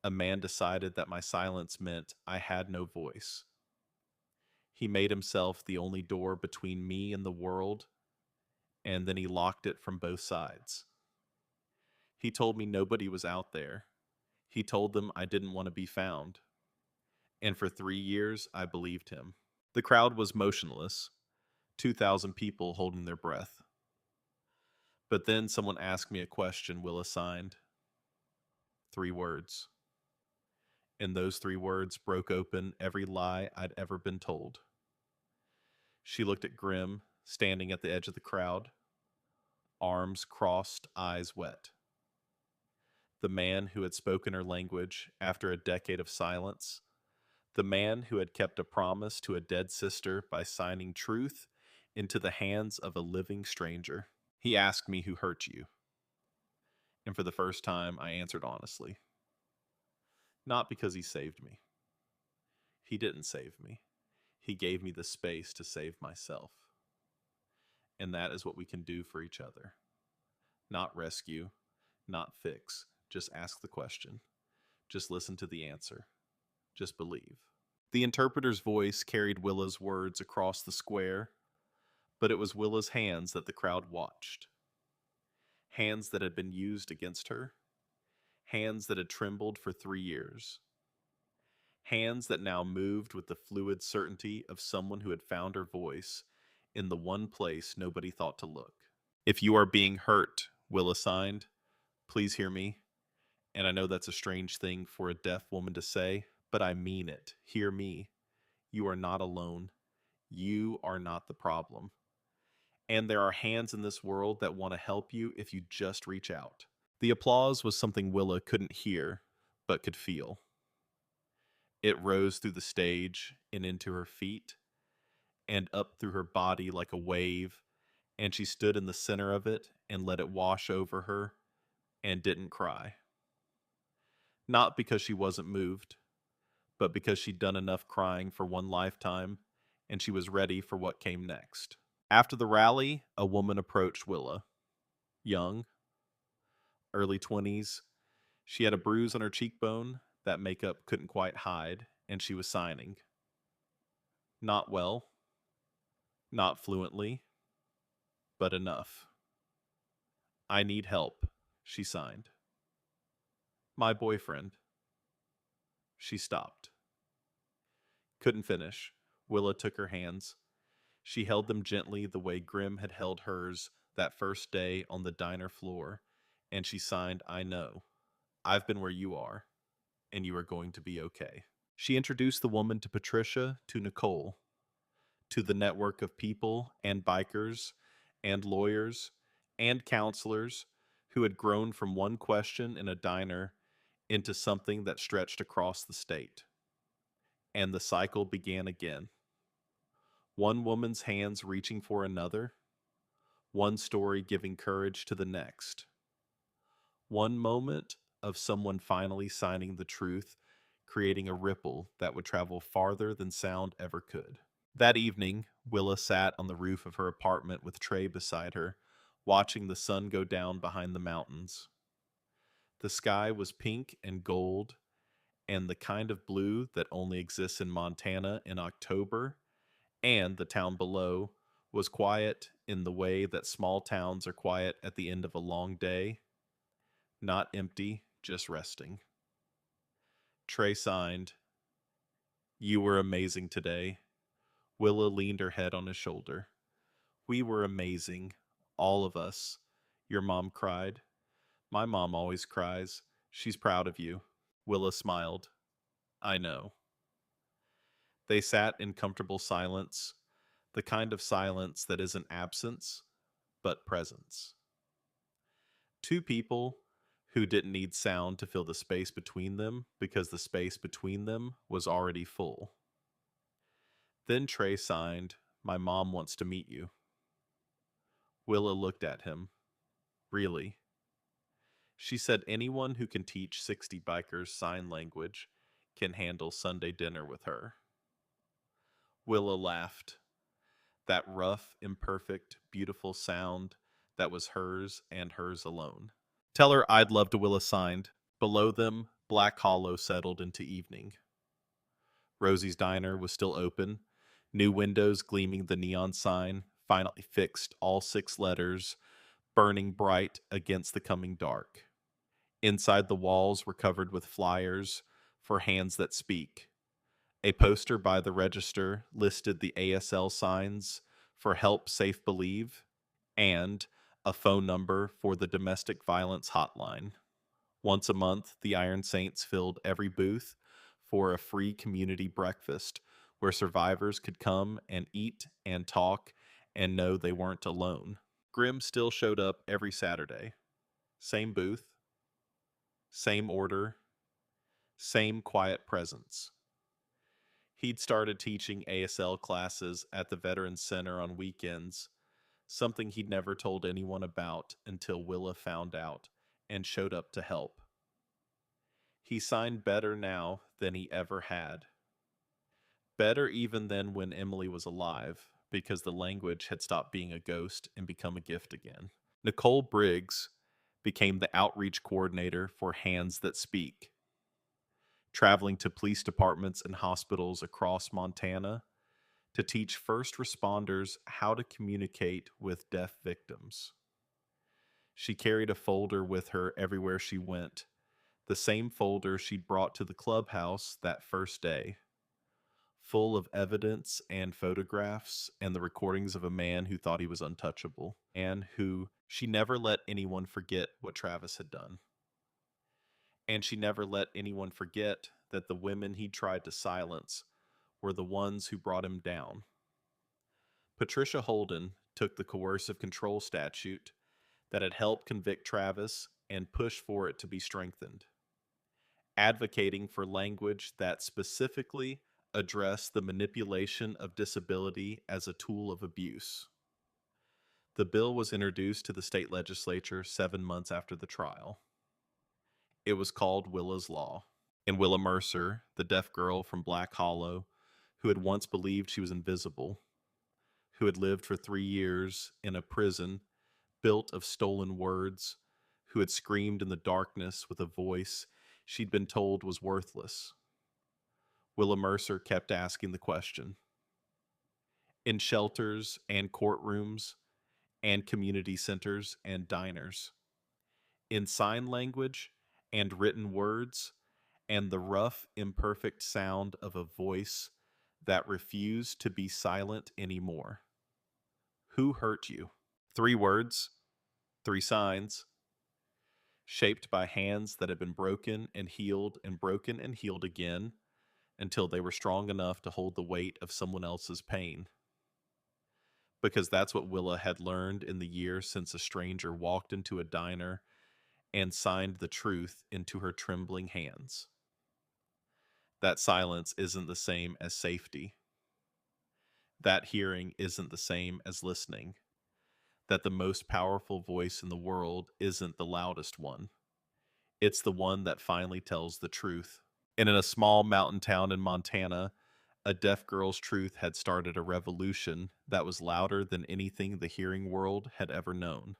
A man decided that my silence meant I had no voice. He made himself the only door between me and the world, and then he locked it from both sides. He told me nobody was out there. He told them I didn't want to be found. And for 3 years, I believed him. The crowd was motionless, 2,000 people holding their breath. But then someone asked me a question Willa signed. 3 words. And those 3 words broke open every lie I'd ever been told. She looked at Grim, standing at the edge of the crowd, arms crossed, eyes wet. The man who had spoken her language after a decade of silence, the man who had kept a promise to a dead sister by signing truth into the hands of a living stranger. He asked me who hurt you. And for the first time, I answered honestly. Not because he saved me. He didn't save me. He gave me the space to save myself. And that is what we can do for each other. Not rescue, not fix. Just ask the question. Just listen to the answer. Just believe. The interpreter's voice carried Willa's words across the square, but it was Willa's hands that the crowd watched. Hands that had been used against her. Hands that had trembled for 3 years. Hands that now moved with the fluid certainty of someone who had found her voice in the one place nobody thought to look. If you are being hurt, Willa signed, please hear me. And I know that's a strange thing for a deaf woman to say, but I mean it. Hear me. You are not alone. You are not the problem. And there are hands in this world that want to help you if you just reach out. The applause was something Willa couldn't hear, but could feel. It rose through the stage and into her feet and up through her body like a wave, and she stood in the center of it and let it wash over her and didn't cry. Not because she wasn't moved, but because she'd done enough crying for one lifetime and she was ready for what came next. After the rally, a woman approached Willa. Young, early 20s. She had a bruise on her cheekbone that makeup couldn't quite hide, and she was signing. Not well, not fluently, but enough. I need help, she signed. My boyfriend. She stopped. Couldn't finish. Willa took her hands. She held them gently the way Grim had held hers that first day on the diner floor, and she signed, I know. I've been where you are, and you are going to be okay. She introduced the woman to Patricia, to Nicole, to the network of people and bikers and lawyers and counselors who had grown from one question in a diner into something that stretched across the state. And the cycle began again. One woman's hands reaching for another, one story giving courage to the next. One moment of someone finally signing the truth, creating a ripple that would travel farther than sound ever could. That evening, Willa sat on the roof of her apartment with Trey beside her, watching the sun go down behind the mountains. The sky was pink and gold, and the kind of blue that only exists in Montana in October, and the town below was quiet in the way that small towns are quiet at the end of a long day, not empty, just resting. Trey signed, You were amazing today. Willa leaned her head on his shoulder. We were amazing, all of us. Your mom cried. My mom always cries. She's proud of you. Willa smiled. I know. They sat in comfortable silence, the kind of silence that isn't absence, but presence. Two people who didn't need sound to fill the space between them because the space between them was already full. Then Trey signed, My mom wants to meet you. Willa looked at him. Really? She said anyone who can teach 60 bikers sign language can handle Sunday dinner with her. Willa laughed. That rough, imperfect, beautiful sound that was hers and hers alone. Tell her I'd love to. Willa signed. Below them, Black Hollow settled into evening. Rosie's Diner was still open, new windows gleaming the neon sign, finally fixed, all 6 letters, burning bright against the coming dark. Inside the walls were covered with flyers for Hands That Speak. A poster by the register listed the ASL signs for Help Safe Believe and a phone number for the domestic violence hotline. Once a month, the Iron Saints filled every booth for a free community breakfast where survivors could come and eat and talk and know they weren't alone. Grim still showed up every Saturday. Same booth, same order, same quiet presence. He'd started teaching ASL classes at the Veterans Center on weekends, something he'd never told anyone about until Willa found out and showed up to help. He signed better now than he ever had. Better even than when Emily was alive, because the language had stopped being a ghost and become a gift again. Nicole Briggs became the outreach coordinator for Hands That Speak, traveling to police departments and hospitals across Montana to teach first responders how to communicate with deaf victims. She carried a folder with her everywhere she went, the same folder she'd brought to the clubhouse that first day, full of evidence and photographs and the recordings of a man who thought he was untouchable, and who she never let anyone forget what Travis had done. And she never let anyone forget that the women he tried to silence were the ones who brought him down. Patricia Holden took the coercive control statute that had helped convict Travis and pushed for it to be strengthened, advocating for language that specifically addressed the manipulation of disability as a tool of abuse. The bill was introduced to the state legislature 7 months after the trial. It was called Willa's Law. And Willa Mercer, the deaf girl from Black Hollow, who had once believed she was invisible, who had lived for 3 years in a prison built of stolen words, who had screamed in the darkness with a voice she'd been told was worthless. Willa Mercer kept asking the question. In shelters and courtrooms and community centers and diners, in sign language and written words, and the rough, imperfect sound of a voice that refused to be silent anymore. Who hurt you? 3 words, 3 signs, shaped by hands that had been broken and healed again until they were strong enough to hold the weight of someone else's pain. Because that's what Willa had learned in the years since a stranger walked into a diner and signed the truth into her trembling hands. That silence isn't the same as safety. That hearing isn't the same as listening. That the most powerful voice in the world isn't the loudest one. It's the one that finally tells the truth. And in a small mountain town in Montana, a deaf girl's truth had started a revolution that was louder than anything the hearing world had ever known.